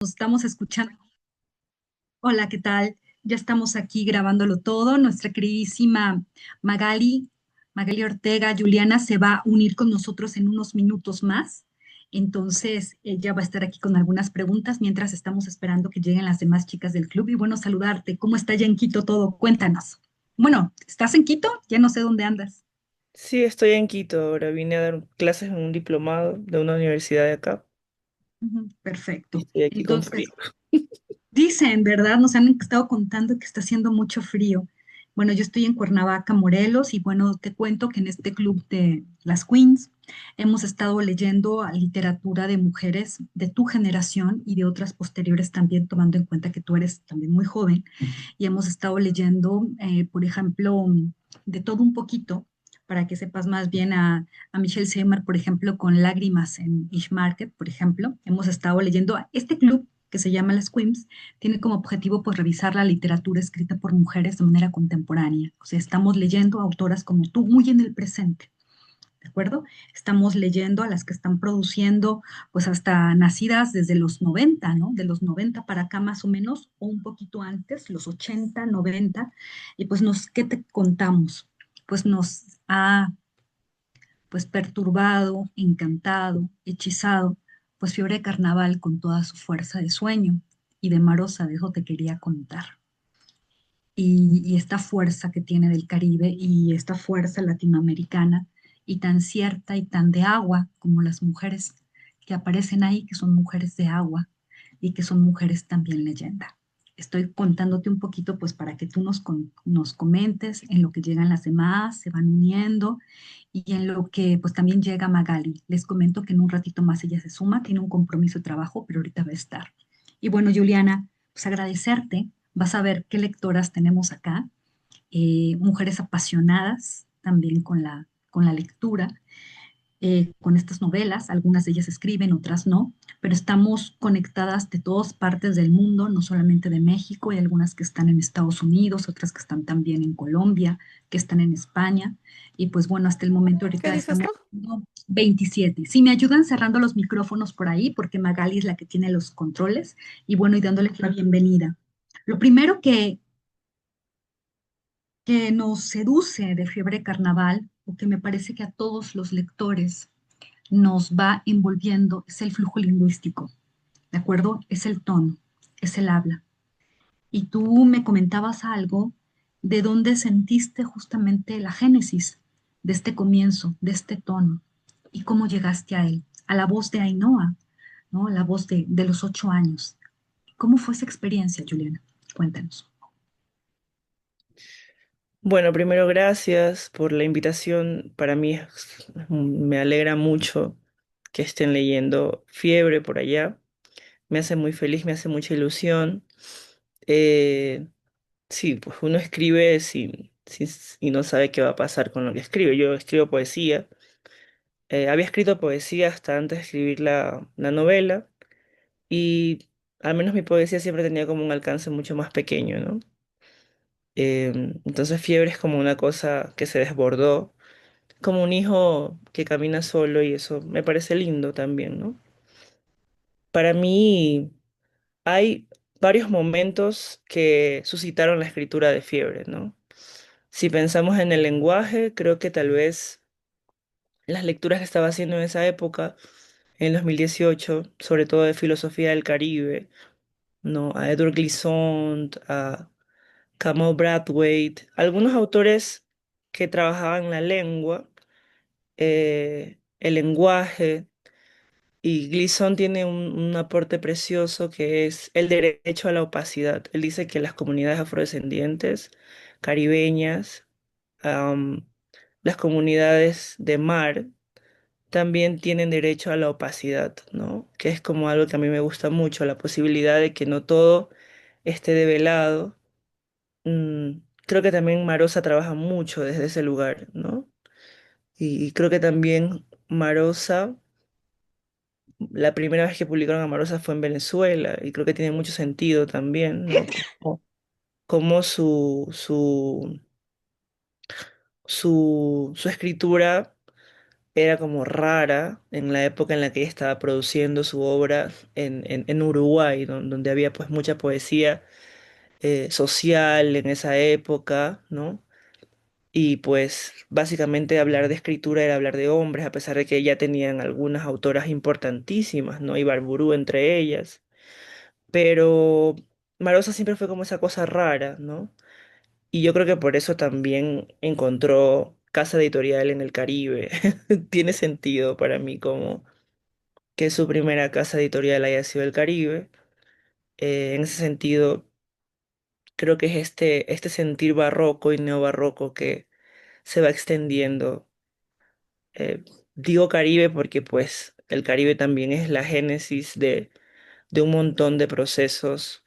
Nos estamos escuchando. Hola, ¿qué tal? Ya estamos aquí grabándolo todo. Nuestra queridísima Magali, Magali Ortega, Juliana, se va a unir con nosotros en unos minutos más. Entonces, ella va a estar aquí con algunas preguntas mientras estamos esperando que lleguen las demás chicas del club. Y bueno, saludarte. ¿Cómo está ya en Quito todo? Cuéntanos. Bueno, ¿estás en Quito? Ya no sé dónde andas. Sí, estoy en Quito ahora. Vine a dar clases en un diplomado de una universidad de acá Ujú, y perfecto. estoy aquí con frío. Entonces, dicen, ¿verdad? Nos han estado contando que está haciendo mucho frío. Bueno, yo estoy en Cuernavaca, Morelos, y bueno, te cuento que en este club de las Queens hemos estado leyendo a literatura de mujeres de tu generación y de otras posteriores también, tomando en cuenta que tú eres también muy joven, y hemos estado leyendo, por ejemplo, de todo un poquito, para que sepas más bien a Michelle Seymour, por ejemplo, con Lágrimas en Ish Market, por ejemplo. Hemos estado leyendo este club que se llama Las Queens, tiene como objetivo pues revisar la literatura escrita por mujeres de manera contemporánea. O sea, estamos leyendo autoras como tú muy en el presente, ¿de acuerdo? Estamos leyendo a las que están produciendo pues hasta nacidas desde los 90, ¿no? De los 90 para acá más o menos, o un poquito antes, los 80, 90, y pues ¿qué te contamos? Pues nos ha pues perturbado, encantado, hechizado, pues Fiebre de Carnaval con toda su fuerza de sueño y de Marosa, de eso te quería contar. Y esta fuerza que tiene del Caribe y esta fuerza latinoamericana y tan cierta y tan de agua como las mujeres que aparecen ahí, que son mujeres de agua y que son mujeres también leyenda. Estoy contándote un poquito pues para que tú nos comentes en lo que llegan las demás, se van uniendo y en lo que pues también llega Magali. Les comento que en un ratito más ella se suma, tiene un compromiso de trabajo, pero ahorita va a estar. Y bueno, Juliana, pues agradecerte. Vas a ver qué lectoras tenemos acá, mujeres apasionadas también con la lectura, con estas novelas. Algunas de ellas escriben, otras no, pero estamos conectadas de todas partes del mundo, no solamente de México. Hay algunas que están en Estados Unidos, otras que están también en Colombia, que están en España. Y pues bueno, hasta el momento ¿Qué ahorita dices estamos tú? 27. Si me ayudan cerrando los micrófonos por ahí, porque Magali es la que tiene los controles, y bueno, y dándoles la bienvenida. Lo primero que nos seduce de Fiebre Carnaval, o que me parece que a todos los lectores nos va envolviendo, es el flujo lingüístico, ¿de acuerdo? Es el tono, es el habla. Y tú me comentabas algo de dónde sentiste justamente la génesis de este comienzo, de este tono, y cómo llegaste a él, a la voz de Ainhoa, ¿no? La voz de los 8 años. ¿Cómo fue esa experiencia, Juliana? Cuéntanos. Bueno, primero gracias por la invitación. Para mí me alegra mucho que estén leyendo Fiebre por allá. Me hace muy feliz, me hace mucha ilusión. Eh, sí, pues uno escribe y no sabe qué va a pasar con lo que escribe. Yo escribo poesía. Había escrito poesía hasta antes de escribir la novela. Y al menos mi poesía siempre tenía como un alcance mucho más pequeño, ¿no? Entonces Fiebre es como una cosa que se desbordó, como un hijo que camina solo y eso me parece lindo también, ¿no? Para mí hay varios momentos que suscitaron la escritura de Fiebre, ¿no? Si pensamos en el lenguaje, creo que tal vez las lecturas que estaba haciendo en esa época, en 2018, sobre todo de filosofía del Caribe, ¿no? A Edward Glissant, a Camille Brathwaite, algunos autores que trabajaban la lengua, el lenguaje, y Gleason tiene un aporte precioso que es el derecho a la opacidad. Él dice que las comunidades afrodescendientes, caribeñas, am, las comunidades de mar, también tienen derecho a la opacidad, ¿no? Que es como algo que a mí me gusta mucho, la posibilidad de que no todo esté develado. Creo que también Marosa trabaja mucho desde ese lugar, ¿no? Y creo que también Marosa, la primera vez que publicaron a Marosa fue en Venezuela, y creo que tiene mucho sentido también, ¿no? Como su escritura era como rara en la época en la que ella estaba produciendo su obra en Uruguay, donde había pues mucha poesía social en esa época, ¿no? Y pues básicamente hablar de escritura era hablar de hombres, a pesar de que ya tenían algunas autoras importantísimas, ¿no? Ibarburu entre ellas. Pero Marosa siempre fue como esa cosa rara, ¿no? Y yo creo que por eso también encontró casa editorial en el Caribe. Tiene sentido para mí como que su primera casa editorial haya sido el Caribe. En ese sentido, creo que es este sentir barroco y neobarroco que se va extendiendo. Eh, Digo Caribe porque pues el Caribe también es la génesis de un montón de procesos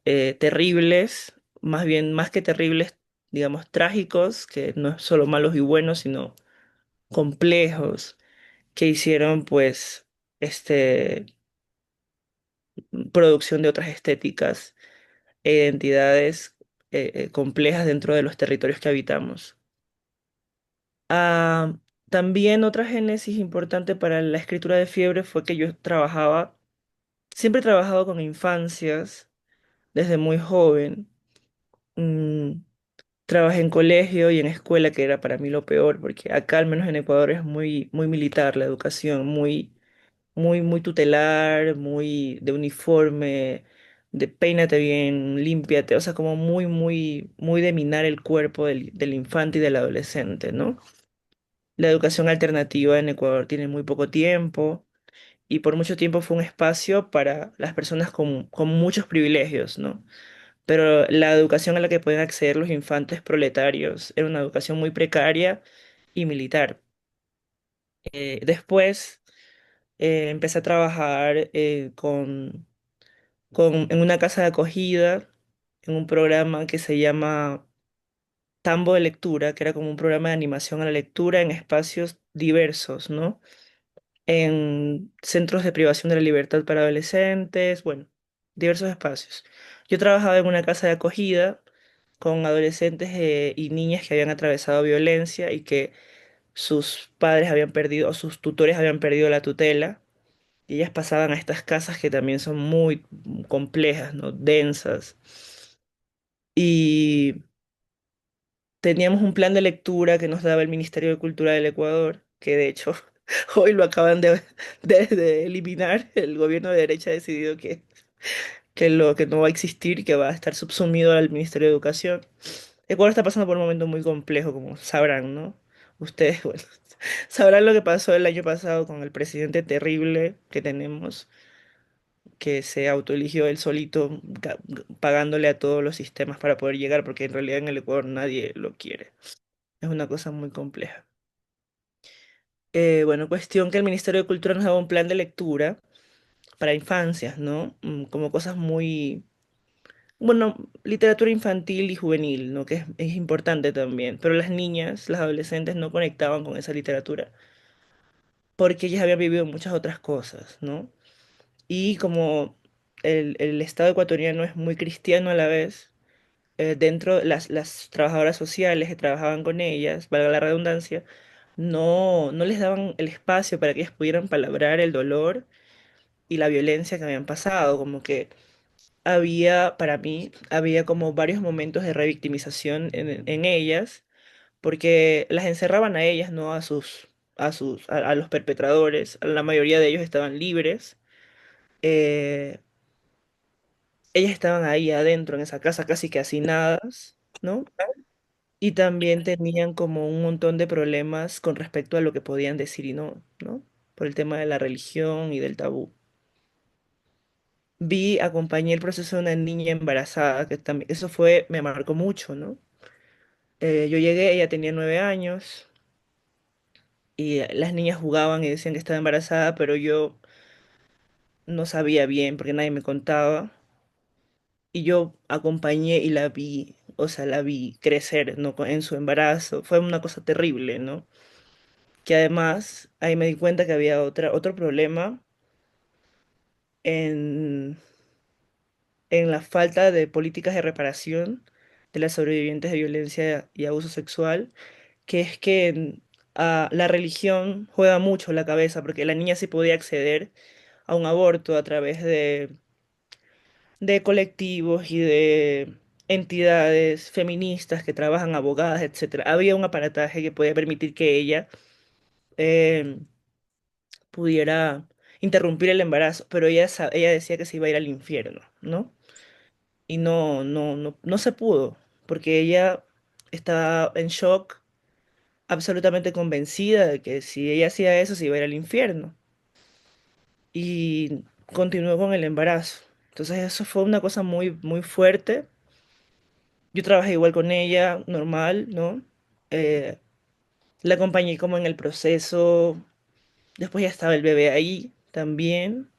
terribles, más bien más que terribles, digamos trágicos, que no es solo malos y buenos, sino complejos, que hicieron pues este producción de otras estéticas e identidades complejas dentro de los territorios que habitamos. Ah, también otra génesis importante para la escritura de Fiebre fue que yo trabajaba, siempre he trabajado con infancias desde muy joven. Mm, Trabajé en colegio y en escuela, que era para mí lo peor, porque acá, al menos en Ecuador, es muy, muy militar la educación, muy, muy, muy tutelar, muy de uniforme, de peínate bien, límpiate, o sea, como muy, muy, muy de minar el cuerpo del infante y del adolescente, ¿no? La educación alternativa en Ecuador tiene muy poco tiempo y por mucho tiempo fue un espacio para las personas con muchos privilegios, ¿no? Pero la educación a la que pueden acceder los infantes proletarios era una educación muy precaria y militar. Después empecé a trabajar en una casa de acogida, en un programa que se llama Tambo de Lectura, que era como un programa de animación a la lectura en espacios diversos, ¿no? En centros de privación de la libertad para adolescentes, bueno, diversos espacios. Yo trabajaba en una casa de acogida con adolescentes y niñas que habían atravesado violencia y que sus padres habían perdido o sus tutores habían perdido la tutela y ellas pasaban a estas casas que también son muy complejas, ¿no? Densas. Y teníamos un plan de lectura que nos daba el Ministerio de Cultura del Ecuador, que de hecho hoy lo acaban de eliminar. El gobierno de derecha ha decidido que no va a existir, que va a estar subsumido al Ministerio de Educación. Ecuador está pasando por un momento muy complejo, como sabrán, ¿no? Ustedes, bueno, sabrán lo que pasó el año pasado con el presidente terrible que tenemos, que se autoeligió él solito, pagándole a todos los sistemas para poder llegar, porque en realidad en el Ecuador nadie lo quiere. Es una cosa muy compleja. Bueno, cuestión que el Ministerio de Cultura nos daba un plan de lectura para infancias, ¿no? Como cosas muy, bueno, literatura infantil y juvenil, ¿no? Que es importante también, pero las niñas, las adolescentes no conectaban con esa literatura porque ellas habían vivido muchas otras cosas, ¿no? Y como el Estado ecuatoriano es muy cristiano a la vez, dentro las trabajadoras sociales que trabajaban con ellas, valga la redundancia, no les daban el espacio para que ellas pudieran palabrar el dolor y la violencia que habían pasado, como que había, para mí, había como varios momentos de revictimización en ellas, porque las encerraban a ellas, no a los perpetradores, la mayoría de ellos estaban libres, eh, ellas estaban ahí adentro en esa casa casi que hacinadas, ¿no? Y también tenían como un montón de problemas con respecto a lo que podían decir y no, ¿no? Por el tema de la religión y del tabú. Acompañé el proceso de una niña embarazada, que también, eso fue, me marcó mucho, ¿no? Yo llegué, ella tenía 9 años y las niñas jugaban y decían que estaba embarazada, pero yo no sabía bien porque nadie me contaba. Y yo acompañé y la vi, o sea, la vi crecer, ¿no? En su embarazo. Fue una cosa terrible, ¿no? Que además ahí me di cuenta que había otro problema en, en la falta de políticas de reparación de las sobrevivientes de violencia y abuso sexual, que es que la religión juega mucho la cabeza, porque la niña sí podía acceder a un aborto a través de colectivos y de entidades feministas que trabajan, abogadas, etcétera. Había un aparataje que podía permitir que ella eh, pudiera interrumpir el embarazo, pero ella decía que se iba a ir al infierno, ¿no? Y no se pudo, porque ella estaba en shock, absolutamente convencida de que si ella hacía eso se iba a ir al infierno. Y continuó con el embarazo. Entonces eso fue una cosa muy, muy fuerte. Yo trabajé igual con ella, normal, ¿no? Eh, la acompañé como en el proceso. Después ya estaba el bebé ahí también.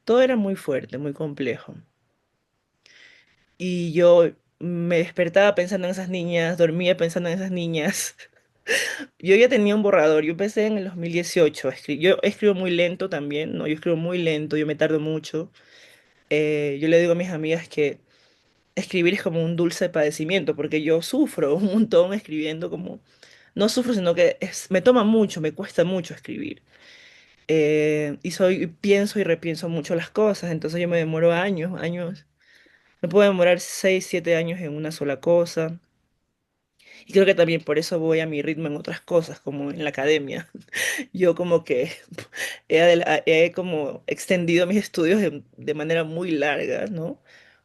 Todo era muy fuerte, muy complejo. Y yo me despertaba pensando en esas niñas, dormía pensando en esas niñas. Yo ya tenía un borrador, yo empecé en el 2018 yo escribo muy lento también, ¿no? Yo escribo muy lento, yo me tardo mucho. Yo le digo a mis amigas que escribir es como un dulce padecimiento, porque yo sufro un montón escribiendo como... No sufro, sino que me toma mucho, me cuesta mucho escribir. Pienso y repienso mucho las cosas, entonces yo me demoro años, años. Me puedo demorar 6 7 años en una sola cosa. Y creo que también por eso voy a mi ritmo en otras cosas, como en la academia. Yo como que he como extendido mis estudios de manera muy larga, ¿no?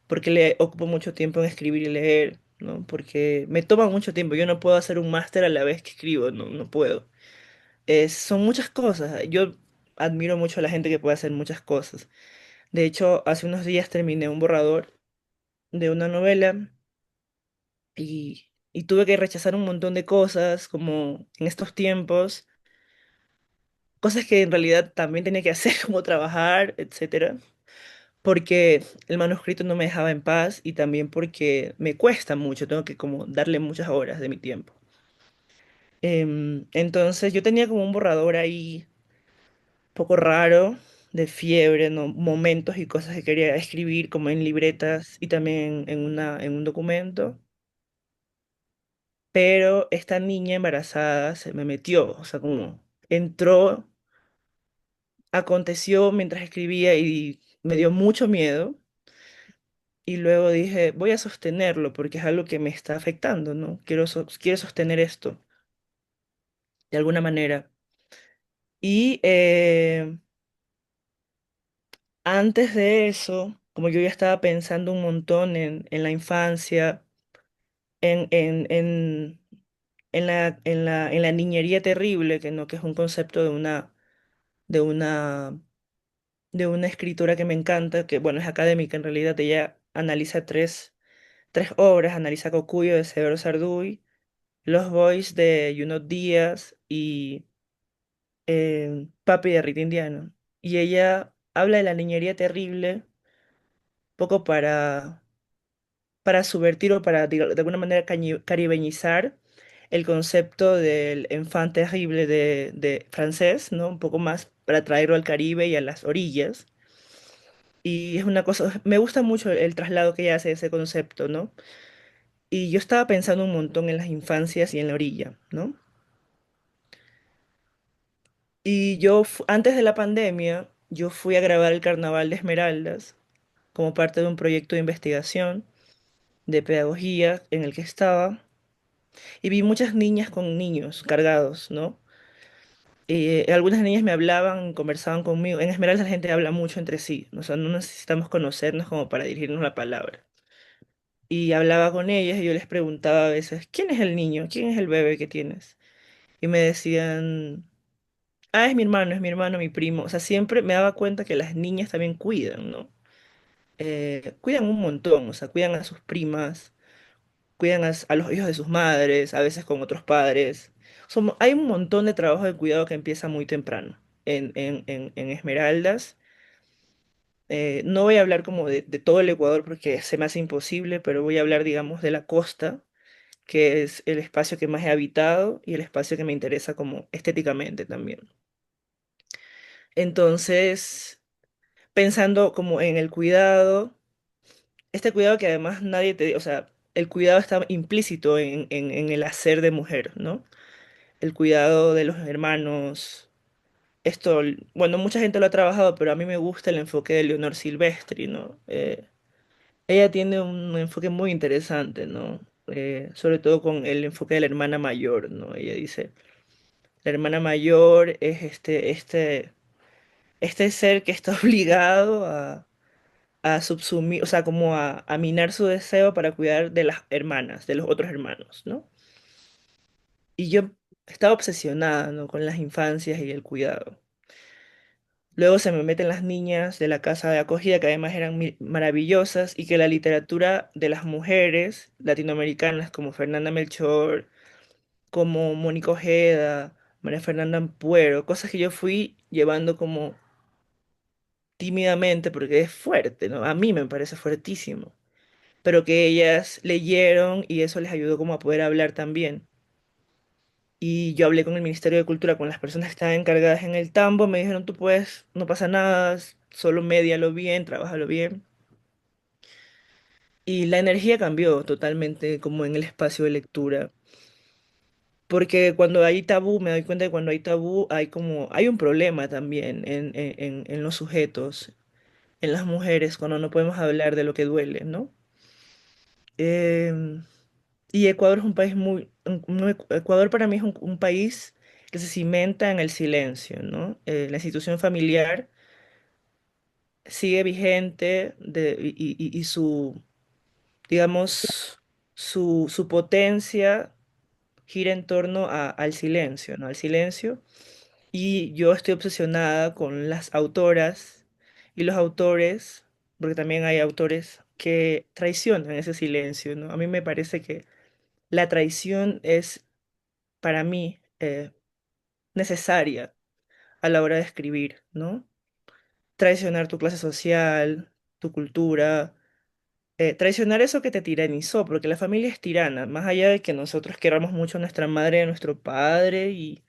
Porque le ocupo mucho tiempo en escribir y leer, ¿no? Porque me toma mucho tiempo. Yo no puedo hacer un máster a la vez que escribo, no puedo. Son muchas cosas. Yo admiro mucho a la gente que puede hacer muchas cosas. De hecho, hace unos días terminé un borrador de una novela y tuve que rechazar un montón de cosas, como en estos tiempos, cosas que en realidad también tenía que hacer, como trabajar, etcétera, porque el manuscrito no me dejaba en paz y también porque me cuesta mucho, tengo que como darle muchas horas de mi tiempo. Entonces yo tenía como un borrador ahí, poco raro, de fiebre, ¿no? Momentos y cosas que quería escribir como en libretas y también en un documento. Pero esta niña embarazada se me metió, o sea, como entró, aconteció mientras escribía y me dio mucho miedo. Y luego dije, voy a sostenerlo porque es algo que me está afectando, ¿no? Quiero sostener esto de alguna manera. Y antes de eso, como yo ya estaba pensando un montón en la infancia, en, en, en, en la niñería terrible, que no, que es un concepto de una de una escritora que me encanta, que bueno, es académica en realidad, ella analiza tres obras, analiza Cocuyo de Severo Sarduy, Los Boys de Junot Díaz y Papi de Rita Indiano. Y ella habla de la niñería terrible, poco para subvertir o para, de alguna manera, caribeñizar el concepto del enfant terrible de francés, ¿no? Un poco más para traerlo al Caribe y a las orillas. Y es una cosa, me gusta mucho el traslado que ella hace de ese concepto, ¿no? Y yo estaba pensando un montón en las infancias y en la orilla, ¿no? Y antes de la pandemia, yo fui a grabar el Carnaval de Esmeraldas como parte de un proyecto de investigación de pedagogía en el que estaba y vi muchas niñas con niños cargados, ¿no? Y algunas niñas me hablaban, conversaban conmigo. En Esmeraldas la gente habla mucho entre sí, ¿no? O sea, no necesitamos conocernos como para dirigirnos la palabra. Y hablaba con ellas y yo les preguntaba a veces, ¿quién es el niño? ¿Quién es el bebé que tienes? Y me decían, ah, es mi hermano, mi primo. O sea, siempre me daba cuenta que las niñas también cuidan, ¿no? Cuidan un montón, o sea, cuidan a sus primas, cuidan a los hijos de sus madres, a veces con otros padres. Hay un montón de trabajo de cuidado que empieza muy temprano en Esmeraldas. No voy a hablar como de todo el Ecuador porque se me hace imposible, pero voy a hablar, digamos, de la costa, que es el espacio que más he habitado y el espacio que me interesa como estéticamente también. Entonces, pensando como en el cuidado, este cuidado que además nadie te, o sea, el cuidado está implícito en el hacer de mujer, ¿no? El cuidado de los hermanos. Esto, bueno, mucha gente lo ha trabajado, pero a mí me gusta el enfoque de Leonor Silvestri, ¿no? Ella tiene un enfoque muy interesante, ¿no? Sobre todo con el enfoque de la hermana mayor, ¿no? Ella dice, la hermana mayor es este ser que está obligado a subsumir, o sea, como a minar su deseo para cuidar de las hermanas, de los otros hermanos, ¿no? Y yo estaba obsesionada, ¿no? Con las infancias y el cuidado. Luego se me meten las niñas de la casa de acogida, que además eran maravillosas, y que la literatura de las mujeres latinoamericanas como Fernanda Melchor, como Mónica Ojeda, María Fernanda Ampuero, cosas que yo fui llevando como tímidamente porque es fuerte, ¿no? A mí me parece fuertísimo, pero que ellas leyeron y eso les ayudó como a poder hablar también. Y yo hablé con el Ministerio de Cultura, con las personas que estaban encargadas en el tambo, me dijeron, tú puedes, no pasa nada, solo médialo bien, trabájalo bien. Y la energía cambió totalmente como en el espacio de lectura. Porque cuando hay tabú, me doy cuenta que cuando hay tabú hay un problema también en los sujetos, en las mujeres, cuando no podemos hablar de lo que duele, ¿no? Em, y Ecuador es un país Ecuador para mí es un país que se cimenta en el silencio, ¿no? La institución familiar sigue vigente y su, digamos, su potencia gira en torno al silencio, ¿no? Al silencio. Y yo estoy obsesionada con las autoras y los autores, porque también hay autores que traicionan ese silencio, ¿no? A mí me parece que la traición es, para mí, necesaria a la hora de escribir, ¿no? Traicionar tu clase social, tu cultura, traicionar eso que te tiranizó, porque la familia es tirana, más allá de que nosotros queramos mucho a nuestra madre, a nuestro padre y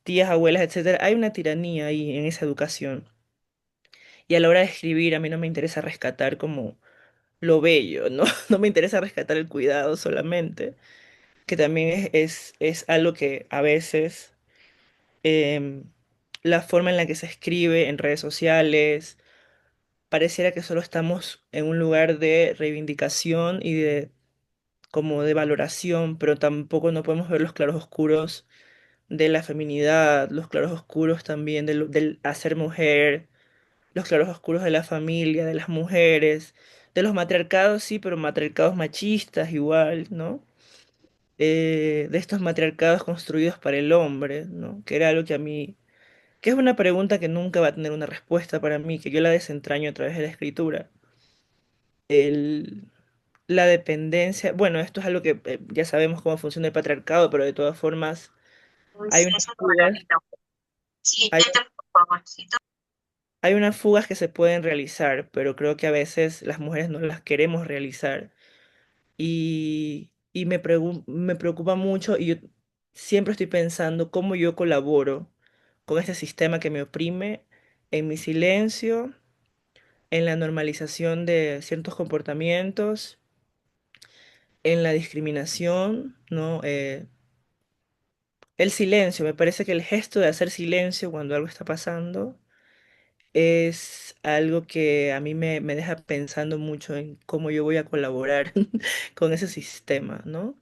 tías, abuelas, etcétera, hay una tiranía ahí en esa educación. Y a la hora de escribir, a mí no me interesa rescatar como lo bello, ¿no? No me interesa rescatar el cuidado solamente, que también es algo que a veces em, la forma en la que se escribe en redes sociales, pareciera que solo estamos en un lugar de reivindicación y de como de valoración, pero tampoco no podemos ver los claros oscuros de la feminidad, los claros oscuros también del hacer mujer, los claros oscuros de la familia, de las mujeres, de los matriarcados, sí, pero matriarcados machistas igual, ¿no? De estos matriarcados construidos para el hombre, ¿no? Que era algo que a mí, que es una pregunta que nunca va a tener una respuesta para mí, que yo la desentraño a través de la escritura. El, la dependencia, bueno, esto es algo que ya sabemos cómo funciona el patriarcado, pero de todas formas hay unas fugas, hay, hay unas fugas que se pueden realizar, pero creo que a veces las mujeres no las queremos realizar. Y me preocupa mucho y yo siempre estoy pensando cómo yo colaboro con este sistema que me oprime en mi silencio, en la normalización de ciertos comportamientos, en la discriminación, ¿no? El silencio, me parece que el gesto de hacer silencio cuando algo está pasando es algo que a mí me deja pensando mucho en cómo yo voy a colaborar con ese sistema, ¿no?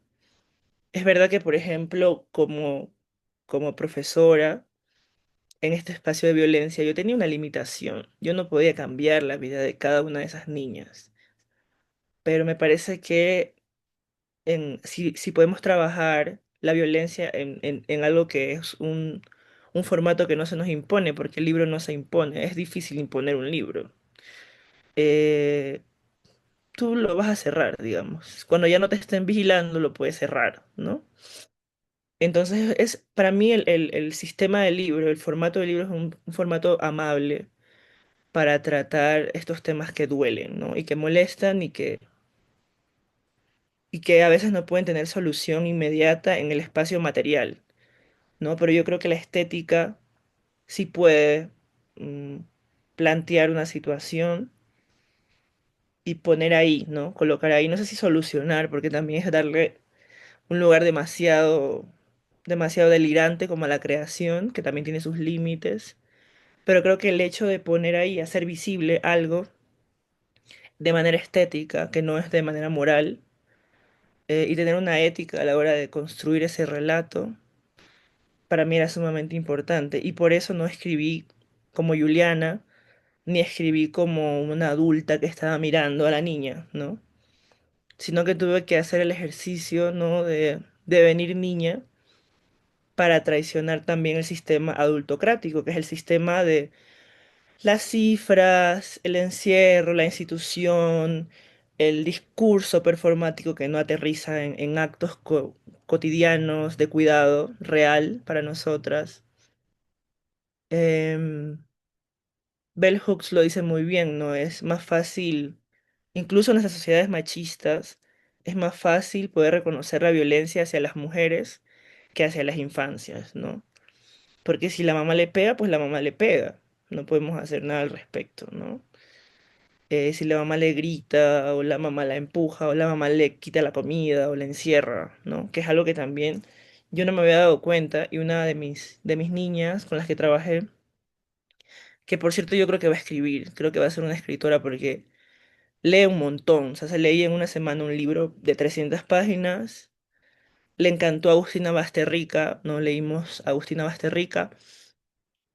Es verdad que, por ejemplo, como profesora en este espacio de violencia, yo tenía una limitación. Yo no podía cambiar la vida de cada una de esas niñas. Pero me parece que si podemos trabajar la violencia en algo que es un formato que no se nos impone, porque el libro no se impone, es difícil imponer un libro. eh, Tú lo vas a cerrar, digamos. Cuando ya no te estén vigilando, lo puedes cerrar, ¿no? Entonces, para mí el sistema del libro, el formato del libro es un formato amable para tratar estos temas que duelen, ¿no? Y que molestan y que a veces no pueden tener solución inmediata en el espacio material, ¿no? Pero yo creo que la estética sí puede mm, plantear una situación y poner ahí, ¿no? Colocar ahí, no sé si solucionar, porque también es darle un lugar demasiado delirante como a la creación, que también tiene sus límites. Pero creo que el hecho de poner ahí, hacer visible algo de manera estética, que no es de manera moral, y tener una ética a la hora de construir ese relato, para mí era sumamente importante. Y por eso no escribí como Juliana, ni escribí como una adulta que estaba mirando a la niña, ¿no? Sino que tuve que hacer el ejercicio, ¿no? De venir niña para traicionar también el sistema adultocrático, que es el sistema de las cifras, el encierro, la institución, el discurso performático que no aterriza en actos cotidianos de cuidado real para nosotras. Em, Bell Hooks lo dice muy bien, ¿no? Es más fácil, incluso en nuestras sociedades machistas, es más fácil poder reconocer la violencia hacia las mujeres que hacia las infancias, ¿no? Porque si la mamá le pega, pues la mamá le pega. No podemos hacer nada al respecto, ¿no? Si la mamá le grita, o la mamá la empuja, o la mamá le quita la comida, o la encierra, ¿no? Que es algo que también yo no me había dado cuenta, y una de mis niñas con las que trabajé, que por cierto yo creo que va a escribir, creo que va a ser una escritora porque lee un montón, o sea, se leía en una semana un libro de 300 páginas, le encantó Agustina Basterrica, ¿no? Leímos Agustina Basterrica,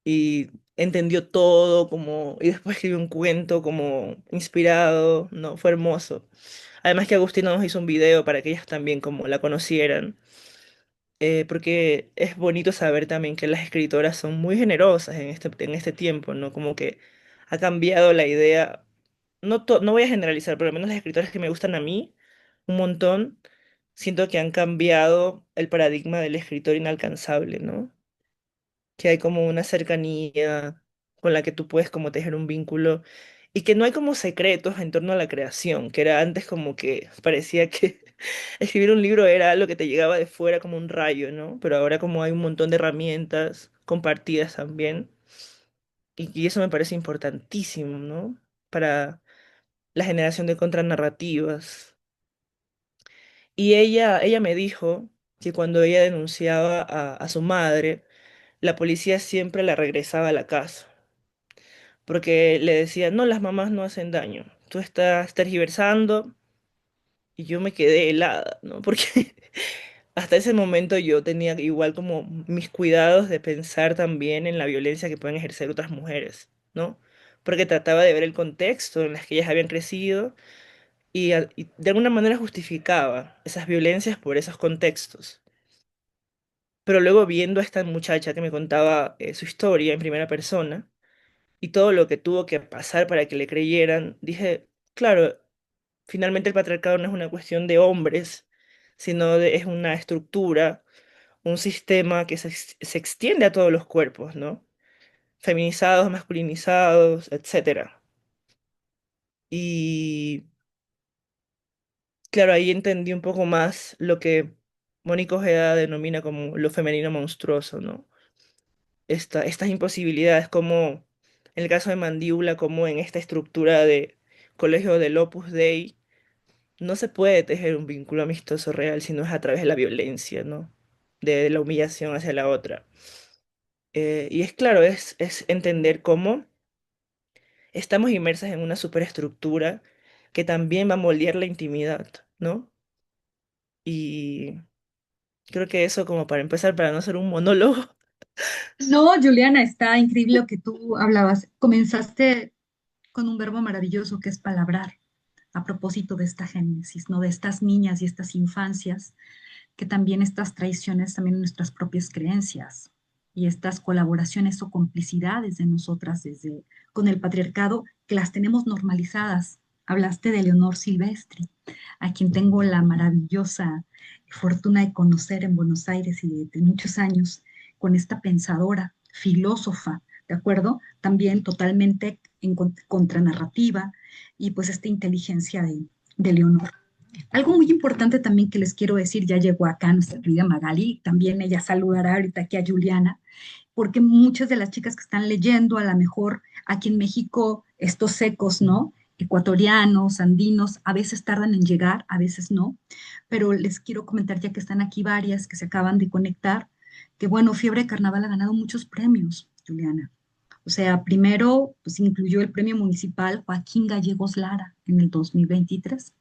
y entendió todo como, y después escribió un cuento como inspirado, ¿no? Fue hermoso. Además que Agustina nos hizo un video para que ellas también como la conocieran, porque es bonito saber también que las escritoras son muy generosas en este tiempo, ¿no? Como que ha cambiado la idea, no voy a generalizar, pero al menos las escritoras que me gustan a mí, un montón, siento que han cambiado el paradigma del escritor inalcanzable, ¿no? Que hay como una cercanía con la que tú puedes como tejer un vínculo y que no hay como secretos en torno a la creación, que era antes como que parecía que escribir un libro era algo que te llegaba de fuera como un rayo, ¿no? Pero ahora como hay un montón de herramientas compartidas también y eso me parece importantísimo, ¿no? Para la generación de contranarrativas. Y ella me dijo que cuando ella denunciaba a su madre, la policía siempre la regresaba a la casa porque le decía, no, las mamás no hacen daño, tú estás tergiversando y yo me quedé helada, ¿no? Porque hasta ese momento yo tenía igual como mis cuidados de pensar también en la violencia que pueden ejercer otras mujeres, ¿no? Porque trataba de ver el contexto en el que ellas habían crecido y de alguna manera justificaba esas violencias por esos contextos. Pero luego viendo a esta muchacha que me contaba su historia en primera persona, y todo lo que tuvo que pasar para que le creyeran, dije, claro, finalmente el patriarcado no es una cuestión de hombres, sino es una estructura, un sistema que se extiende a todos los cuerpos, ¿no? Feminizados, masculinizados, etcétera. Y claro, ahí entendí un poco más lo que Mónica Ojeda denomina como lo femenino monstruoso, ¿no? Estas imposibilidades, como en el caso de Mandíbula, como en esta estructura de colegio del Opus Dei, no se puede tejer un vínculo amistoso real si no es a través de la violencia, ¿no? De la humillación hacia la otra. Y es claro, es entender cómo estamos inmersas en una superestructura que también va a moldear la intimidad, ¿no? Y creo que eso como para empezar, para no ser un monólogo. No, Juliana, está increíble lo que tú hablabas. Comenzaste con un verbo maravilloso que es palabrar, a propósito de esta génesis, ¿no? De estas niñas y estas infancias, que también estas traiciones, también nuestras propias creencias y estas colaboraciones o complicidades de nosotras desde con el patriarcado, que las tenemos normalizadas. Hablaste de Leonor Silvestri, a quien tengo la maravillosa fortuna de conocer en Buenos Aires y de muchos años, con esta pensadora, filósofa, ¿de acuerdo? También totalmente en contranarrativa y pues esta inteligencia de Leonor. Algo muy importante también que les quiero decir, ya llegó acá nuestra querida Magali, también ella saludará ahorita aquí a Juliana, porque muchas de las chicas que están leyendo, a lo mejor aquí en México, estos secos, ¿no? ecuatorianos, andinos, a veces tardan en llegar, a veces no, pero les quiero comentar ya que están aquí varias que se acaban de conectar, que bueno, Fiebre de Carnaval ha ganado muchos premios, Juliana. O sea, primero, pues incluyó el premio municipal Joaquín Gallegos Lara en el 2023,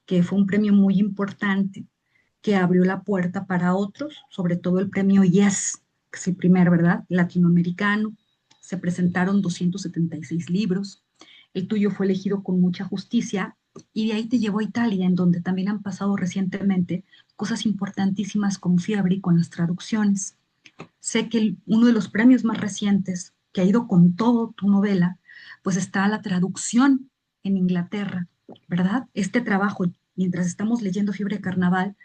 que fue un premio muy importante que abrió la puerta para otros, sobre todo el premio Yes, que es el primer, ¿verdad? Latinoamericano. Se presentaron 276 libros. El tuyo fue elegido con mucha justicia y de ahí te llevó a Italia, en donde también han pasado recientemente cosas importantísimas con Fiebre y con las traducciones. Sé que uno de los premios más recientes que ha ido con todo tu novela, pues está la traducción en Inglaterra, ¿verdad? Este trabajo, mientras estamos leyendo Fiebre de Carnaval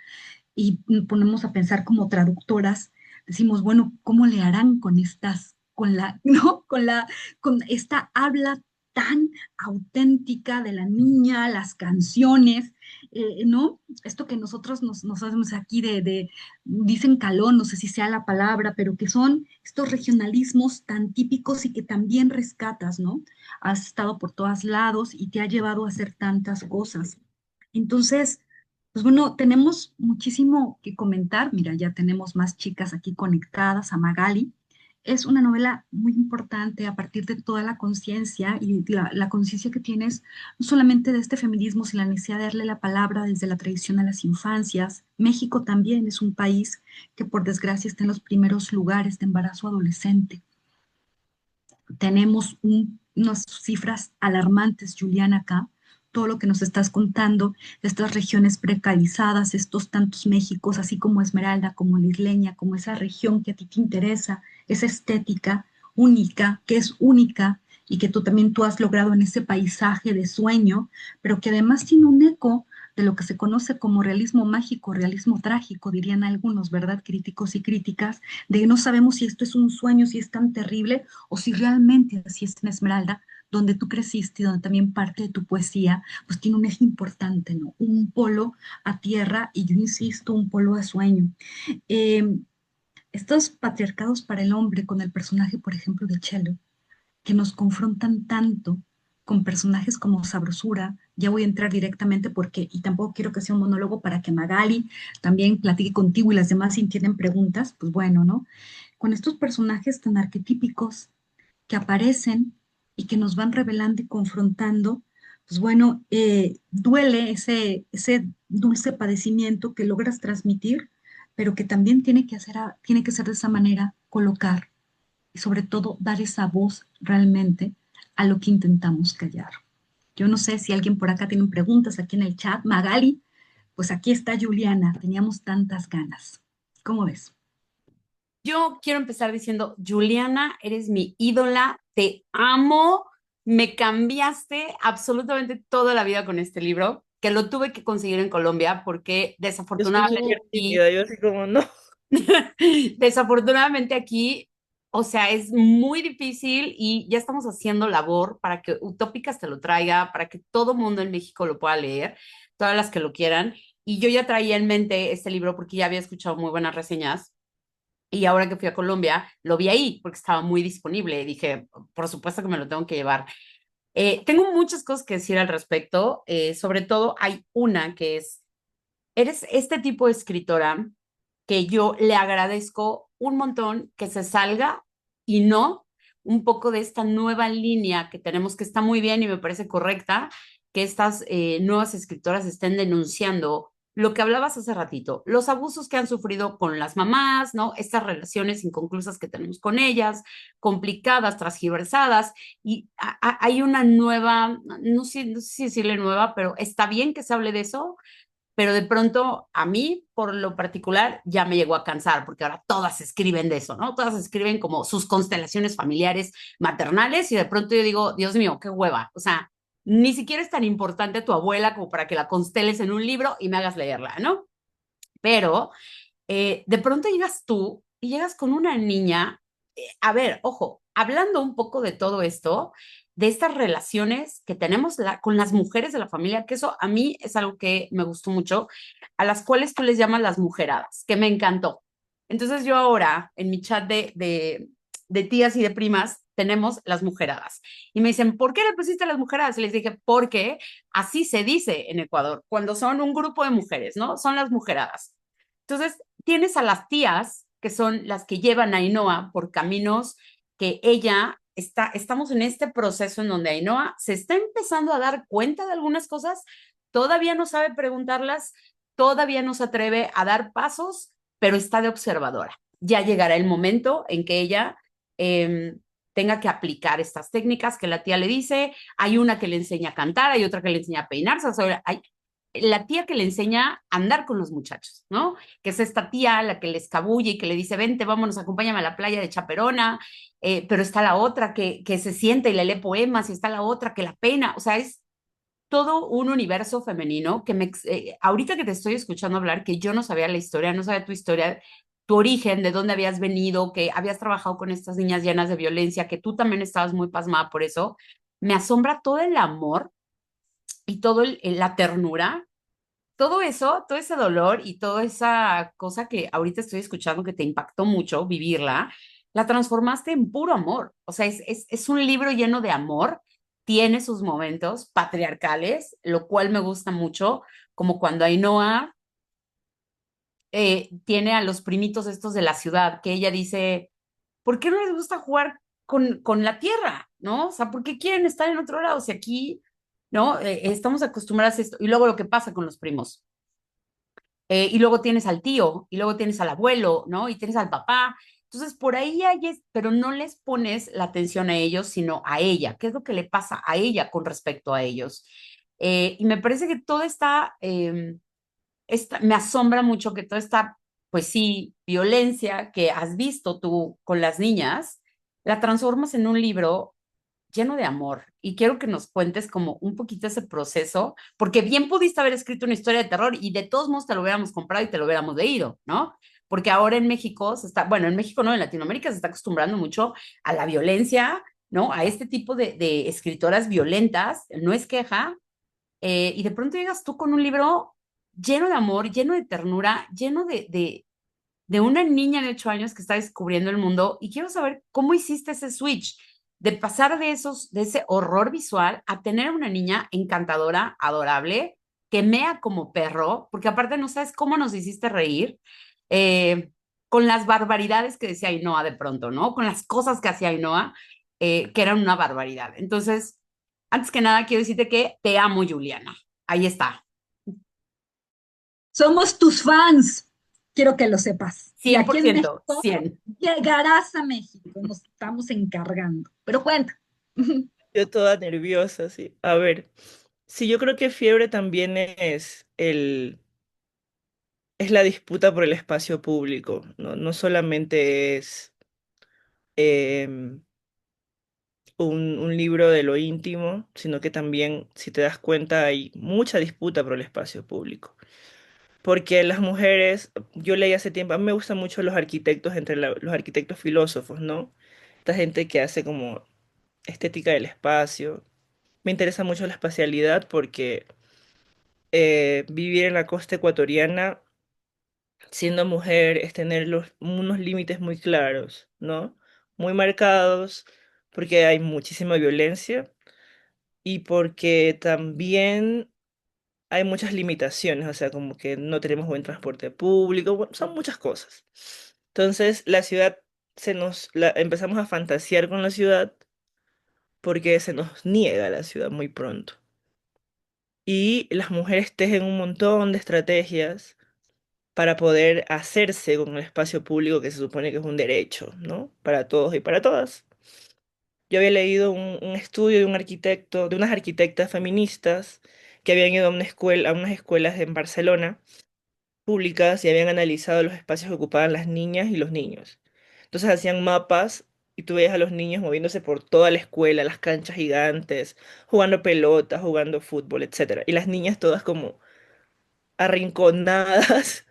y ponemos a pensar como traductoras, decimos, bueno, ¿cómo le harán con estas, con la, ¿no? Con esta habla tan auténtica de la niña, las canciones, ¿no? Esto que nosotros nos hacemos aquí dicen calón, no sé si sea la palabra, pero que son estos regionalismos tan típicos y que también rescatas, ¿no? Has estado por todos lados y te ha llevado a hacer tantas cosas. Entonces, pues bueno, tenemos muchísimo que comentar. Mira, ya tenemos más chicas aquí conectadas a Magali. Es una novela muy importante a partir de toda la conciencia y la conciencia que tienes, no solamente de este feminismo, sino la necesidad de darle la palabra desde la tradición a las infancias. México también es un país que por desgracia está en los primeros lugares de embarazo adolescente. Tenemos unas cifras alarmantes, Juliana, acá, todo lo que nos estás contando, estas regiones precarizadas, estos tantos Méxicos, así como Esmeralda, como la Isleña, como esa región que a ti te interesa, esa estética única, que es única y que tú has logrado en ese paisaje de sueño, pero que además tiene un eco de lo que se conoce como realismo mágico, realismo trágico, dirían algunos, ¿verdad? Críticos y críticas, de no sabemos si esto es un sueño, si es tan terrible o si realmente así es en Esmeralda, donde tú creciste y donde también parte de tu poesía, pues tiene un eje importante, ¿no? Un polo a tierra y yo insisto, un polo a sueño. Eh, Estos patriarcados para el hombre con el personaje, por ejemplo, de Chelo, que nos confrontan tanto con personajes como Sabrosura. Ya voy a entrar directamente porque, y tampoco quiero que sea un monólogo para que Magali también platique contigo y las demás si tienen preguntas, pues bueno, ¿no? Con estos personajes tan arquetípicos que aparecen y que nos van revelando y confrontando, pues bueno, duele ese dulce padecimiento que logras transmitir, pero que también tiene que ser de esa manera, colocar y sobre todo dar esa voz realmente a lo que intentamos callar. Yo no sé si alguien por acá tiene preguntas aquí en el chat. Magali, pues aquí está Juliana, teníamos tantas ganas. ¿Cómo ves? Yo quiero empezar diciendo, Juliana, eres mi ídola, te amo, me cambiaste absolutamente toda la vida con este libro, que lo tuve que conseguir en Colombia porque Yo soy desafortunadamente súper aquí, tímida, yo así como no. desafortunadamente aquí, o sea, es muy difícil y ya estamos haciendo labor para que Utópicas te lo traiga, para que todo mundo en México lo pueda leer, todas las que lo quieran. Y yo ya traía en mente este libro porque ya había escuchado muy buenas reseñas. Y ahora que fui a Colombia, lo vi ahí porque estaba muy disponible. Y dije, por supuesto que me lo tengo que llevar. Tengo muchas cosas que decir al respecto. Sobre todo, hay una que es, eres este tipo de escritora que yo le agradezco un montón que se salga y no un poco de esta nueva línea que tenemos, que está muy bien y me parece correcta, que estas nuevas escritoras estén denunciando lo que hablabas hace ratito, los abusos que han sufrido con las mamás, ¿no? Estas relaciones inconclusas que tenemos con ellas, complicadas, transgiversadas, y hay una nueva, no sé si decirle nueva, pero está bien que se hable de eso, pero de pronto a mí, por lo particular, ya me llegó a cansar, porque ahora todas escriben de eso, ¿no? Todas escriben como sus constelaciones familiares maternales y de pronto yo digo, Dios mío, qué hueva. O sea, ni siquiera es tan importante tu abuela como para que la consteles en un libro y me hagas leerla, ¿no? Pero de pronto llegas tú y llegas con una niña, a ver, ojo, hablando un poco de todo esto, de estas relaciones que tenemos con las mujeres de la familia, que eso a mí es algo que me gustó mucho, a las cuales tú les llamas las mujeradas, que me encantó. Entonces yo ahora en mi chat de tías y de primas, tenemos las mujeradas. Y me dicen, ¿por qué le pusiste las mujeradas? Y les dije, porque así se dice en Ecuador, cuando son un grupo de mujeres, ¿no? Son las mujeradas. Entonces, tienes a las tías, que son las que llevan a Ainhoa por caminos que ella estamos en este proceso en donde Ainhoa se está empezando a dar cuenta de algunas cosas, todavía no sabe preguntarlas, todavía no se atreve a dar pasos, pero está de observadora. Ya llegará el momento en que ella eh, tenga que aplicar estas técnicas que la tía le dice. Hay una que le enseña a cantar, hay otra que le enseña a peinarse, o sea, hay la tía que le enseña a andar con los muchachos, ¿no? Que es esta tía la que le escabulle y que le dice, vente, vámonos, acompáñame a la playa de Chaperona, pero está la otra que se sienta y le lee poemas, y está la otra que la pena, o sea, es todo un universo femenino que ahorita que te estoy escuchando hablar, que yo no sabía la historia, no sabía tu historia, tu origen, de dónde habías venido, que habías trabajado con estas niñas llenas de violencia, que tú también estabas muy pasmada por eso, me asombra todo el amor y todo la ternura, todo eso, todo ese dolor y toda esa cosa que ahorita estoy escuchando que te impactó mucho vivirla, la transformaste en puro amor. O sea, es un libro lleno de amor, tiene sus momentos patriarcales, lo cual me gusta mucho, como cuando Ainhoa tiene a los primitos estos de la ciudad, que ella dice, ¿por qué no les gusta jugar con la tierra? ¿No? O sea, ¿por qué quieren estar en otro lado? Si aquí, ¿no? Estamos acostumbrados a esto. Y luego lo que pasa con los primos. Y luego tienes al tío, y luego tienes al abuelo, ¿no? Y tienes al papá. Entonces, por ahí hay, pero no les pones la atención a ellos, sino a ella. ¿Qué es lo que le pasa a ella con respecto a ellos? Y me parece que todo me asombra mucho que toda esta, pues sí, violencia que has visto tú con las niñas, la transformas en un libro lleno de amor. Y quiero que nos cuentes como un poquito ese proceso, porque bien pudiste haber escrito una historia de terror y de todos modos te lo hubiéramos comprado y te lo hubiéramos leído, ¿no? Porque ahora en México se está, bueno, en México no, en Latinoamérica se está acostumbrando mucho a la violencia, ¿no? A este tipo de escritoras violentas, no es queja, y de pronto llegas tú con un libro lleno de amor, lleno de ternura, lleno de una niña de 8 años que está descubriendo el mundo y quiero saber cómo hiciste ese switch de pasar de ese horror visual a tener una niña encantadora, adorable, que mea como perro, porque aparte no sabes cómo nos hiciste reír, eh, con las barbaridades que decía Ainhoa de pronto, ¿no? Con las cosas que hacía Ainhoa, que eran una barbaridad. Entonces, antes que nada, quiero decirte que te amo, Juliana. Ahí está. Somos tus fans, quiero que lo sepas. Y cien aquí por en ciento México, 100. llegarás a México, nos estamos encargando. Pero cuenta. Yo toda nerviosa, sí. A ver, sí, yo creo que fiebre también es la disputa por el espacio público, ¿no? No solamente es em, un libro de lo íntimo, sino que también, si te das cuenta, hay mucha disputa por el espacio público. Porque las mujeres, yo leí hace tiempo, a mí me gustan mucho los arquitectos, los arquitectos filósofos, ¿no? Esta gente que hace como estética del espacio. Me interesa mucho la espacialidad porque vivir en la costa ecuatoriana, siendo mujer, es tener unos límites muy claros, ¿no? Muy marcados, porque hay muchísima violencia y porque también hay muchas limitaciones, o sea, como que no tenemos buen transporte público, bueno, son muchas cosas. Entonces, la ciudad empezamos a fantasear con la ciudad porque se nos niega la ciudad muy pronto. Y las mujeres tejen un montón de estrategias para poder hacerse con el espacio público que se supone que es un derecho, ¿no? Para todos y para todas. Yo había leído un estudio de un arquitecto, de unas arquitectas feministas que habían ido a una escuela, a unas escuelas en Barcelona públicas y habían analizado los espacios que ocupaban las niñas y los niños. Entonces hacían mapas y tú veías a los niños moviéndose por toda la escuela, las canchas gigantes, jugando pelota, jugando fútbol, etcétera. Y las niñas todas como arrinconadas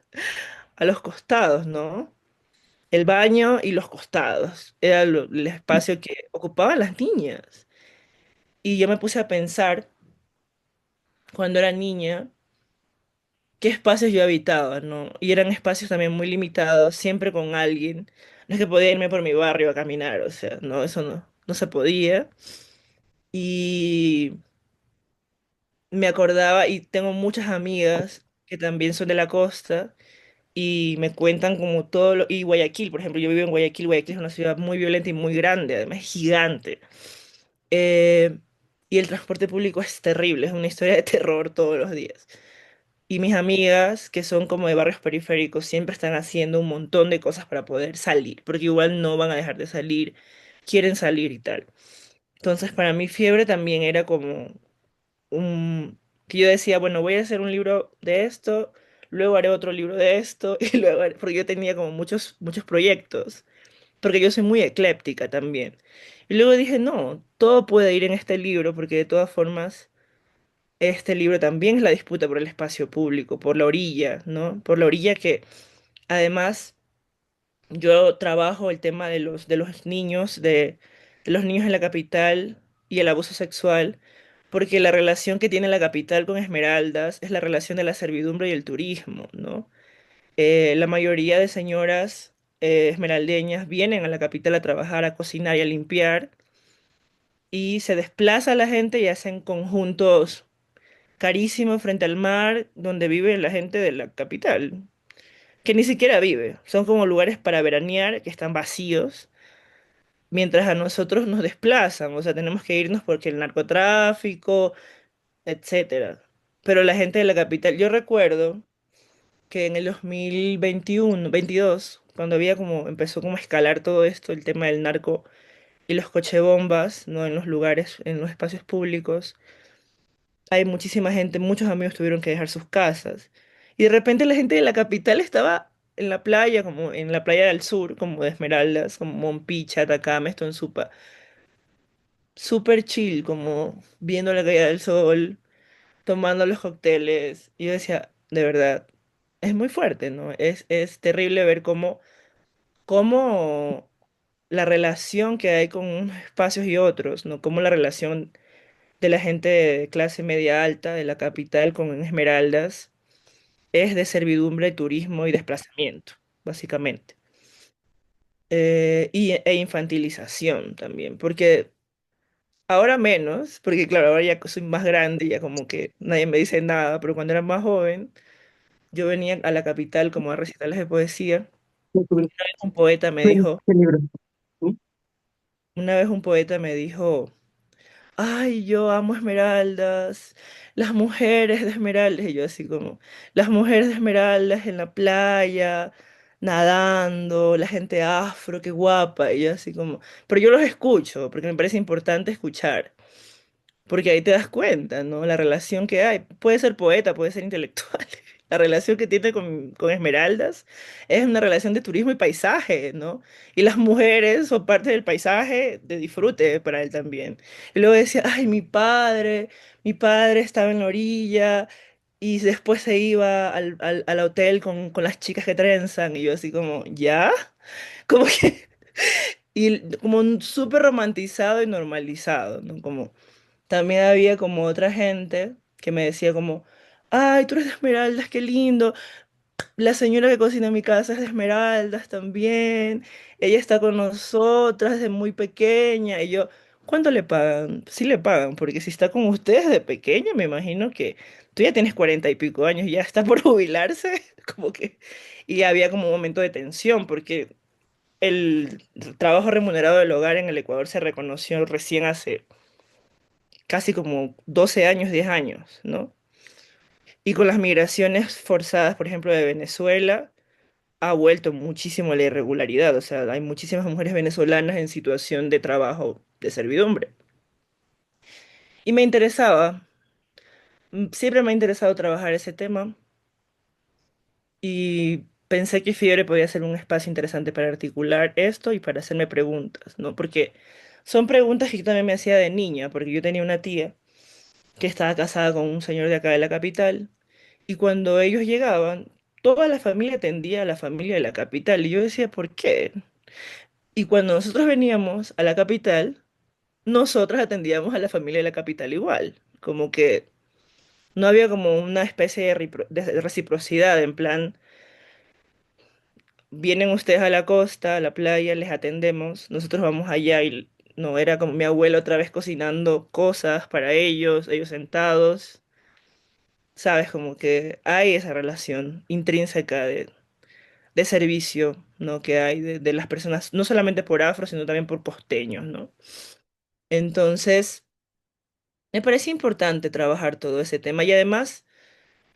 a los costados, ¿no? El baño y los costados. Era el espacio que ocupaban las niñas. Y yo me puse a pensar, cuando era niña, qué espacios yo habitaba, ¿no? Y eran espacios también muy limitados, siempre con alguien. No es que podía irme por mi barrio a caminar, o sea, no, eso no, no se podía. Y me acordaba, y tengo muchas amigas que también son de la costa, y me cuentan como todo lo... Y Guayaquil, por ejemplo, yo vivo en Guayaquil. Guayaquil es una ciudad muy violenta y muy grande, además es gigante. Eh, y el transporte público es terrible, es una historia de terror todos los días. Y mis amigas, que son como de barrios periféricos, siempre están haciendo un montón de cosas para poder salir, porque igual no van a dejar de salir, quieren salir y tal. Entonces, para mí, fiebre también era como un... que yo decía, bueno, voy a hacer un libro de esto, luego haré otro libro de esto, y luego porque yo tenía como muchos proyectos, porque yo soy muy ecléptica también. Y luego dije, no, todo puede ir en este libro, porque de todas formas, este libro también es la disputa por el espacio público, por la orilla, ¿no? Por la orilla que además yo trabajo el tema de los niños, de los niños en la capital y el abuso sexual, porque la relación que tiene la capital con Esmeraldas es la relación de la servidumbre y el turismo, ¿no? La mayoría de señoras esmeraldeñas vienen a la capital a trabajar, a cocinar y a limpiar, y se desplaza la gente y hacen conjuntos carísimos frente al mar donde vive la gente de la capital, que ni siquiera vive, son como lugares para veranear que están vacíos mientras a nosotros nos desplazan, o sea, tenemos que irnos porque el narcotráfico, etcétera. Pero la gente de la capital, yo recuerdo que en el 2021, 22, cuando había como empezó como a escalar todo esto, el tema del narco y los cochebombas, ¿no? En los lugares, en los espacios públicos, hay muchísima gente, muchos amigos tuvieron que dejar sus casas. Y de repente la gente de la capital estaba en la playa, como en la playa del sur, como de Esmeraldas, como Mompicha, Atacama, Supa súper chill, como viendo la caída del sol, tomando los cócteles. Y yo decía, de verdad, es muy fuerte, ¿no? Es terrible ver cómo la relación que hay con unos espacios y otros, ¿no? Cómo la relación de la gente de clase media alta de la capital con Esmeraldas es de servidumbre, turismo y desplazamiento, básicamente. E infantilización también, porque ahora menos, porque claro, ahora ya soy más grande, ya como que nadie me dice nada, pero cuando era más joven, yo venía a la capital como a recitales de poesía. Un poeta me dijo, ¿Qué libro? ¿Sí? una vez un poeta me dijo, ay, yo amo Esmeraldas, las mujeres de Esmeraldas, y yo así como, las mujeres de Esmeraldas en la playa, nadando, la gente afro, qué guapa, y yo así como, pero yo los escucho, porque me parece importante escuchar. Porque ahí te das cuenta, ¿no? La relación que hay. Puede ser poeta, puede ser intelectual. La relación que tiene con Esmeraldas es una relación de turismo y paisaje, ¿no? Y las mujeres son parte del paisaje de disfrute para él también. Y luego decía, ay, mi padre estaba en la orilla y después se iba al hotel con las chicas que trenzan. Y yo así como, ¿ya? Como que, y como un súper romantizado y normalizado, ¿no? Como también había como otra gente que me decía como, ay, tú eres de Esmeraldas, qué lindo. La señora que cocina en mi casa es de Esmeraldas también. Ella está con nosotras desde muy pequeña. Y yo, ¿cuánto le pagan? Sí le pagan, porque si está con ustedes de pequeña, me imagino que tú ya tienes 40 y pico años, ya está por jubilarse. Como que... Y había como un momento de tensión, porque el trabajo remunerado del hogar en el Ecuador se reconoció recién hace casi como 12 años, 10 años, ¿no? Y con las migraciones forzadas, por ejemplo, de Venezuela, ha vuelto muchísimo la irregularidad. O sea, hay muchísimas mujeres venezolanas en situación de trabajo de servidumbre. Y me interesaba, siempre me ha interesado trabajar ese tema y pensé que Fiebre podía ser un espacio interesante para articular esto y para hacerme preguntas, ¿no? Porque son preguntas que yo también me hacía de niña, porque yo tenía una tía que estaba casada con un señor de acá de la capital. Y cuando ellos llegaban, toda la familia atendía a la familia de la capital. Y yo decía, ¿por qué? Y cuando nosotros veníamos a la capital, nosotros atendíamos a la familia de la capital igual. Como que no había como una especie de reciprocidad, en plan, vienen ustedes a la costa, a la playa, les atendemos, nosotros vamos allá y no, era como mi abuela otra vez cocinando cosas para ellos sentados, sabes, como que hay esa relación intrínseca de servicio, ¿no? Que hay de las personas, no solamente por afro, sino también por costeños, ¿no? Entonces, me parece importante trabajar todo ese tema y además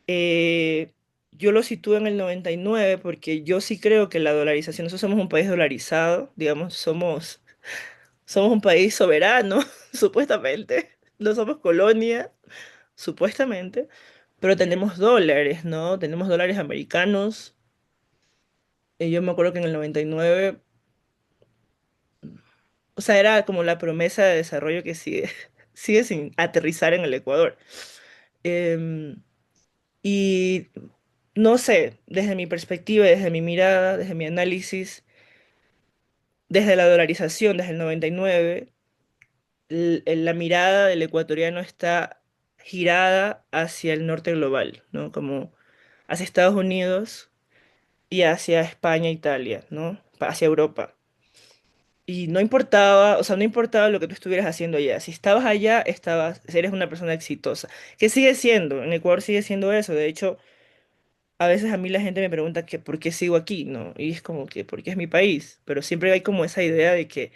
eh, yo lo sitúo en el 99 porque yo sí creo que la dolarización, nosotros somos un país dolarizado, digamos, somos un país soberano, supuestamente, no somos colonia, supuestamente, pero tenemos dólares, ¿no? Tenemos dólares americanos. Yo me acuerdo que en el 99, o sea, era como la promesa de desarrollo que sigue, sigue sin aterrizar en el Ecuador. Em, y no sé, desde mi perspectiva, desde mi mirada, desde mi análisis, desde la dolarización, desde el 99, la mirada del ecuatoriano está girada hacia el norte global, ¿no? Como hacia Estados Unidos y hacia España, Italia, ¿no? Hacia Europa. Y no importaba, o sea, no importaba lo que tú estuvieras haciendo allá. Si estabas allá, eres una persona exitosa. Que sigue siendo, en Ecuador sigue siendo eso. De hecho, a veces a mí la gente me pregunta que por qué sigo aquí, ¿no? Y es como que porque es mi país. Pero siempre hay como esa idea de que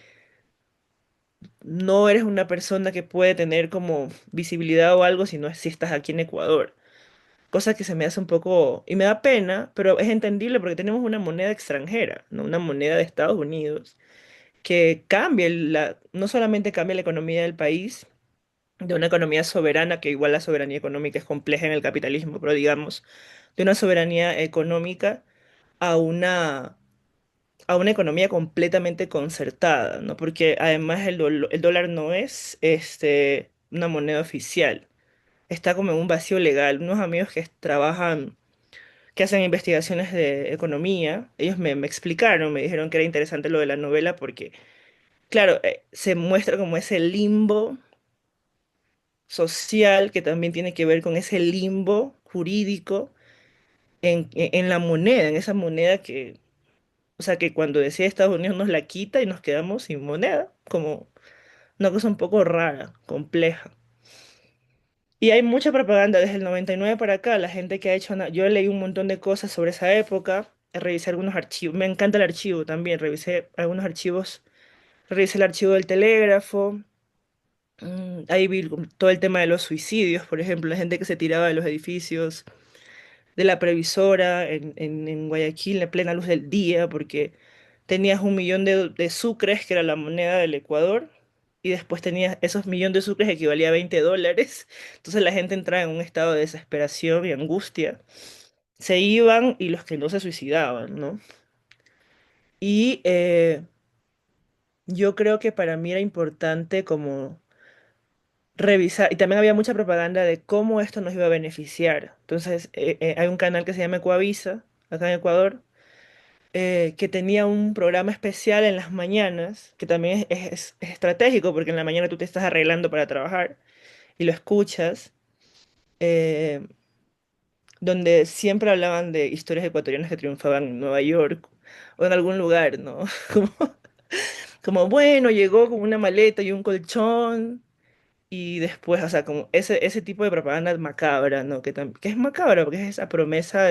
no eres una persona que puede tener como visibilidad o algo si estás aquí en Ecuador. Cosa que se me hace un poco, y me da pena, pero es entendible porque tenemos una moneda extranjera, ¿no? Una moneda de Estados Unidos que no solamente cambia la economía del país, de una economía soberana, que igual la soberanía económica es compleja en el capitalismo, pero digamos, de una soberanía económica a una economía completamente concertada, ¿no? Porque además el dólar no es una moneda oficial, está como en un vacío legal. Unos amigos que trabajan, que hacen investigaciones de economía, ellos me explicaron, me dijeron que era interesante lo de la novela porque, claro, se muestra como ese limbo social que también tiene que ver con ese limbo jurídico en la moneda, en esa moneda que, o sea, que cuando decía Estados Unidos nos la quita y nos quedamos sin moneda, como una cosa un poco rara, compleja. Y hay mucha propaganda desde el 99 para acá, la gente que ha hecho, yo leí un montón de cosas sobre esa época, revisé algunos archivos, me encanta el archivo también, revisé algunos archivos, revisé el archivo del telégrafo, ahí vi todo el tema de los suicidios, por ejemplo, la gente que se tiraba de los edificios, de la previsora en Guayaquil en plena luz del día, porque tenías 1 millón de sucres, que era la moneda del Ecuador, y después tenías esos 1 millón de sucres equivalía a $20. Entonces la gente entraba en un estado de desesperación y angustia. Se iban y los que no se suicidaban, ¿no? Y yo creo que para mí era importante como revisar, y también había mucha propaganda de cómo esto nos iba a beneficiar. Entonces, hay un canal que se llama Ecuavisa, acá en Ecuador, que tenía un programa especial en las mañanas, que también es estratégico, porque en la mañana tú te estás arreglando para trabajar y lo escuchas, eh, donde siempre hablaban de historias ecuatorianas que triunfaban en Nueva York o en algún lugar, ¿no? Como, como bueno, llegó con una maleta y un colchón. Y después, o sea, como ese tipo de propaganda macabra, ¿no? Que es macabra porque es esa promesa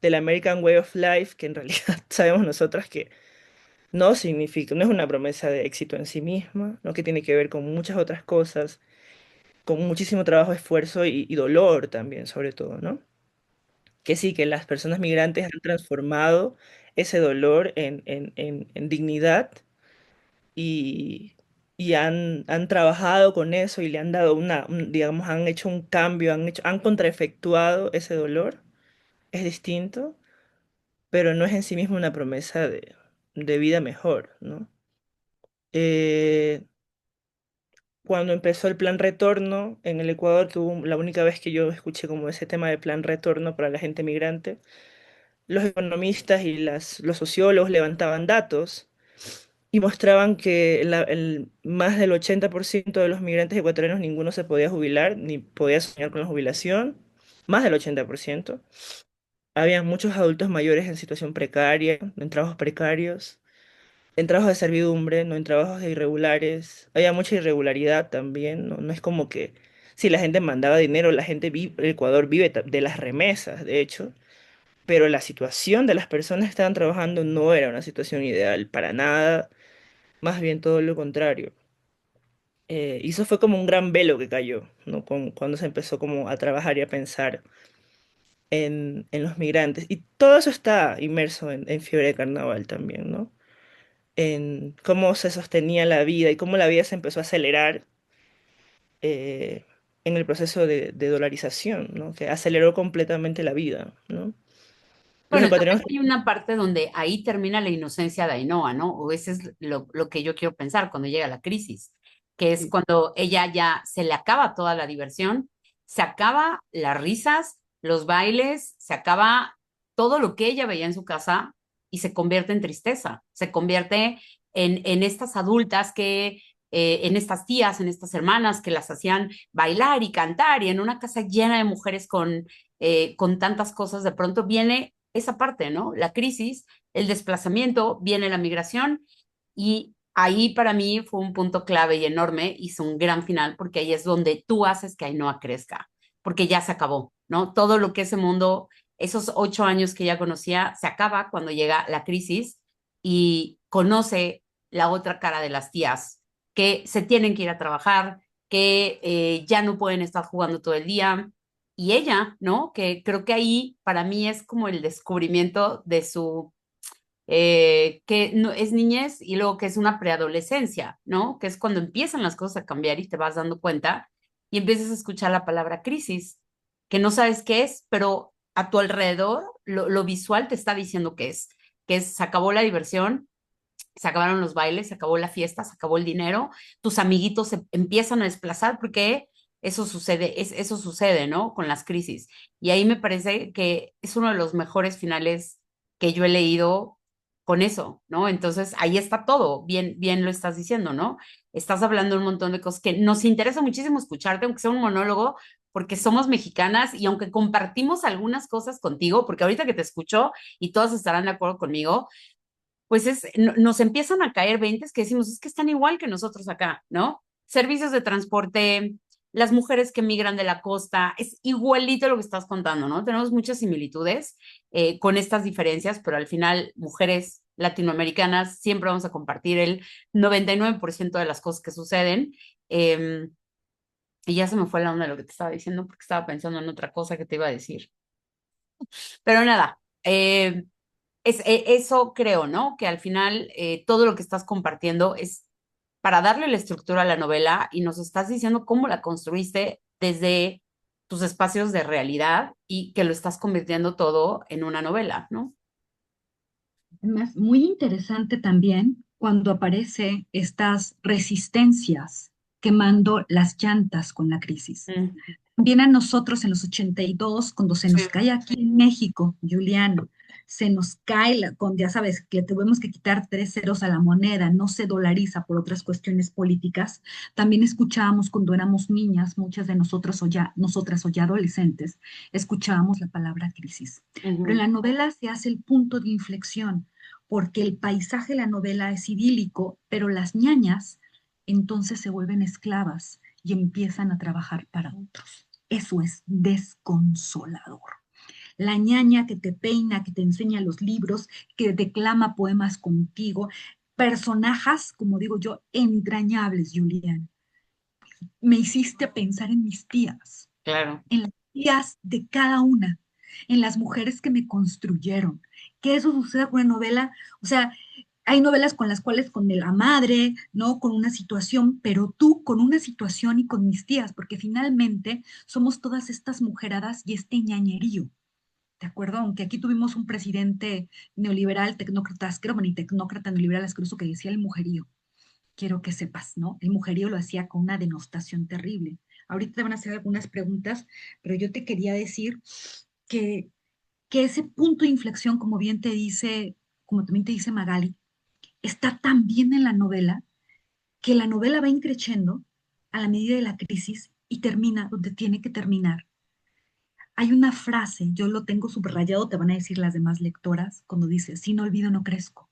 del American Way of Life que en realidad sabemos nosotras que no significa, no es una promesa de éxito en sí misma, ¿no? Que tiene que ver con muchas otras cosas, con muchísimo trabajo, esfuerzo y dolor también, sobre todo, ¿no? Que sí, que las personas migrantes han transformado ese dolor en dignidad y, y han trabajado con eso y le han dado digamos, han hecho un cambio, han contraefectuado ese dolor, es distinto, pero no es en sí mismo una promesa de vida mejor, ¿no? Eh, Cuando empezó el plan retorno en el Ecuador, la única vez que yo escuché como ese tema de plan retorno para la gente migrante, los economistas y los sociólogos levantaban datos y mostraban que más del 80% de los migrantes ecuatorianos ninguno se podía jubilar ni podía soñar con la jubilación, más del 80%. había muchos adultos mayores en situación precaria, en trabajos precarios, en trabajos de servidumbre, no en trabajos irregulares. Había mucha irregularidad también, ¿no? No es como que si la gente mandaba dinero, Ecuador vive de las remesas, de hecho, pero la situación de las personas que estaban trabajando no era una situación ideal para nada, más bien todo lo contrario. Y eso fue como un gran velo que cayó, ¿no? Cuando se empezó como a trabajar y a pensar en los migrantes. Y todo eso está inmerso en Fiebre de Carnaval también, ¿no? En cómo se sostenía la vida y cómo la vida se empezó a acelerar eh, en el proceso de dolarización, ¿no? Que aceleró completamente la vida, ¿no? Los Bueno, también ecuatorianos, hay una parte donde ahí termina la inocencia de Ainhoa, ¿no? O ese es lo que yo quiero pensar cuando llega la crisis, que es sí, cuando ella ya se le acaba toda la diversión, se acaba las risas, los bailes, se acaba todo lo que ella veía en su casa y se convierte en tristeza, se convierte en estas adultas que, en estas tías, en estas hermanas que las hacían bailar y cantar y en una casa llena de mujeres con tantas cosas, de pronto viene esa parte, ¿no? La crisis, el desplazamiento, viene la migración y ahí para mí fue un punto clave y enorme, hizo un gran final porque ahí es donde tú haces que Ainhoa crezca, porque ya se acabó, ¿no? Todo lo que ese mundo, esos 8 años que ella conocía, se acaba cuando llega la crisis y conoce la otra cara de las tías, que se tienen que ir a trabajar, que ya no pueden estar jugando todo el día, y ella, ¿no? Que creo que ahí para mí es como el descubrimiento de su, que no, es niñez y luego que es una preadolescencia, ¿no? Que es cuando empiezan las cosas a cambiar y te vas dando cuenta y empiezas a escuchar la palabra crisis, que no sabes qué es, pero a tu alrededor lo visual te está diciendo que es, se acabó la diversión, se acabaron los bailes, se acabó la fiesta, se acabó el dinero, tus amiguitos se empiezan a desplazar porque eso sucede, ¿no? Con las crisis. Y ahí me parece que es uno de los mejores finales que yo he leído con eso, ¿no? Entonces, ahí está todo, bien, bien lo estás diciendo, ¿no? Estás hablando un montón de cosas que nos interesa muchísimo escucharte, aunque sea un monólogo, porque somos mexicanas y aunque compartimos algunas cosas contigo, porque ahorita que te escucho y todas estarán de acuerdo conmigo, pues nos empiezan a caer veintes que decimos, es que están igual que nosotros acá, ¿no? Servicios de transporte, las mujeres que migran de la costa, es igualito lo que estás contando, ¿no? Tenemos muchas similitudes con estas diferencias, pero al final, mujeres latinoamericanas, siempre vamos a compartir el 99% de las cosas que suceden. Eh, y ya se me fue la onda de lo que te estaba diciendo porque estaba pensando en otra cosa que te iba a decir. Pero nada, eso creo, ¿no? Que al final todo lo que estás compartiendo es para darle la estructura a la novela y nos estás diciendo cómo la construiste desde tus espacios de realidad y que lo estás convirtiendo todo en una novela, ¿no? Además, muy interesante también cuando aparece estas resistencias quemando las llantas con la crisis. Mm, También a nosotros en los 82, cuando se sí. nos cae aquí en México, Juliano, se nos cae, ya sabes, que le tuvimos que quitar 3 ceros a la moneda, no se dolariza por otras cuestiones políticas. También escuchábamos cuando éramos niñas, muchas de nosotros nosotras o ya adolescentes, escuchábamos la palabra crisis. Pero en Ujú. la novela se hace el punto de inflexión, porque el paisaje de la novela es idílico, pero las ñañas entonces se vuelven esclavas y empiezan a trabajar para otros. Eso es desconsolador. La ñaña que te peina, que te enseña los libros, que declama poemas contigo, personajes, como digo yo, entrañables, Julián. Me hiciste pensar en mis tías, Claro. en las tías de cada una, en las mujeres que me construyeron. Que eso suceda con una novela, o sea, hay novelas con las cuales con la madre, ¿no? Con una situación, pero tú con una situación y con mis tías, porque finalmente somos todas estas mujeradas y este ñañerío, ¿de acuerdo? Aunque aquí tuvimos un presidente neoliberal, tecnócrata asqueroso, bueno, y tecnócrata neoliberal asqueroso que decía el mujerío. Quiero que sepas, ¿no? El mujerío lo hacía con una denostación terrible. Ahorita te van a hacer algunas preguntas, pero yo te quería decir que, que ese punto de inflexión, como bien te dice, como también te dice Magali, está tan bien en la novela que la novela va increciendo a la medida de la crisis y termina donde tiene que terminar, Hay una frase, yo lo tengo subrayado, te van a decir las demás lectoras, cuando dice, sin olvido no crezco,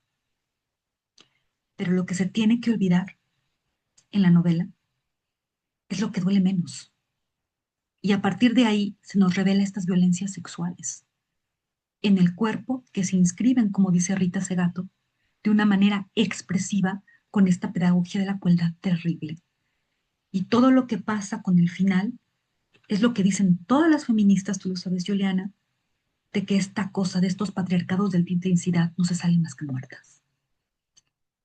pero lo que se tiene que olvidar en la novela es lo que duele menos. Y a partir de ahí se nos revela estas violencias sexuales en el cuerpo que se inscriben, como dice Rita Segato, de una manera expresiva con esta pedagogía de la crueldad terrible. Y todo lo que pasa con el final es lo que dicen todas las feministas, tú lo sabes, Juliana, de que esta cosa de estos patriarcados de intensidad no se salen más que muertas.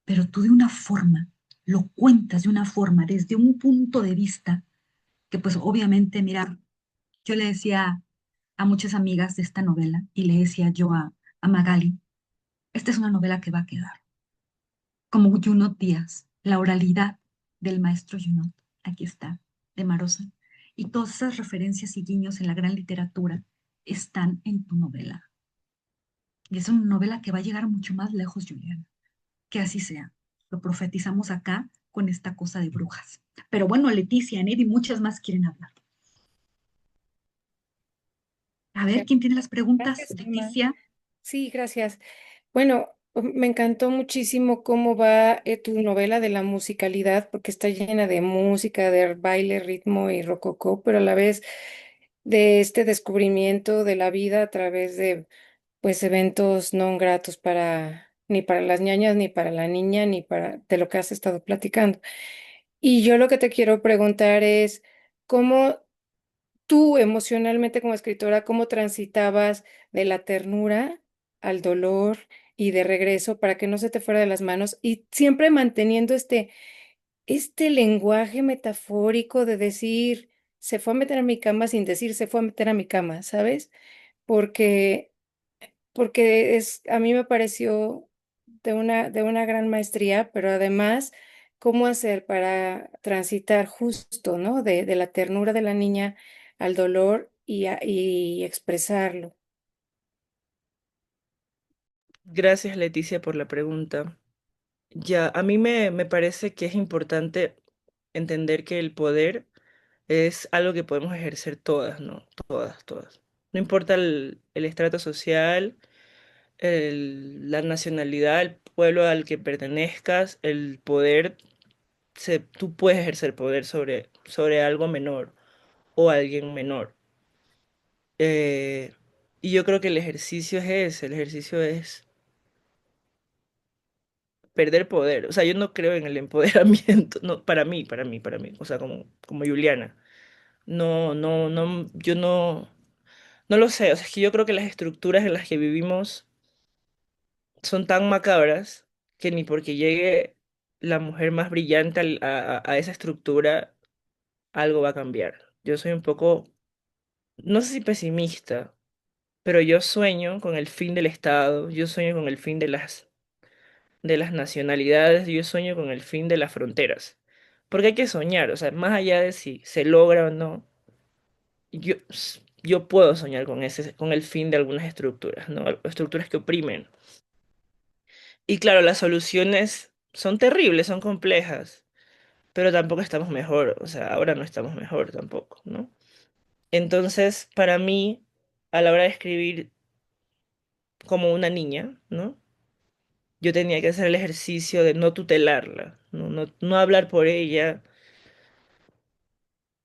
Pero tú de una forma, lo cuentas de una forma, desde un punto de vista que pues obviamente, mira, yo le decía a muchas amigas de esta novela y le decía yo a Magali, esta es una novela que va a quedar, como Junot Díaz, la oralidad del maestro Junot, aquí está, de Marosa, y todas esas referencias y guiños en la gran literatura están en tu novela. Y es una novela que va a llegar mucho más lejos, Juliana. Que así sea. Lo profetizamos acá con esta cosa de brujas. Pero bueno, Leticia, Ned y muchas más quieren hablar. A ver, ¿quién tiene las preguntas? Gracias, Emma. Leticia. Sí, gracias. Bueno, me encantó muchísimo cómo va tu novela de la musicalidad, porque está llena de música, de baile, ritmo y rococó, pero a la vez de este descubrimiento de la vida a través de pues eventos no gratos para ni para las ñañas, ni para la niña, ni para de lo que has estado platicando. Y yo lo que te quiero preguntar es, ¿cómo tú emocionalmente como escritora, cómo transitabas de la ternura al dolor y de regreso para que no se te fuera de las manos y siempre manteniendo este lenguaje metafórico de decir, se fue a meter a mi cama sin decir, se fue a meter a mi cama, ¿sabes? Porque, porque a mí me pareció de una gran maestría, pero además, cómo hacer para transitar justo, ¿no? De la ternura de la niña al dolor y expresarlo. Gracias, Leticia, por la pregunta. Ya, a mí me parece que es importante entender que el poder es algo que podemos ejercer todas, ¿no? Todas, todas. No importa el estrato social, la nacionalidad, el pueblo al que pertenezcas, el poder, tú puedes ejercer poder sobre algo menor o alguien menor. Eh, y yo creo que el ejercicio es ese, el ejercicio es perder poder. O sea, yo no creo en el empoderamiento, no, para mí, o sea, como Juliana. No, no, no, yo no lo sé, o sea, es que yo creo que las estructuras en las que vivimos son tan macabras que ni porque llegue la mujer más brillante a esa estructura, algo va a cambiar. Yo soy un poco, no sé si pesimista, pero yo sueño con el fin del Estado, yo sueño con el fin de las nacionalidades, yo sueño con el fin de las fronteras. Porque hay que soñar, o sea, más allá de si se logra o no, yo puedo soñar con el fin de algunas estructuras, ¿no? Estructuras que oprimen. Y claro, las soluciones son terribles, son complejas, pero tampoco estamos mejor, o sea, ahora no estamos mejor tampoco, ¿no? Entonces, para mí, a la hora de escribir como una niña, ¿no? Yo tenía que hacer el ejercicio de no tutelarla, no hablar por ella.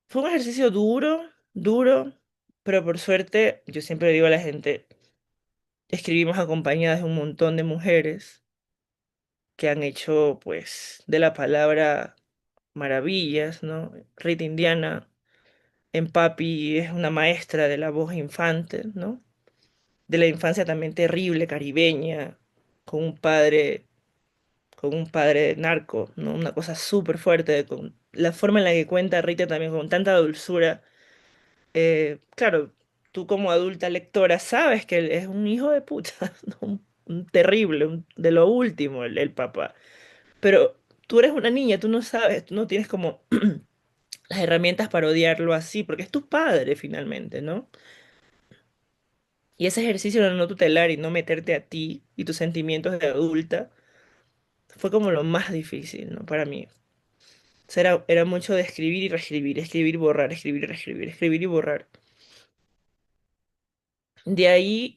Fue un ejercicio duro, duro, pero por suerte, yo siempre le digo a la gente, escribimos acompañadas de un montón de mujeres que han hecho, pues, de la palabra maravillas, ¿no? Rita Indiana en Papi es una maestra de la voz infante, ¿no? De la infancia también terrible, caribeña, con un padre, con un padre narco, ¿no? Una cosa súper fuerte, con la forma en la que cuenta Rita también con tanta dulzura. Claro, tú como adulta lectora sabes que él es un hijo de puta, ¿no? Un terrible, de lo último, el papá. Pero tú eres una niña, tú no sabes, tú no tienes como las herramientas para odiarlo así, porque es tu padre finalmente, ¿no? Y ese ejercicio de no tutelar y no meterte a ti y tus sentimientos de adulta fue como lo más difícil, ¿no? Para mí. O sea, era mucho de escribir y reescribir, escribir y borrar, escribir y reescribir, escribir y borrar. De ahí,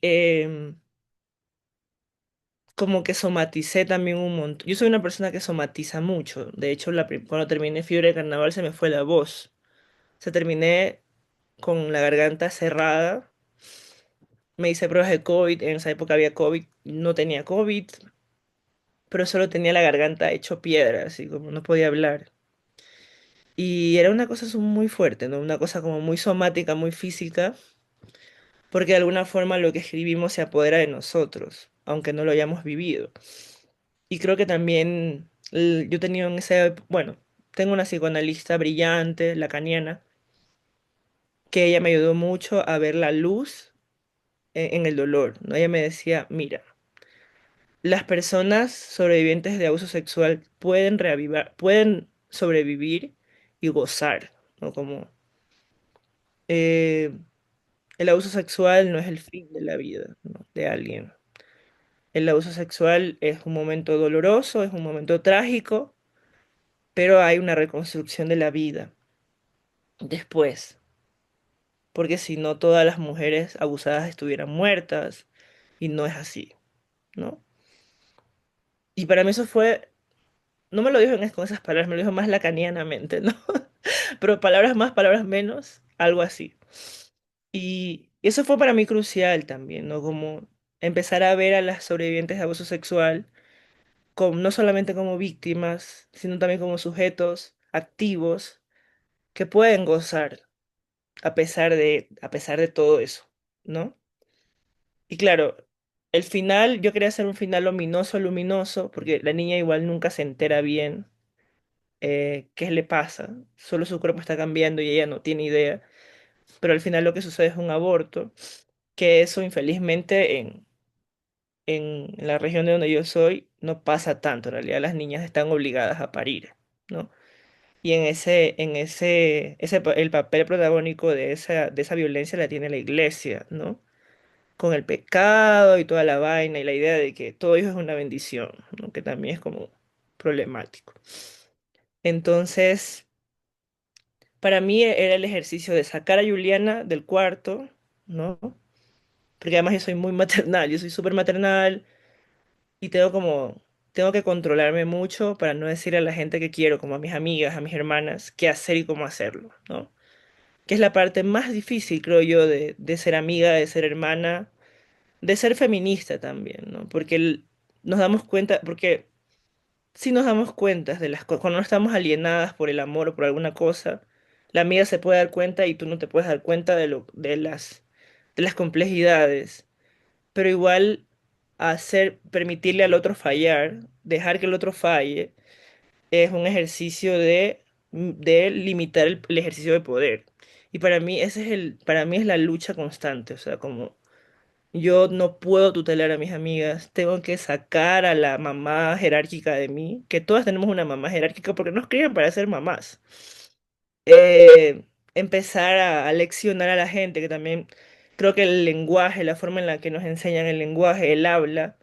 como que somaticé también un montón. Yo soy una persona que somatiza mucho. De hecho, cuando terminé Fiebre de Carnaval se me fue la voz. Se terminé con la garganta cerrada. Me hice pruebas de COVID. En esa época había COVID. No tenía COVID, pero solo tenía la garganta hecho piedra, así como no podía hablar. Y era una cosa muy fuerte, ¿no? Una cosa como muy somática, muy física, porque de alguna forma lo que escribimos se apodera de nosotros, aunque no lo hayamos vivido. Y creo que también yo tenía en ese, bueno, tengo una psicoanalista brillante, lacaniana, que ella me ayudó mucho a ver la luz en el dolor, ¿no? Ella me decía, mira, las personas sobrevivientes de abuso sexual pueden reavivar, pueden sobrevivir y gozar, ¿no? Como eh, el abuso sexual no es el fin de la vida, ¿no? De alguien. El abuso sexual es un momento doloroso, es un momento trágico, pero hay una reconstrucción de la vida después, porque si no todas las mujeres abusadas estuvieran muertas y no es así, ¿no? Y para mí eso fue, no me lo dijo con esas palabras, me lo dijo más lacanianamente, ¿no? Pero palabras más, palabras menos, algo así. Y eso fue para mí crucial también, ¿no? Como empezar a ver a las sobrevivientes de abuso sexual como, no solamente como víctimas, sino también como sujetos activos que pueden gozar a pesar de todo eso, ¿no? Y claro, el final, yo quería hacer un final luminoso, luminoso, porque la niña igual nunca se entera bien qué le pasa, solo su cuerpo está cambiando y ella no tiene idea, pero al final lo que sucede es un aborto, que eso infelizmente en la región de donde yo soy no pasa tanto, en realidad las niñas están obligadas a parir, ¿no? Y el papel protagónico de esa violencia la tiene la iglesia, ¿no? Con el pecado y toda la vaina y la idea de que todo hijo es una bendición, ¿no? Que también es como problemático. Entonces, para mí era el ejercicio de sacar a Juliana del cuarto, ¿no? Porque además yo soy muy maternal, yo soy súper maternal y tengo que controlarme mucho para no decir a la gente que quiero, como a mis amigas, a mis hermanas, qué hacer y cómo hacerlo, ¿no? Que es la parte más difícil, creo yo, de ser amiga, de ser hermana, de ser feminista también, ¿no? Porque nos damos cuenta, porque si nos damos cuenta de las cosas, cuando no estamos alienadas por el amor o por alguna cosa, la amiga se puede dar cuenta y tú no te puedes dar cuenta de las complejidades, pero igual permitirle al otro fallar, dejar que el otro falle, es un ejercicio de limitar el ejercicio de poder. Y para mí es la lucha constante, o sea, como yo no puedo tutelar a mis amigas, tengo que sacar a la mamá jerárquica de mí, que todas tenemos una mamá jerárquica porque nos crían para ser mamás. Empezar a leccionar a la gente, que también creo que el lenguaje, la forma en la que nos enseñan el lenguaje, el habla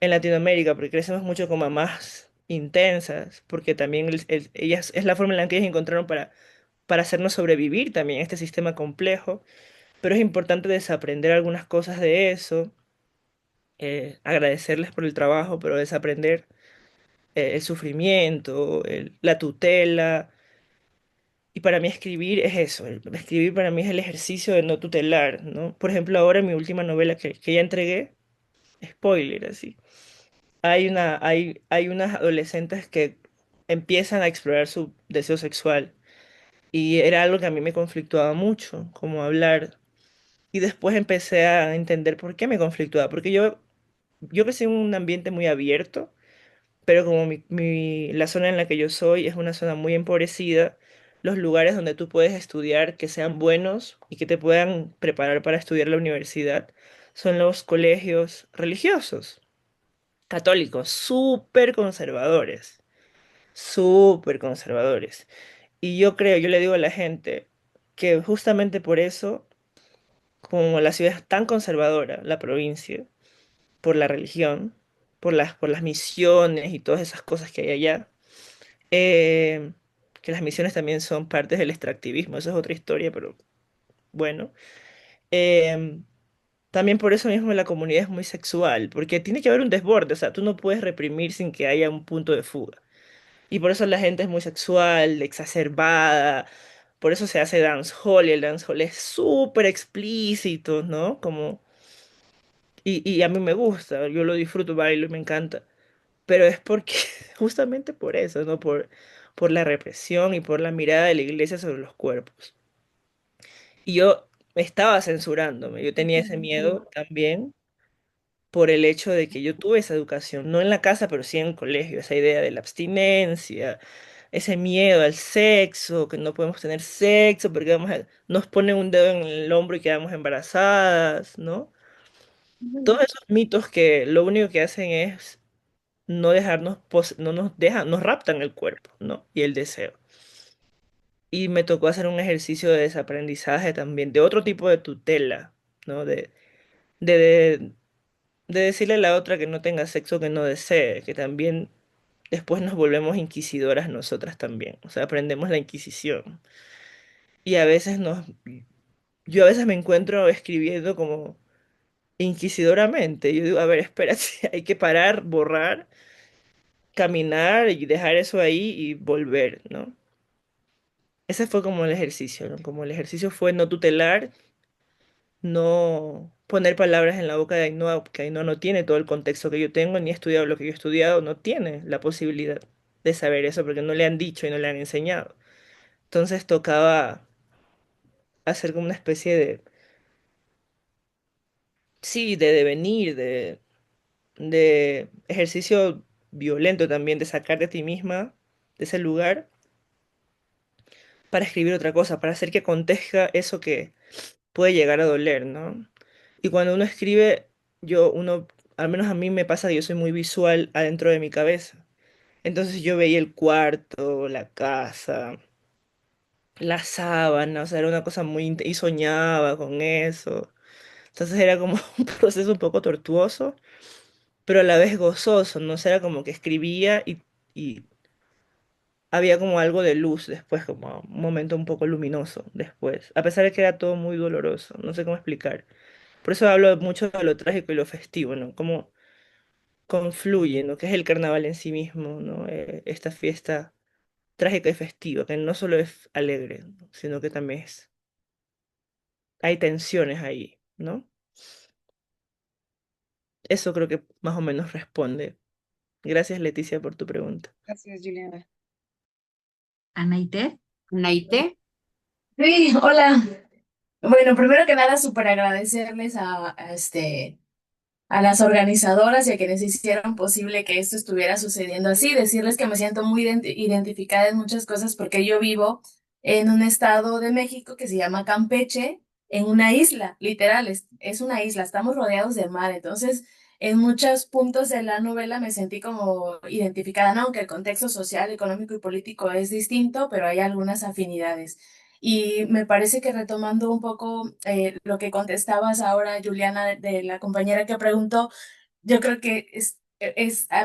en Latinoamérica, porque crecemos mucho con mamás intensas, porque también ellas es la forma en la que ellas encontraron para hacernos sobrevivir también a este sistema complejo, pero es importante desaprender algunas cosas de eso, agradecerles por el trabajo, pero desaprender el sufrimiento, la tutela. Y para mí escribir es eso, escribir para mí es el ejercicio de no tutelar, ¿no? Por ejemplo, ahora en mi última novela que ya entregué, spoiler, así, hay unas adolescentes que empiezan a explorar su deseo sexual y era algo que a mí me conflictuaba mucho, como hablar. Y después empecé a entender por qué me conflictuaba, porque yo crecí en un ambiente muy abierto, pero como la zona en la que yo soy es una zona muy empobrecida, los lugares donde tú puedes estudiar que sean buenos y que te puedan preparar para estudiar la universidad son los colegios religiosos, católicos, súper conservadores, súper conservadores. Y yo le digo a la gente que justamente por eso, como la ciudad es tan conservadora, la provincia, por la religión, por las misiones y todas esas cosas que hay allá, eh, que las misiones también son partes del extractivismo, eso es otra historia, pero bueno. eh, También por eso mismo la comunidad es muy sexual, porque tiene que haber un desborde, o sea, tú no puedes reprimir sin que haya un punto de fuga. Y por eso la gente es muy sexual, exacerbada, por eso se hace dancehall y el dancehall es súper explícito, ¿no? Como, y a mí me gusta, yo lo disfruto, bailo y me encanta, pero es porque, justamente por eso, ¿no? Por la represión y por la mirada de la iglesia sobre los cuerpos. Y yo estaba censurándome, yo tenía ese miedo también por el hecho de que yo tuve esa educación, no en la casa, pero sí en el colegio, esa idea de la abstinencia, ese miedo al sexo, que no podemos tener sexo porque nos ponen un dedo en el hombro y quedamos embarazadas, ¿no? Todos esos mitos que lo único que hacen es no dejarnos, no nos dejan, nos raptan el cuerpo, ¿no? Y el deseo. Y me tocó hacer un ejercicio de desaprendizaje también, de otro tipo de tutela, ¿no? De, de decirle a la otra que no tenga sexo que no desee, que también después nos volvemos inquisidoras nosotras también, o sea, aprendemos la inquisición. Y a veces yo a veces me encuentro escribiendo como inquisidoramente. Yo digo, a ver, espérate, hay que parar, borrar, caminar y dejar eso ahí y volver, ¿no? Ese fue como el ejercicio, ¿no? Como el ejercicio fue no tutelar, no poner palabras en la boca de Ainhoa, porque Ainhoa no tiene todo el contexto que yo tengo, ni ha estudiado lo que yo he estudiado, no tiene la posibilidad de saber eso, porque no le han dicho y no le han enseñado. Entonces tocaba hacer como una especie de, sí, de devenir, de ejercicio violento también, de sacar de ti misma, de ese lugar, para escribir otra cosa, para hacer que acontezca eso que puede llegar a doler, ¿no? Y cuando uno escribe, al menos a mí me pasa que yo soy muy visual adentro de mi cabeza. Entonces yo veía el cuarto, la casa, la sábana, o sea, era una cosa y soñaba con eso. Entonces era como un proceso un poco tortuoso, pero a la vez gozoso, ¿no? O sea, era como que escribía y había como algo de luz después, como un momento un poco luminoso después, a pesar de que era todo muy doloroso, no sé cómo explicar. Por eso hablo mucho de lo trágico y lo festivo, ¿no? Cómo confluye, ¿no? Que es el carnaval en sí mismo, ¿no? Esta fiesta trágica y festiva, que no solo es alegre, ¿no? Sino que también hay tensiones ahí, ¿no? Eso creo que más o menos responde. Gracias, Leticia, por tu pregunta. Gracias, Juliana. Anaité, Naite, Sí, hola. Bueno, primero que nada, súper agradecerles a las organizadoras y a quienes hicieron posible que esto estuviera sucediendo así. Decirles que me siento muy identificada en muchas cosas porque yo vivo en un estado de México que se llama Campeche, en una isla, literal, es una isla, estamos rodeados de mar. Entonces, en muchos puntos de la novela me sentí como identificada, ¿no? Aunque el contexto social, económico y político es distinto, pero hay algunas afinidades. Y me parece que retomando un poco lo que contestabas ahora, Juliana, de la compañera que preguntó, yo creo que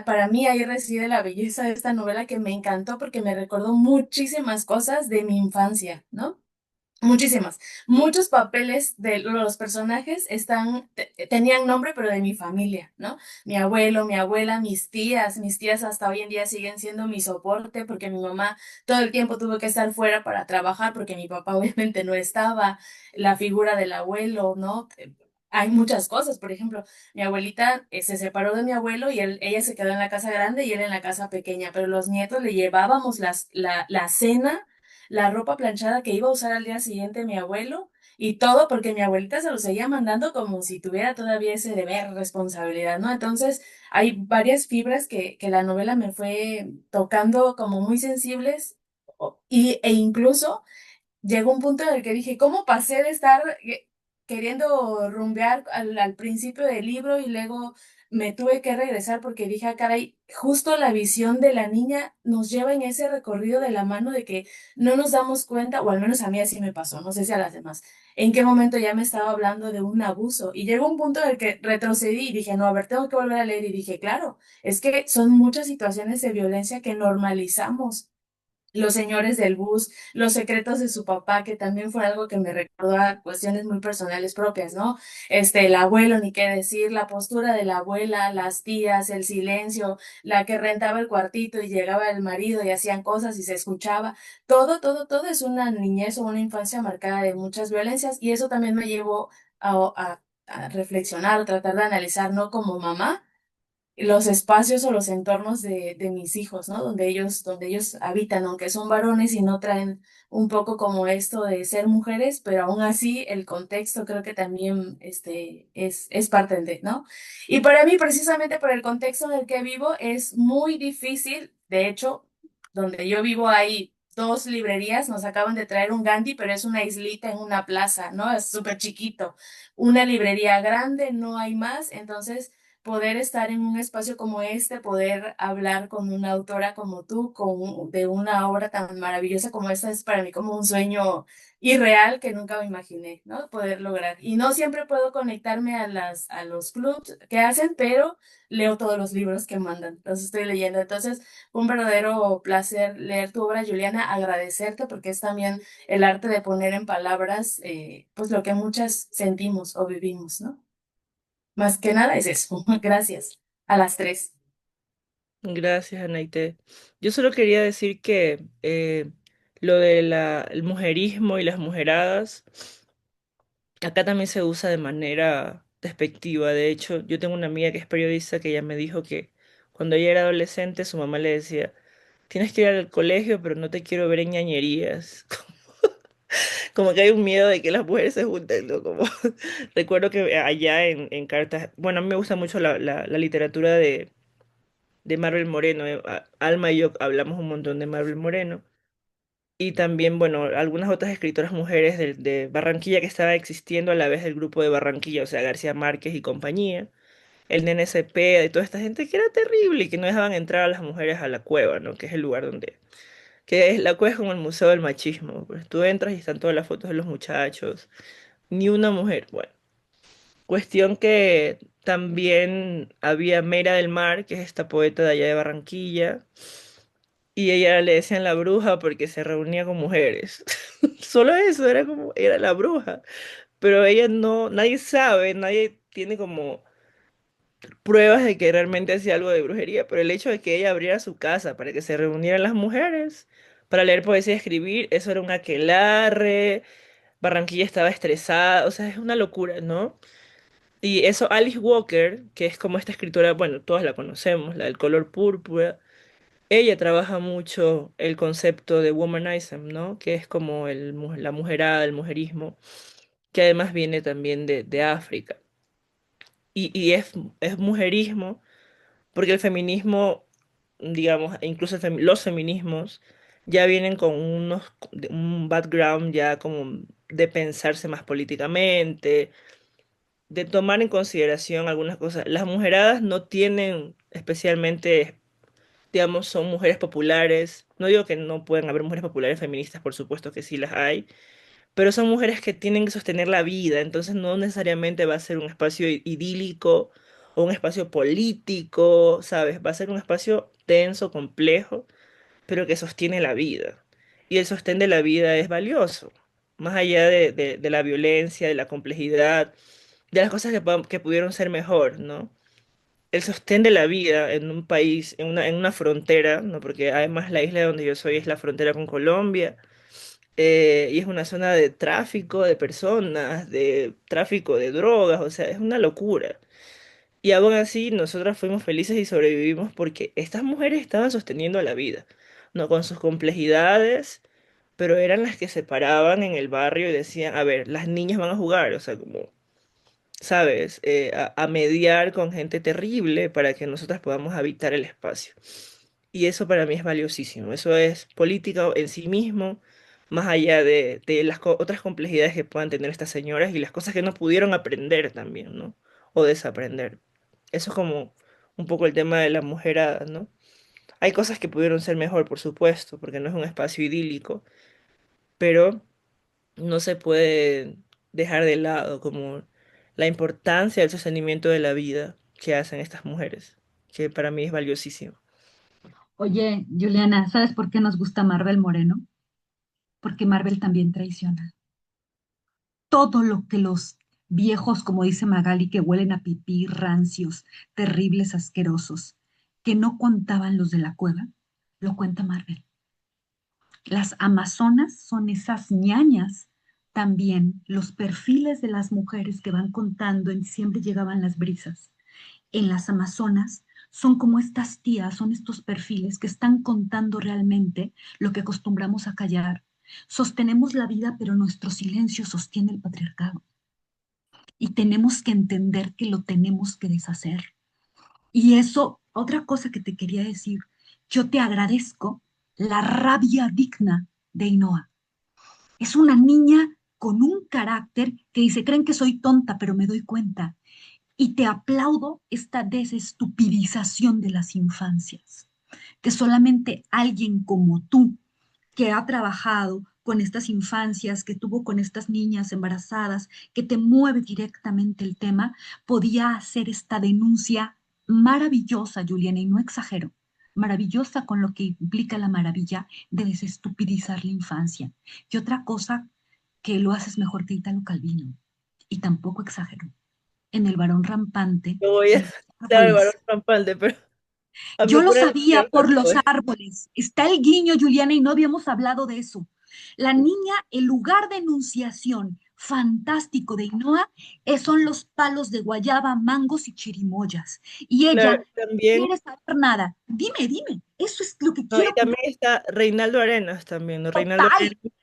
para mí ahí reside la belleza de esta novela que me encantó porque me recordó muchísimas cosas de mi infancia, ¿no? Muchísimas. Muchos papeles de los personajes tenían nombre, pero de mi familia, ¿no? Mi abuelo, mi abuela, mis tías hasta hoy en día siguen siendo mi soporte porque mi mamá todo el tiempo tuvo que estar fuera para trabajar porque mi papá obviamente no estaba, la figura del abuelo, ¿no? Hay muchas cosas, por ejemplo, mi abuelita se separó de mi abuelo y ella se quedó en la casa grande y él en la casa pequeña, pero los nietos le llevábamos la cena, la ropa planchada que iba a usar al día siguiente mi abuelo y todo porque mi abuelita se lo seguía mandando como si tuviera todavía ese deber, responsabilidad, ¿no? Entonces, hay varias fibras que la novela me fue tocando como muy sensibles e incluso llegó un punto en el que dije, ¿cómo pasé de estar queriendo rumbear al principio del libro y luego me tuve que regresar porque dije, ah, caray, justo la visión de la niña nos lleva en ese recorrido de la mano de que no nos damos cuenta, o al menos a mí así me pasó, no sé si a las demás, en qué momento ya me estaba hablando de un abuso y llegó un punto en el que retrocedí y dije, no, a ver, tengo que volver a leer y dije, claro, es que son muchas situaciones de violencia que normalizamos Los señores del bus, los secretos de su papá, que también fue algo que me recordó a cuestiones muy personales propias, ¿no? El abuelo, ni qué decir, la postura de la abuela, las tías, el silencio, la que rentaba el cuartito y llegaba el marido y hacían cosas y se escuchaba. Todo, todo, todo es una niñez o una infancia marcada de muchas violencias y eso también me llevó a reflexionar, o tratar de analizar, no como mamá los espacios o los entornos de mis hijos, ¿no? Donde ellos habitan, aunque son varones y no traen un poco como esto de ser mujeres, pero aún así el contexto creo que también es parte de, ¿no? Y para mí, precisamente por el contexto en el que vivo, es muy difícil, de hecho, donde yo vivo hay dos librerías, nos acaban de traer un Gandhi, pero es una islita en una plaza, ¿no? Es súper chiquito. Una librería grande, no hay más, entonces poder estar en un espacio como este, poder hablar con una autora como tú, de una obra tan maravillosa como esta, es para mí como un sueño irreal que nunca me imaginé, ¿no? Poder lograr. Y no siempre puedo conectarme a los clubs que hacen, pero leo todos los libros que mandan, los estoy leyendo. Entonces, fue un verdadero placer leer tu obra, Juliana, agradecerte porque es también el arte de poner en palabras, pues lo que muchas sentimos o vivimos, ¿no? Más que nada es eso. Gracias. A las tres. Gracias, Anaite. Yo solo quería decir que lo de el mujerismo y las mujeradas, acá también se usa de manera despectiva. De hecho, yo tengo una amiga que es periodista que ella me dijo que cuando ella era adolescente su mamá le decía, tienes que ir al colegio, pero no te quiero ver en ñañerías. Como que hay un miedo de que las mujeres se junten, ¿no? Como recuerdo que allá en Cartagena, bueno, a mí me gusta mucho la literatura de Marvel Moreno. Alma y yo hablamos un montón de Marvel Moreno. Y también, bueno, algunas otras escritoras mujeres de Barranquilla que estaban existiendo a la vez del grupo de Barranquilla, o sea, García Márquez y compañía, el Nene Cepeda y toda esta gente que era terrible y que no dejaban entrar a las mujeres a la cueva, ¿no? Que es el lugar donde... Que es, la cueva es como el museo del machismo. Pues tú entras y están todas las fotos de los muchachos. Ni una mujer. Bueno, cuestión que también había Mera del Mar, que es esta poeta de allá de Barranquilla, y ella le decían la bruja porque se reunía con mujeres. Solo eso, era como, era la bruja. Pero ella no, nadie sabe, nadie tiene como pruebas de que realmente hacía algo de brujería, pero el hecho de que ella abriera su casa para que se reunieran las mujeres, para leer poesía y escribir, eso era un aquelarre, Barranquilla estaba estresada, o sea, es una locura, ¿no? Y eso, Alice Walker, que es como esta escritora, bueno, todas la conocemos, la del color púrpura, ella trabaja mucho el concepto de womanism, ¿no? Que es como la mujerada, el mujerismo, que además viene también de África. Y es mujerismo porque el feminismo, digamos, e incluso los feminismos ya vienen con un background ya como de pensarse más políticamente, de tomar en consideración algunas cosas. Las mujeradas no tienen especialmente, digamos, son mujeres populares. No digo que no puedan haber mujeres populares feministas, por supuesto que sí las hay, pero son mujeres que tienen que sostener la vida, entonces no necesariamente va a ser un espacio idílico o un espacio político, ¿sabes? Va a ser un espacio denso, complejo, pero que sostiene la vida. Y el sostén de la vida es valioso, más allá de la violencia, de la complejidad, de las cosas que pudieron ser mejor, ¿no? El sostén de la vida en un país, en una frontera, ¿no? Porque además la isla donde yo soy es la frontera con Colombia, y es una zona de tráfico de personas, de tráfico de drogas, o sea, es una locura. Y aún así nosotras fuimos felices y sobrevivimos porque estas mujeres estaban sosteniendo la vida, no con sus complejidades, pero eran las que se paraban en el barrio y decían, a ver, las niñas van a jugar, o sea, como, ¿sabes? A mediar con gente terrible para que nosotras podamos habitar el espacio. Y eso para mí es valiosísimo. Eso es política en sí mismo, más allá de las otras complejidades que puedan tener estas señoras y las cosas que no pudieron aprender también, ¿no? O desaprender. Eso es como un poco el tema de la mujerada, ¿no? Hay cosas que pudieron ser mejor, por supuesto, porque no es un espacio idílico, pero no se puede dejar de lado como la importancia del sostenimiento de la vida que hacen estas mujeres, que para mí es valiosísimo. Oye, Juliana, ¿sabes por qué nos gusta Marvel Moreno? Porque Marvel también traiciona. Todo lo que los viejos, como dice Magali, que huelen a pipí, rancios, terribles, asquerosos, que no contaban los de la cueva, lo cuenta Marvel. Las amazonas son esas ñañas, también los perfiles de las mujeres que van contando en Siempre llegaban las brisas. En las amazonas son como estas tías, son estos perfiles que están contando realmente lo que acostumbramos a callar. Sostenemos la vida, pero nuestro silencio sostiene el patriarcado y tenemos que entender que lo tenemos que deshacer. Y eso, otra cosa que te quería decir, yo te agradezco la rabia digna de Ainhoa. Es una niña con un carácter que dice, creen que soy tonta, pero me doy cuenta. Y te aplaudo esta desestupidización de las infancias, que solamente alguien como tú, que ha trabajado con estas infancias, que tuvo con estas niñas embarazadas, que te mueve directamente el tema, podía hacer esta denuncia maravillosa, Juliana, y no exagero, maravillosa con lo que implica la maravilla de desestupidizar la infancia. Y otra cosa que lo haces mejor que Italo Calvino, y tampoco exagero, en El varón rampante, Yo voy a en los dar el valor árboles. rampante, pero me Yo lo pone sabía nerviosa por los todo. árboles. Está el guiño, Juliana, y no habíamos hablado de eso. La niña, el lugar de enunciación fantástico de Ainhoa son los palos de guayaba, mangos y chirimoyas. Y Claro, ella no también, quiere saber nada. Dime, dime. Eso es lo que no, y quiero que también está Reinaldo Arenas también, ¿no? Reinaldo total. Arenas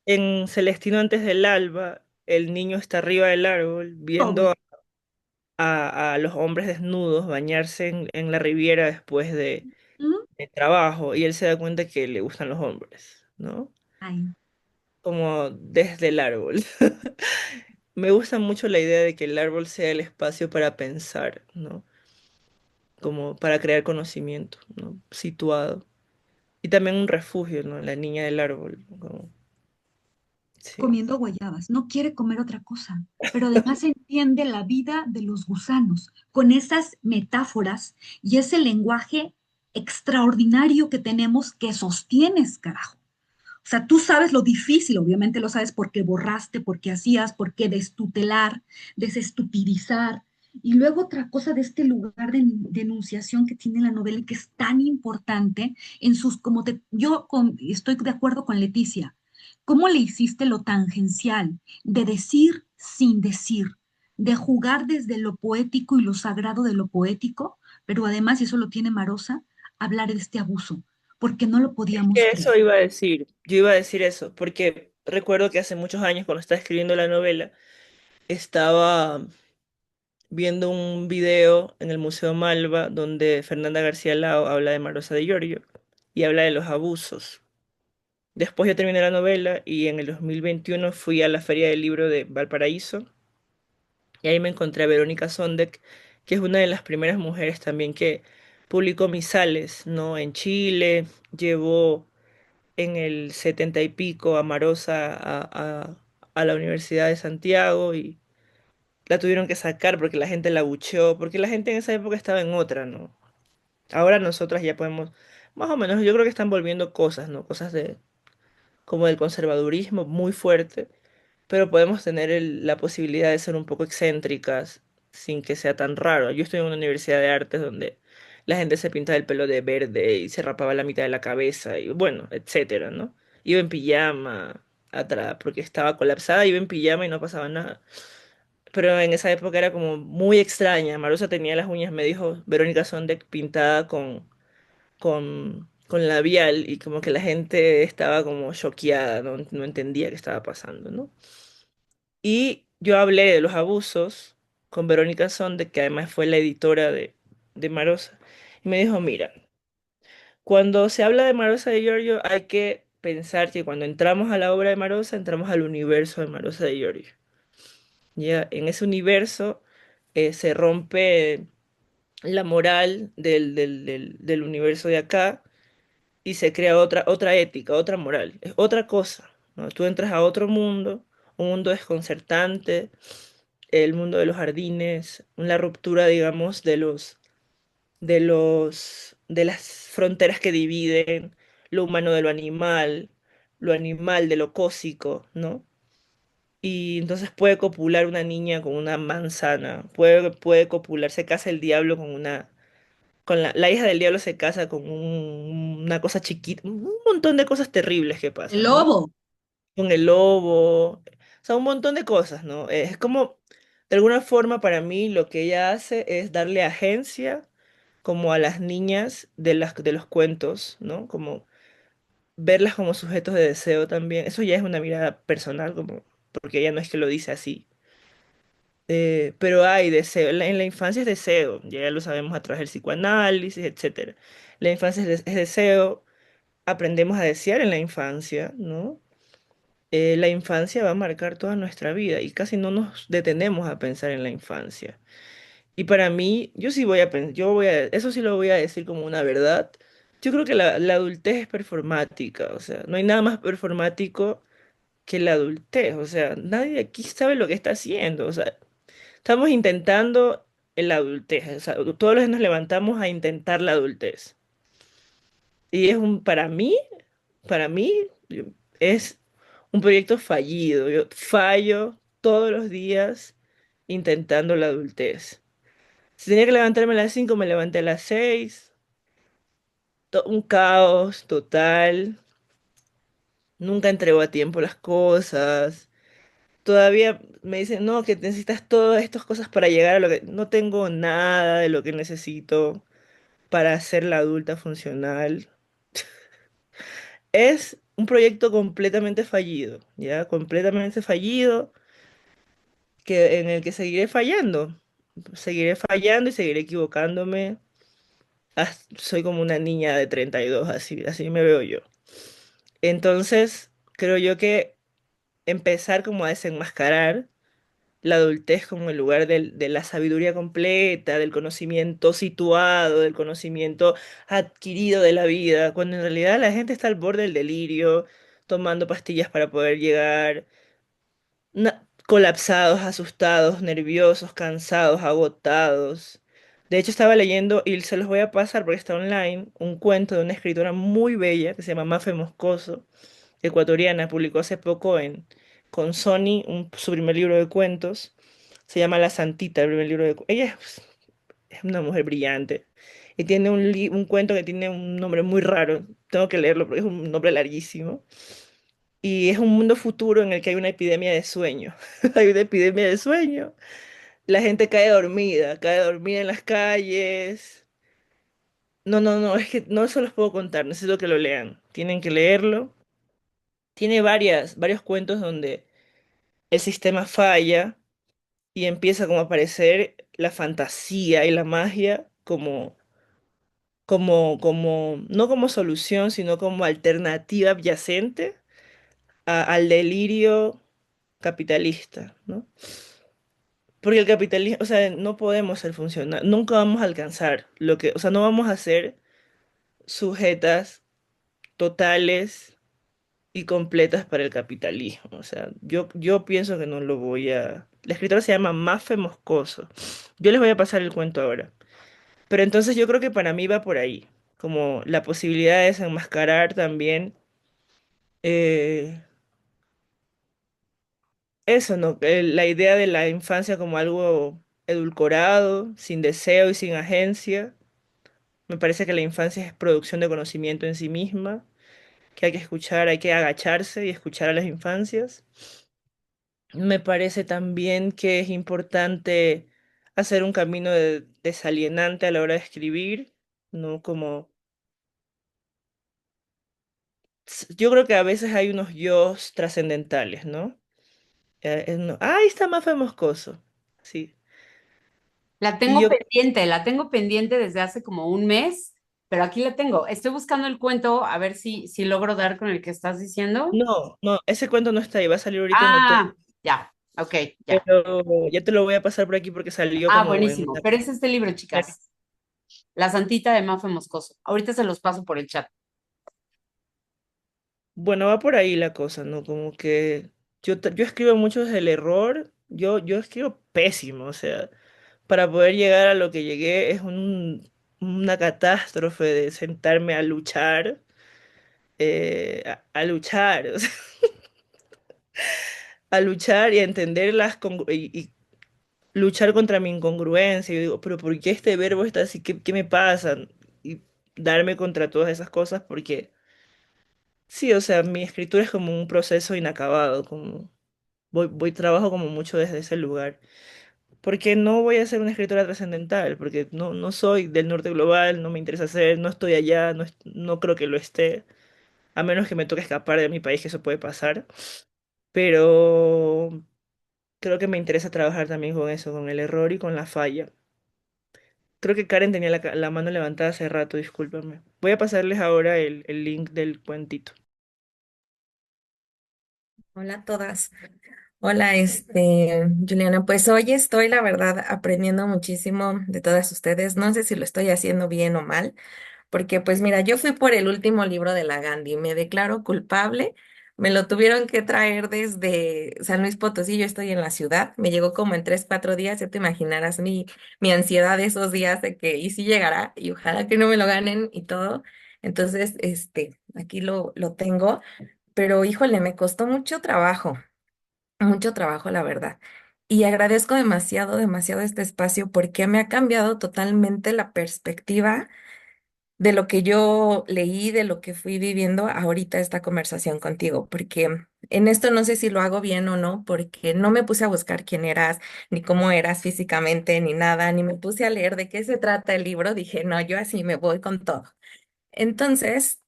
en Celestino antes del alba, el niño está arriba del árbol Todo. viendo a los hombres desnudos bañarse en la riviera después ¿Mm? de trabajo y él se da cuenta que le gustan los hombres, ¿no? Ay, Como desde el árbol. Me gusta mucho la idea de que el árbol sea el espacio para pensar, ¿no? Como para crear conocimiento, ¿no? Situado. Y también un refugio, ¿no? La niña del árbol, como, sí. comiendo guayabas, no quiere comer otra cosa, pero además entiende la vida de los gusanos con esas metáforas y ese lenguaje extraordinario que tenemos que sostienes, carajo. O sea, tú sabes lo difícil, obviamente lo sabes porque borraste, porque hacías, porque destutelar, desestupidizar. Y luego otra cosa de este lugar de enunciación que tiene la novela y que es tan importante en sus, estoy de acuerdo con Leticia, ¿cómo le hiciste lo tangencial de decir sin decir, de jugar desde lo poético y lo sagrado de lo poético, pero además, y eso lo tiene Marosa, hablar de este abuso, porque no lo podíamos Que creer. eso iba a decir, yo iba a decir eso, porque recuerdo que hace muchos años cuando estaba escribiendo la novela, estaba viendo un video en el Museo Malva donde Fernanda García Lao habla de Marosa de Giorgio y habla de los abusos. Después yo terminé la novela y en el 2021 fui a la Feria del Libro de Valparaíso y ahí me encontré a Verónica Sondek, que es una de las primeras mujeres también que publicó misales, ¿no? En Chile, llevó en el 70 y pico a Marosa a la Universidad de Santiago y la tuvieron que sacar porque la gente la abucheó, porque la gente en esa época estaba en otra, ¿no? Ahora nosotras ya podemos, más o menos, yo creo que están volviendo cosas, ¿no? Cosas de, como del conservadurismo muy fuerte, pero podemos tener la posibilidad de ser un poco excéntricas sin que sea tan raro. Yo estoy en una universidad de artes donde la gente se pintaba el pelo de verde y se rapaba la mitad de la cabeza y bueno, etcétera, ¿no? Iba en pijama atrás porque estaba colapsada, iba en pijama y no pasaba nada. Pero en esa época era como muy extraña. Marusa tenía las uñas, me dijo Verónica Sondek, pintada con labial y como que la gente estaba como choqueada, no entendía qué estaba pasando, ¿no? Y yo hablé de los abusos con Verónica Sonde, que además fue la editora de Marosa, y me dijo, mira, cuando se habla de Marosa de Giorgio hay que pensar que cuando entramos a la obra de Marosa, entramos al universo de Marosa de Giorgio. Ya, en ese universo se rompe la moral del universo de acá y se crea otra ética, otra moral, es otra cosa, ¿no? Tú entras a otro mundo, un mundo desconcertante, el mundo de los jardines, la ruptura, digamos, de los de las fronteras que dividen lo humano de lo animal de lo cósico, ¿no? Y entonces puede copular una niña con una manzana, puede copular, se casa el diablo con la hija del diablo se casa con una cosa chiquita, un montón de cosas terribles que El pasan, ¿no? lobo. Con el lobo, o sea, un montón de cosas, ¿no? Es como, de alguna forma para mí lo que ella hace es darle agencia como a las niñas de los cuentos, ¿no? Como verlas como sujetos de deseo también. Eso ya es una mirada personal, como, porque ella no es que lo dice así. Pero hay deseo, en la infancia es deseo, ya lo sabemos a través del psicoanálisis, etcétera. La infancia es deseo, aprendemos a desear en la infancia, ¿no? La infancia va a marcar toda nuestra vida y casi no nos detenemos a pensar en la infancia. Y para mí, yo sí voy a pensar, eso sí lo voy a decir como una verdad. Yo creo que la adultez es performática, o sea, no hay nada más performático que la adultez, o sea, nadie aquí sabe lo que está haciendo, o sea, estamos intentando la adultez, o sea, todos los días nos levantamos a intentar la adultez. Y para mí, es un proyecto fallido. Yo fallo todos los días intentando la adultez. Si tenía que levantarme a las 5 me levanté a las 6. Un caos total. Nunca entrego a tiempo las cosas. Todavía me dicen, no, que necesitas todas estas cosas para llegar a lo que... No tengo nada de lo que necesito para ser la adulta funcional. Es un proyecto completamente fallido, ¿ya? Completamente fallido, en el que seguiré fallando y seguiré equivocándome. Soy como una niña de 32, así me veo yo. Entonces, creo yo que empezar como a desenmascarar la adultez como el lugar de la sabiduría completa, del conocimiento situado, del conocimiento adquirido de la vida, cuando en realidad la gente está al borde del delirio, tomando pastillas para poder llegar, colapsados, asustados, nerviosos, cansados, agotados. De hecho, estaba leyendo, y se los voy a pasar porque está online, un cuento de una escritora muy bella que se llama Mafe Moscoso, ecuatoriana, publicó hace poco con Sony su primer libro de cuentos. Se llama La Santita, el primer libro de cuentos. Ella es una mujer brillante y tiene un cuento que tiene un nombre muy raro. Tengo que leerlo porque es un nombre larguísimo. Y es un mundo futuro en el que hay una epidemia de sueño. Hay una epidemia de sueño. La gente cae dormida en las calles. No, no, no, es que no se los puedo contar, necesito que lo lean. Tienen que leerlo. Tiene varios cuentos donde el sistema falla y empieza como a aparecer la fantasía y la magia no como solución, sino como alternativa adyacente al delirio capitalista, ¿no? Porque el capitalismo, o sea, no podemos ser funcionales, nunca vamos a alcanzar o sea, no vamos a ser sujetas totales y completas para el capitalismo. O sea, yo pienso que no lo voy a... La escritora se llama Mafe Moscoso. Yo les voy a pasar el cuento ahora. Pero entonces yo creo que para mí va por ahí, como la posibilidad de desenmascarar también eh, eso, ¿no? La idea de la infancia como algo edulcorado, sin deseo y sin agencia. Me parece que la infancia es producción de conocimiento en sí misma, que hay que escuchar, hay que agacharse y escuchar a las infancias. Me parece también que es importante hacer un camino desalienante a la hora de escribir, ¿no? Como yo creo que a veces hay unos yos trascendentales, ¿no? Ahí está Mafe Moscoso, sí. Y yo, La tengo pendiente desde hace como un mes, pero aquí la tengo. Estoy buscando el cuento a ver si logro dar con el que estás diciendo. no, no, ese cuento no está ahí, va a salir ahorita en otoño, Ah, ya, ok, ya. pero ya te lo voy a pasar por aquí porque salió Ah, como en buenísimo. una... Pero es este libro, chicas. La Santita de Mafe Moscoso. Ahorita se los paso por el chat. Bueno, va por ahí la cosa, ¿no? Como que yo escribo mucho desde el error, yo escribo pésimo, o sea, para poder llegar a lo que llegué una catástrofe de sentarme a luchar, a luchar, o sea, a luchar y a entender y luchar contra mi incongruencia. Yo digo, pero ¿por qué este verbo está así? ¿Qué me pasa? Y darme contra todas esas cosas porque sí, o sea, mi escritura es como un proceso inacabado, como trabajo como mucho desde ese lugar. Porque no voy a ser una escritora trascendental, porque no soy del norte global, no me interesa ser, no estoy allá, no creo que lo esté, a menos que me toque escapar de mi país, que eso puede pasar. Pero creo que me interesa trabajar también con eso, con el error y con la falla. Creo que Karen tenía la mano levantada hace rato, discúlpame. Voy a pasarles ahora el link del cuentito. Hola a todas. Hola, Juliana. Pues hoy estoy, la verdad, aprendiendo muchísimo de todas ustedes. No sé si lo estoy haciendo bien o mal, porque pues mira, yo fui por el último libro de la Gandhi, me declaro culpable. Me lo tuvieron que traer desde San Luis Potosí, yo estoy en la ciudad, me llegó como en 3, 4 días, ya te imaginarás mi ansiedad de esos días de que, y si llegará, y ojalá que no me lo ganen y todo. Entonces, aquí lo tengo, pero híjole, me costó mucho trabajo, la verdad. Y agradezco demasiado, demasiado este espacio porque me ha cambiado totalmente la perspectiva de lo que yo leí, de lo que fui viviendo ahorita esta conversación contigo, porque en esto no sé si lo hago bien o no, porque no me puse a buscar quién eras, ni cómo eras físicamente, ni nada, ni me puse a leer de qué se trata el libro. Dije, no, yo así me voy con todo. Entonces,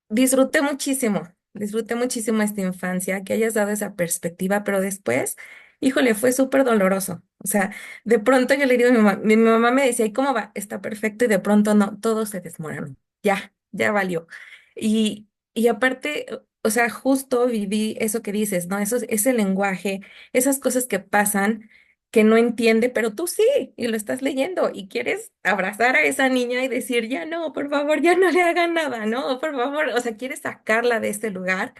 disfruté muchísimo esta infancia, que hayas dado esa perspectiva, pero después, híjole, fue súper doloroso. O sea, de pronto yo le digo a mi mamá me decía, ¿y cómo va? Está perfecto, y de pronto no, todo se desmoronó. Ya valió. Y aparte, o sea, justo viví eso que dices, ¿no? Eso, ese lenguaje, esas cosas que pasan que no entiende, pero tú sí, y lo estás leyendo y quieres abrazar a esa niña y decir, ya no, por favor, ya no le hagan nada, ¿no? Por favor, o sea, quieres sacarla de este lugar.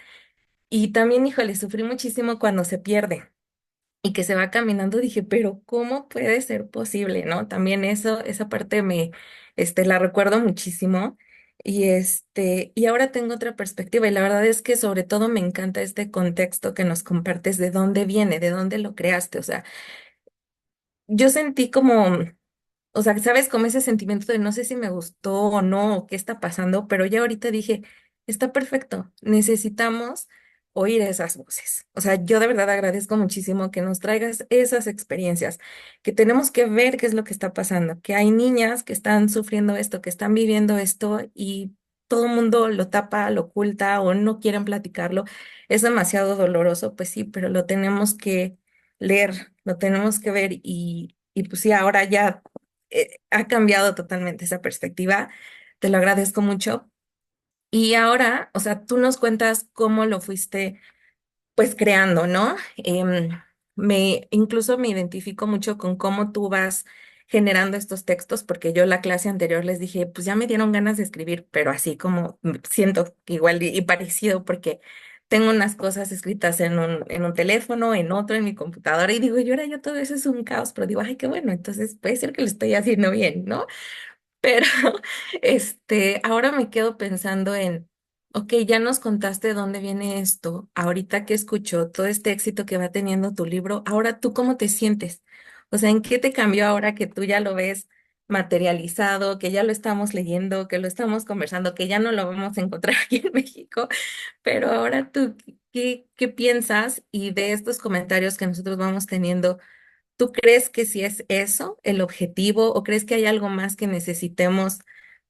Y también, híjole, sufrí muchísimo cuando se pierde y que se va caminando, dije, pero ¿cómo puede ser posible, no? También eso, esa parte la recuerdo muchísimo. Y ahora tengo otra perspectiva y la verdad es que sobre todo me encanta este contexto que nos compartes, de dónde viene, de dónde lo creaste, o sea, yo sentí como, o sea, sabes, como ese sentimiento de no sé si me gustó o no, o qué está pasando, pero ya ahorita dije, está perfecto, necesitamos oír esas voces. O sea, yo de verdad agradezco muchísimo que nos traigas esas experiencias, que tenemos que ver qué es lo que está pasando, que hay niñas que están sufriendo esto, que están viviendo esto y todo el mundo lo tapa, lo oculta o no quieren platicarlo. Es demasiado doloroso, pues sí, pero lo tenemos que leer, lo tenemos que ver y pues sí, ahora ya ha cambiado totalmente esa perspectiva. Te lo agradezco mucho. Y ahora, o sea, tú nos cuentas cómo lo fuiste pues creando, ¿no? Incluso me identifico mucho con cómo tú vas generando estos textos, porque yo la clase anterior les dije, pues ya me dieron ganas de escribir, pero así como siento que igual y parecido, porque tengo unas cosas escritas en un teléfono, en otro, en mi computadora, y digo, yo ahora yo todo eso es un caos, pero digo, ay, qué bueno, entonces puede ser que lo estoy haciendo bien, ¿no? Pero ahora me quedo pensando en, ok, ya nos contaste de dónde viene esto. Ahorita que escucho todo este éxito que va teniendo tu libro, ahora tú cómo te sientes. O sea, ¿en qué te cambió ahora que tú ya lo ves materializado, que ya lo estamos leyendo, que lo estamos conversando, que ya no lo vamos a encontrar aquí en México? Pero ahora tú, ¿qué piensas? Y de estos comentarios que nosotros vamos teniendo, ¿tú crees que si es eso el objetivo o crees que hay algo más que necesitemos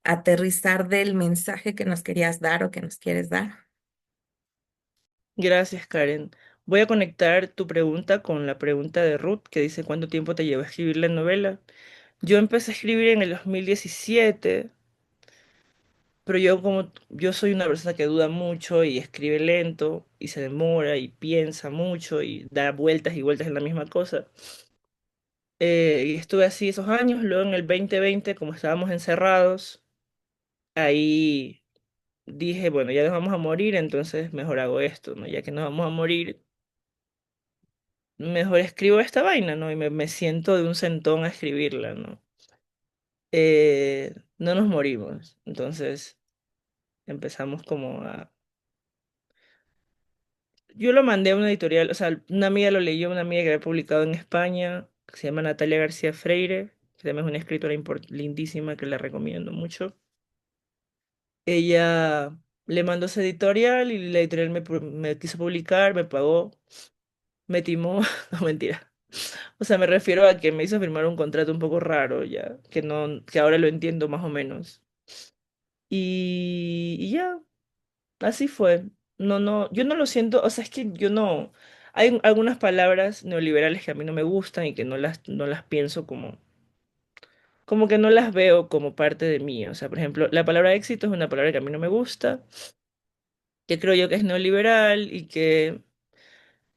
aterrizar del mensaje que nos querías dar o que nos quieres dar? Gracias, Karen. Voy a conectar tu pregunta con la pregunta de Ruth, que dice cuánto tiempo te llevó a escribir la novela. Yo empecé a escribir en el 2017, pero yo soy una persona que duda mucho y escribe lento y se demora y piensa mucho y da vueltas y vueltas en la misma cosa. Y estuve así esos años, luego en el 2020, como estábamos encerrados, ahí dije, bueno, ya nos vamos a morir, entonces mejor hago esto, ¿no? Ya que nos vamos a morir, mejor escribo esta vaina, ¿no? Y me siento de un centón a escribirla, ¿no? no nos morimos. Entonces empezamos como a... Yo lo mandé a una editorial, o sea, una amiga lo leyó, una amiga que había publicado en España, que se llama Natalia García Freire, que también es una escritora lindísima que la recomiendo mucho. Ella le mandó esa editorial y la editorial me quiso publicar, me pagó, me timó, no mentira. O sea, me refiero a que me hizo firmar un contrato un poco raro ya, que no, que ahora lo entiendo más o menos. Y ya, así fue. No, no, yo no lo siento, o sea, es que yo no, hay algunas palabras neoliberales que a mí no me gustan y que no las pienso como que no las veo como parte de mí. O sea, por ejemplo, la palabra éxito es una palabra que a mí no me gusta, que creo yo que es neoliberal y que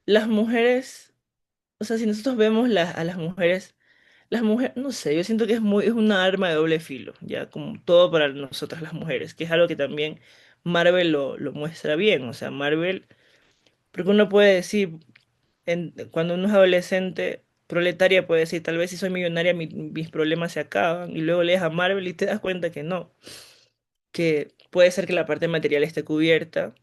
las mujeres, o sea, si nosotros vemos a las mujeres, no sé, yo siento que es una arma de doble filo, ya, como todo para nosotras las mujeres, que es algo que también Marvel lo muestra bien, o sea, Marvel, porque uno puede decir, cuando uno es adolescente, proletaria puede decir, tal vez si soy millonaria mis problemas se acaban, y luego lees a Marvel y te das cuenta que no, que puede ser que la parte material esté cubierta,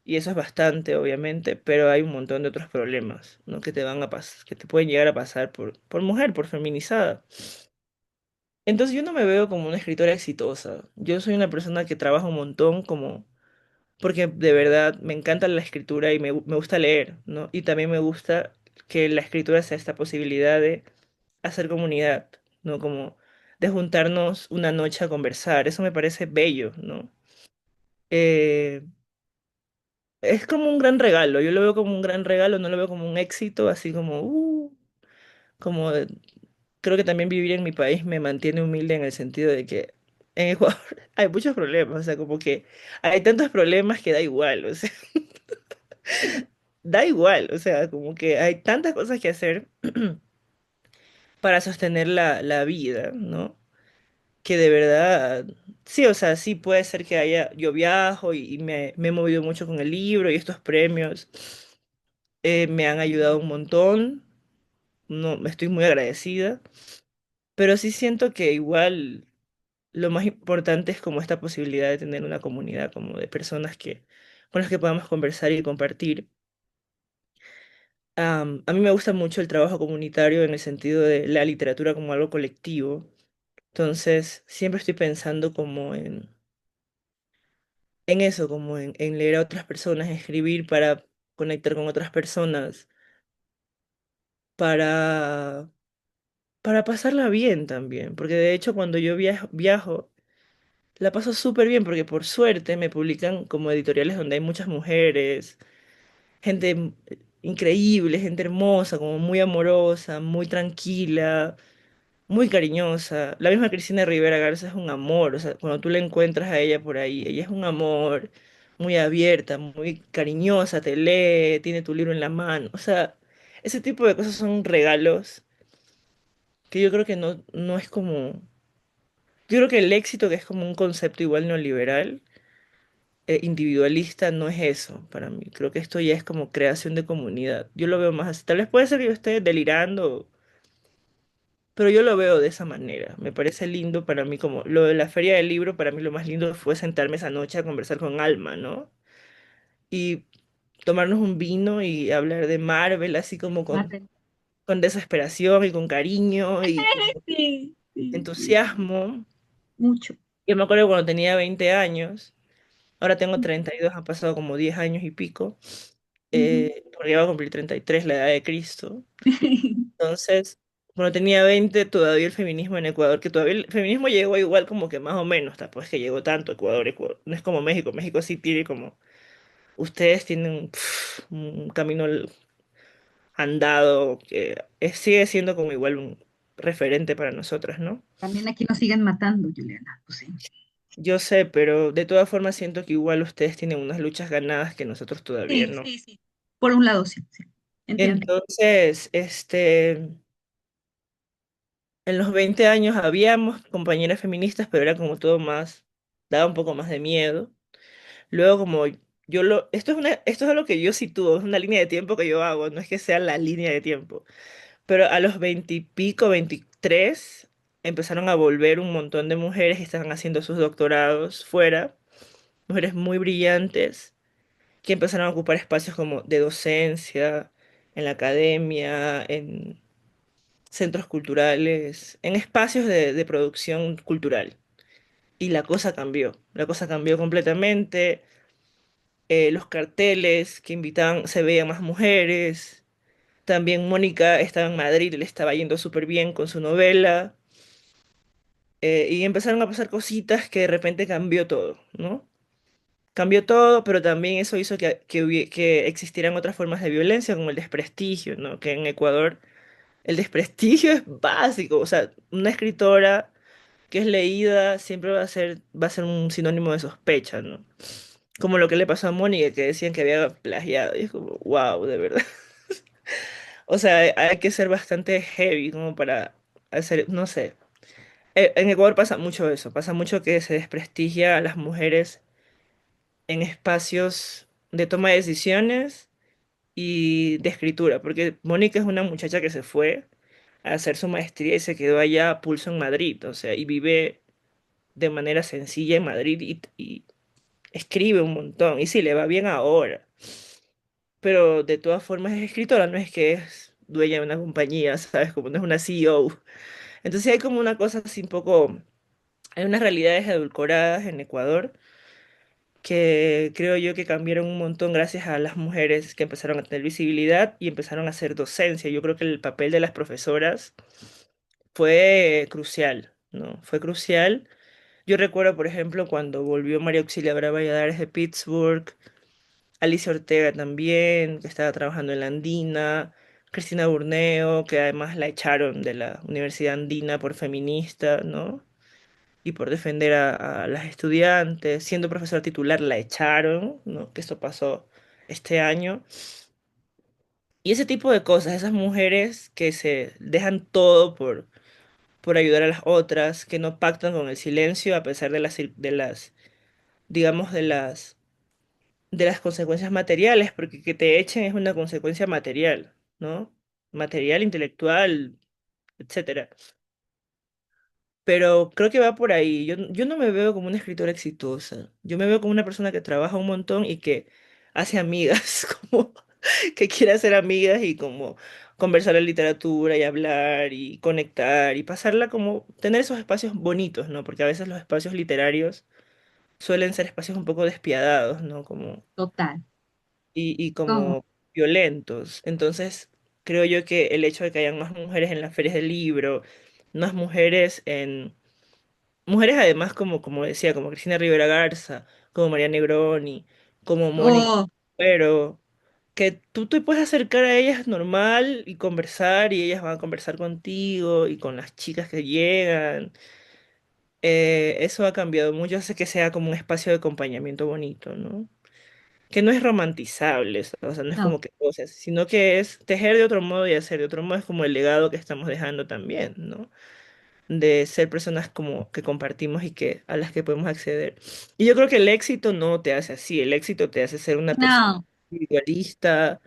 y eso es bastante, obviamente, pero hay un montón de otros problemas, ¿no? Que te van a que te pueden llegar a pasar por mujer, por feminizada. Entonces yo no me veo como una escritora exitosa. Yo soy una persona que trabaja un montón como porque de verdad me encanta la escritura y me gusta leer, ¿no? Y también me gusta que la escritura sea esta posibilidad de hacer comunidad, ¿no? Como de juntarnos una noche a conversar. Eso me parece bello, ¿no? Eh, es como un gran regalo. Yo lo veo como un gran regalo, no lo veo como un éxito, así como creo que también vivir en mi país me mantiene humilde en el sentido de que en Ecuador hay muchos problemas, o sea, como que hay tantos problemas que da igual, o sea, da igual, o sea, como que hay tantas cosas que hacer para sostener la vida, ¿no? Que de verdad, sí, o sea, sí puede ser que yo viajo y me he movido mucho con el libro y estos premios me han ayudado un montón, no, estoy muy agradecida, pero sí siento que igual lo más importante es como esta posibilidad de tener una comunidad como de personas con las que podamos conversar y compartir. A mí me gusta mucho el trabajo comunitario en el sentido de la literatura como algo colectivo. Entonces, siempre estoy pensando como en eso, como en leer a otras personas, escribir para conectar con otras personas, para, para pasarla bien también. Porque de hecho, cuando yo viajo, la paso súper bien porque por suerte me publican como editoriales donde hay muchas mujeres, gente increíble, gente hermosa, como muy amorosa, muy tranquila, muy cariñosa. La misma Cristina Rivera Garza es un amor, o sea, cuando tú la encuentras a ella por ahí, ella es un amor, muy abierta, muy cariñosa, te lee, tiene tu libro en la mano, o sea, ese tipo de cosas son regalos que yo creo que no es como, yo creo que el éxito, que es como un concepto igual neoliberal, individualista, no es eso para mí. Creo que esto ya es como creación de comunidad. Yo lo veo más así. Tal vez puede ser que yo esté delirando, pero yo lo veo de esa manera. Me parece lindo para mí, como lo de la feria del libro, para mí lo más lindo fue sentarme esa noche a conversar con Alma, ¿no? Y tomarnos un vino y hablar de Marvel, así como Marvel. con desesperación y con cariño y con Sí, sí, sí, entusiasmo. mucho. Yo me acuerdo cuando tenía 20 años, ahora tengo 32, han pasado como 10 años y pico, Ujú. porque ya va a cumplir 33, la edad de Cristo. Entonces, cuando tenía 20 todavía el feminismo en Ecuador, que todavía el feminismo llegó igual como que más o menos, tampoco es que llegó tanto Ecuador, no es como México, México sí tiene como, ustedes tienen un camino andado que sigue siendo como igual un referente para nosotras, ¿no? También aquí nos siguen matando, Juliana. Pues sí. Yo sé, pero de todas formas siento que igual ustedes tienen unas luchas ganadas que nosotros todavía Sí, no. sí, sí. Por un lado, sí, sí. Entiendo. Entonces, en los 20 años habíamos compañeras feministas, pero era como todo más, daba un poco más de miedo. Luego como esto es algo que yo sitúo, es una línea de tiempo que yo hago, no es que sea la línea de tiempo, pero a los 20 y pico, 23, empezaron a volver un montón de mujeres que estaban haciendo sus doctorados fuera, mujeres muy brillantes, que empezaron a ocupar espacios como de docencia, en la academia, en centros culturales, en espacios de producción cultural. Y la cosa cambió completamente. Los carteles que invitaban, se veían más mujeres. También Mónica estaba en Madrid, le estaba yendo súper bien con su novela. Y empezaron a pasar cositas que de repente cambió todo, ¿no? Cambió todo, pero también eso hizo que existieran otras formas de violencia, como el desprestigio, ¿no? Que en Ecuador el desprestigio es básico. O sea, una escritora que es leída siempre va a ser un sinónimo de sospecha, ¿no? Como lo que le pasó a Mónica, que decían que había plagiado. Y es como, wow, de verdad. O sea, hay que ser bastante heavy como para hacer, no sé. En Ecuador pasa mucho eso, pasa mucho que se desprestigia a las mujeres en espacios de toma de decisiones y de escritura, porque Mónica es una muchacha que se fue a hacer su maestría y se quedó allá a pulso en Madrid, o sea, y vive de manera sencilla en Madrid y escribe un montón, y sí, le va bien ahora, pero de todas formas es escritora, no es que es dueña de una compañía, ¿sabes? Como no es una CEO. Entonces hay como una cosa así un poco, hay unas realidades edulcoradas en Ecuador que creo yo que cambiaron un montón gracias a las mujeres que empezaron a tener visibilidad y empezaron a hacer docencia. Yo creo que el papel de las profesoras fue crucial, ¿no? Fue crucial. Yo recuerdo, por ejemplo, cuando volvió María Auxiliadora Valladares de Pittsburgh, Alicia Ortega también, que estaba trabajando en la Andina, Cristina Burneo, que además la echaron de la Universidad Andina por feminista, ¿no? Y por defender a las estudiantes. Siendo profesora titular la echaron, ¿no? Que esto pasó este año. Y ese tipo de cosas, esas mujeres que se dejan todo por ayudar a las otras, que no pactan con el silencio a pesar de las digamos, de las consecuencias materiales, porque que te echen es una consecuencia material, ¿no? Material, intelectual, etcétera. Pero creo que va por ahí. Yo no me veo como una escritora exitosa. Yo me veo como una persona que trabaja un montón y que hace amigas, como que quiere hacer amigas y como conversar de literatura y hablar y conectar y pasarla como tener esos espacios bonitos, ¿no? Porque a veces los espacios literarios suelen ser espacios un poco despiadados, ¿no? Como, Total. y Oh, como violentos. Entonces, creo yo que el hecho de que hayan más mujeres en las ferias del libro, más mujeres en mujeres además como decía, como Cristina Rivera Garza, como María Negroni, como Mónica, oh, pero que tú te puedes acercar a ellas normal y conversar y ellas van a conversar contigo y con las chicas que llegan. Eso ha cambiado mucho, hace que sea como un espacio de acompañamiento bonito, ¿no? Que no es romantizable, o sea, no es no. como que cosas, sino que es tejer de otro modo y hacer de otro modo, es como el legado que estamos dejando también, ¿no? De ser personas como que compartimos y que a las que podemos acceder. Y yo creo que el éxito no te hace así, el éxito te hace ser una persona No. individualista.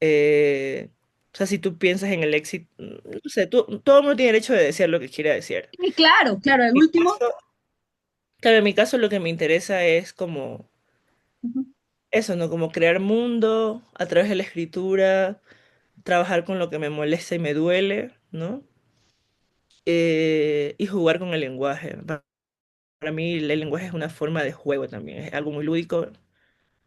O sea, si tú piensas en el éxito, no sé, todo el mundo tiene derecho de desear lo que quiera desear. Y claro, claro, el En mi último. caso, claro, en mi caso lo que me interesa es como Ujú. eso, ¿no? Como crear mundo a través de la escritura, trabajar con lo que me molesta y me duele, ¿no? Y jugar con el lenguaje. Para mí el lenguaje es una forma de juego también, es algo muy lúdico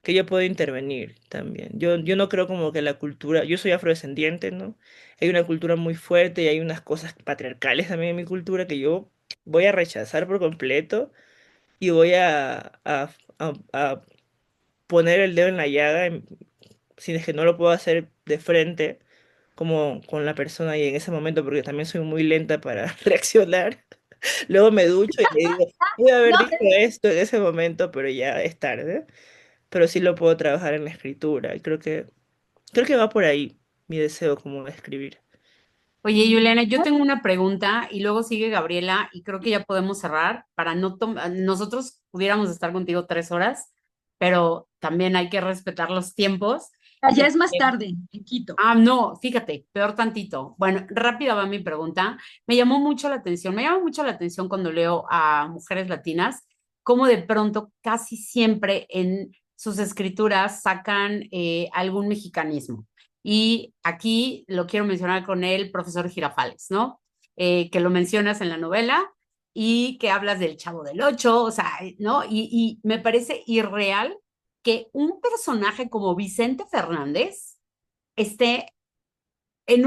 que yo puedo intervenir también. Yo no creo como que la cultura, yo soy afrodescendiente, ¿no? Hay una cultura muy fuerte y hay unas cosas patriarcales también en mi cultura que yo voy a rechazar por completo y voy a poner el dedo en la llaga si es que no lo puedo hacer de frente como con la persona y en ese momento porque también soy muy lenta para reaccionar. Luego me ducho y le digo, pude haber No, dicho esto en ese momento, pero ya es tarde. Pero sí lo puedo trabajar en la escritura y creo que va por ahí mi deseo como de escribir. Oye, Juliana, yo tengo una pregunta y luego sigue Gabriela y creo que ya podemos cerrar para no nosotros pudiéramos estar contigo 3 horas, pero también hay que respetar los tiempos. Allá es más tarde, en Quito. Ah, no, fíjate, peor tantito. Bueno, rápida va mi pregunta. Me llama mucho la atención cuando leo a mujeres latinas, cómo de pronto casi siempre en sus escrituras sacan algún mexicanismo. Y aquí lo quiero mencionar con el profesor Girafales, ¿no? Que lo mencionas en la novela y que hablas del Chavo del Ocho, o sea, ¿no? Y me parece irreal que un personaje como Vicente Fernández esté en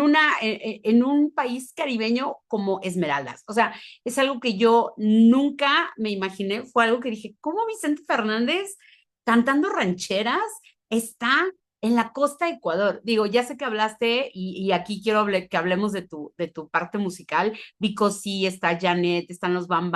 un país caribeño como Esmeraldas. O sea, es algo que yo nunca me imaginé, fue algo que dije, ¿cómo Vicente Fernández cantando rancheras está en la costa de Ecuador? Digo, ya sé que hablaste y aquí quiero que hablemos de tu parte musical. Vico sí, está Janet, están los Bam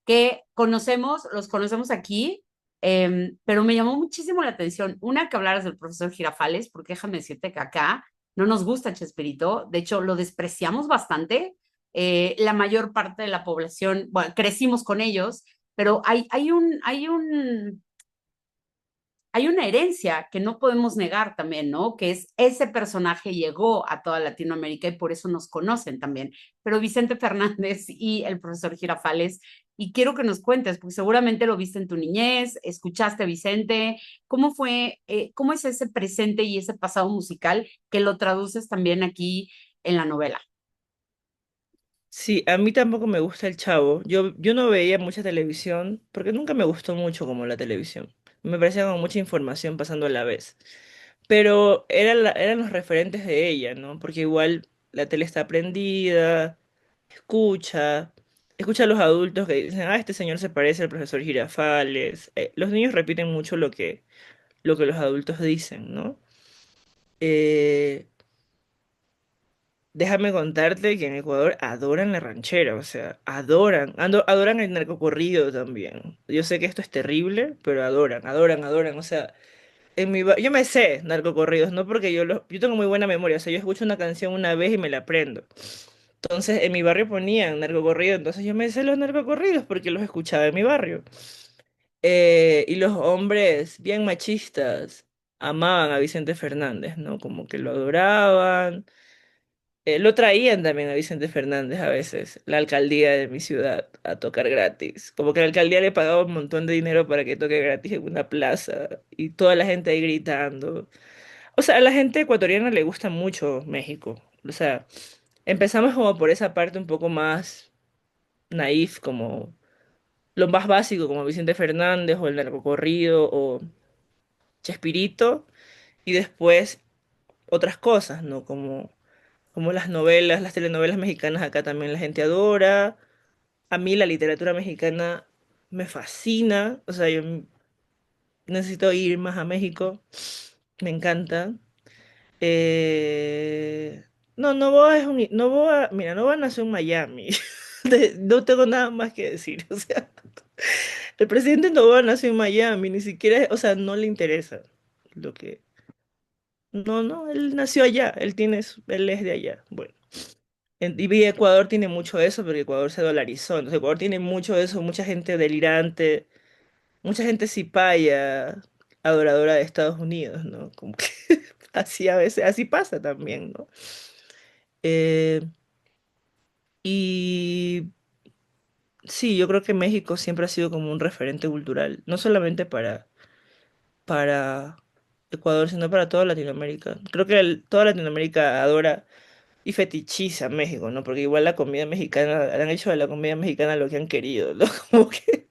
que conocemos, los conocemos aquí, pero me llamó muchísimo la atención. Una, que hablaras del profesor Girafales, porque déjame decirte que acá no nos gusta Chespirito, de hecho lo despreciamos bastante. La mayor parte de la población, bueno, crecimos con ellos, pero hay una herencia que no podemos negar también, ¿no? Que es ese personaje llegó a toda Latinoamérica y por eso nos conocen también. Pero Vicente Fernández y el profesor Girafales, y quiero que nos cuentes, porque seguramente lo viste en tu niñez, escuchaste a Vicente, ¿cómo fue, cómo es ese presente y ese pasado musical que lo traduces también aquí en la novela? Sí, a mí tampoco me gusta el Chavo. Yo no veía mucha televisión porque nunca me gustó mucho como la televisión. Me parecía como mucha información pasando a la vez. Pero eran los referentes de ella, ¿no? Porque igual la tele está prendida, escucha a los adultos que dicen, ah, este señor se parece al profesor Girafales. Los niños repiten mucho lo que los adultos dicen, ¿no? Eh, Déjame contarte que en Ecuador adoran la ranchera, o sea, adoran el narcocorrido también. Yo sé que esto es terrible, pero adoran, o sea, yo me sé narcocorridos, no porque yo tengo muy buena memoria, o sea, yo escucho una canción una vez y me la aprendo. Entonces, en mi barrio ponían narcocorrido, entonces yo me sé los narcocorridos porque los escuchaba en mi barrio. Y los hombres bien machistas amaban a Vicente Fernández, ¿no? Como que lo adoraban. Lo traían también a Vicente Fernández a veces, la alcaldía de mi ciudad, a tocar gratis. Como que la alcaldía le pagaba un montón de dinero para que toque gratis en una plaza y toda la gente ahí gritando. O sea, a la gente ecuatoriana le gusta mucho México. O sea, empezamos como por esa parte un poco más naif, como lo más básico, como Vicente Fernández o el narcocorrido o Chespirito, y después otras cosas, ¿no? Como las novelas, las telenovelas mexicanas acá también la gente adora. A mí la literatura mexicana me fascina, o sea, yo necesito ir más a México, me encanta. Eh, No, Novoa nació en Miami. No tengo nada más que decir, o sea, el presidente Novoa nació en Miami, ni siquiera, o sea, no le interesa lo que... No, él nació allá, él es de allá. Bueno. Y Ecuador tiene mucho de eso porque Ecuador se dolarizó. Entonces Ecuador tiene mucho de eso, mucha gente delirante, mucha gente cipaya, adoradora de Estados Unidos, ¿no? Como que así a veces, así pasa también, ¿no? Eh, y sí, yo creo que México siempre ha sido como un referente cultural, no solamente para Ecuador, sino para toda Latinoamérica. Creo que toda Latinoamérica adora y fetichiza México, ¿no? Porque igual la comida mexicana, han hecho de la comida mexicana lo que han querido, ¿no? Como que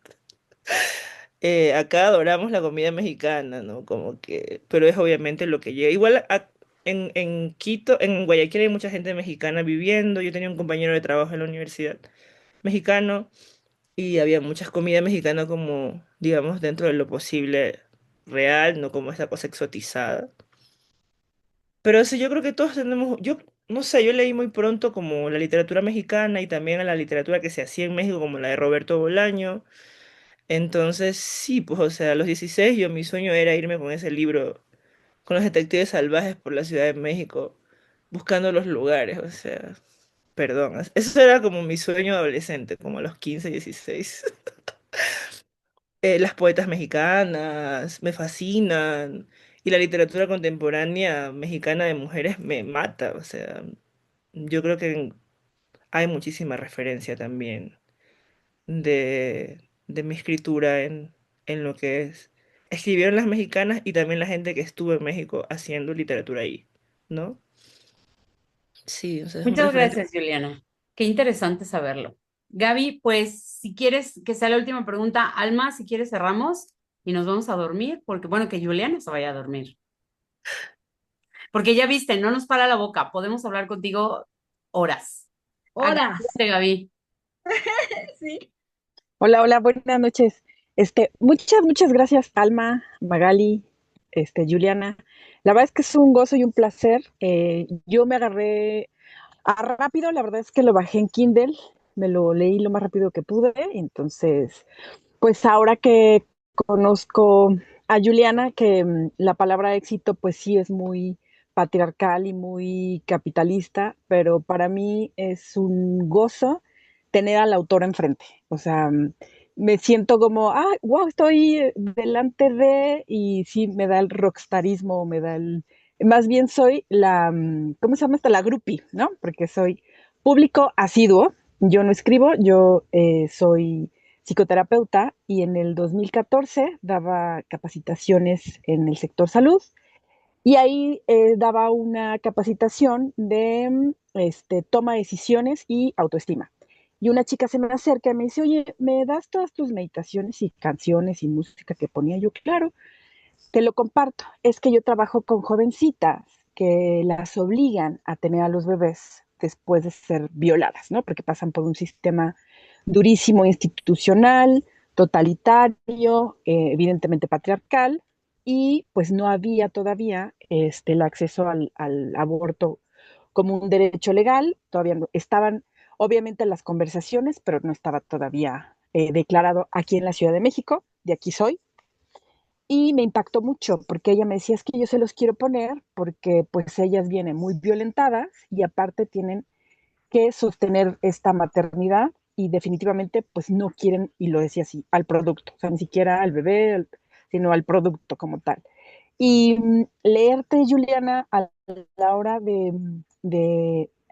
acá adoramos la comida mexicana, ¿no? Como que, pero es obviamente lo que llega. Igual en Quito, en Guayaquil hay mucha gente mexicana viviendo. Yo tenía un compañero de trabajo en la universidad mexicano y había muchas comidas mexicanas como, digamos, dentro de lo posible real, no como esa cosa exotizada. Pero sí, yo creo que todos tenemos, yo no sé, yo leí muy pronto como la literatura mexicana y también a la literatura que se hacía en México, como la de Roberto Bolaño. Entonces, sí, pues, o sea, a los 16 mi sueño era irme con ese libro, con los detectives salvajes por la Ciudad de México, buscando los lugares, o sea, perdón, eso era como mi sueño adolescente, como a los 15 16. Las poetas mexicanas me fascinan. Y la literatura contemporánea mexicana de mujeres me mata, o sea, yo creo que hay muchísima referencia también de mi escritura en lo que es. Escribieron las mexicanas y también la gente que estuvo en México haciendo literatura ahí, ¿no? Sí, o sea, es un Muchas referente. gracias, Juliana. Qué interesante saberlo. Gaby, pues si quieres que sea la última pregunta, Alma, si quieres cerramos y nos vamos a dormir, porque bueno, que Juliana se vaya a dormir. Porque ya viste, no nos para la boca, podemos hablar contigo horas. Horas. Adelante, Gaby. Sí. Hola, hola, buenas noches. Muchas gracias, Alma, Magali, Juliana. La verdad es que es un gozo y un placer. Yo me agarré rápido, la verdad es que lo bajé en Kindle, me lo leí lo más rápido que pude. Entonces, pues ahora que conozco a Juliana, que la palabra éxito, pues sí es muy patriarcal y muy capitalista, pero para mí es un gozo tener al autor enfrente. O sea, me siento como, ah, wow, estoy delante de, y sí, me da el rockstarismo, me da el, más bien soy ¿cómo se llama esta? La groupie, ¿no? Porque soy público asiduo, yo no escribo, yo soy psicoterapeuta y en el 2014 daba capacitaciones en el sector salud y ahí daba una capacitación de toma de decisiones y autoestima. Y una chica se me acerca y me dice, oye, ¿me das todas tus meditaciones y canciones y música que ponía? Yo, claro, te lo comparto. Es que yo trabajo con jovencitas que las obligan a tener a los bebés después de ser violadas, ¿no? Porque pasan por un sistema durísimo institucional, totalitario, evidentemente patriarcal, y pues no había todavía el acceso al aborto como un derecho legal, todavía no, estaban obviamente las conversaciones, pero no estaba todavía declarado aquí en la Ciudad de México, de aquí soy, y me impactó mucho porque ella me decía, es que yo se los quiero poner porque pues ellas vienen muy violentadas y aparte tienen que sostener esta maternidad y definitivamente pues no quieren, y lo decía así, al producto, o sea, ni siquiera al bebé, sino al producto como tal. Y leerte, Juliana, a la hora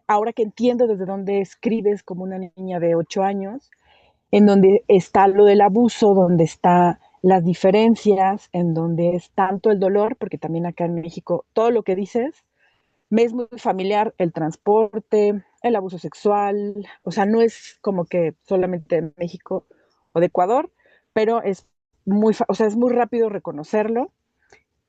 ahora que entiendo desde dónde escribes como una niña de 8 años, en donde está lo del abuso, donde está las diferencias, en donde es tanto el dolor, porque también acá en México todo lo que dices me es muy familiar, el transporte, el abuso sexual, o sea, no es como que solamente de México o de Ecuador, pero es o sea, es muy rápido reconocerlo.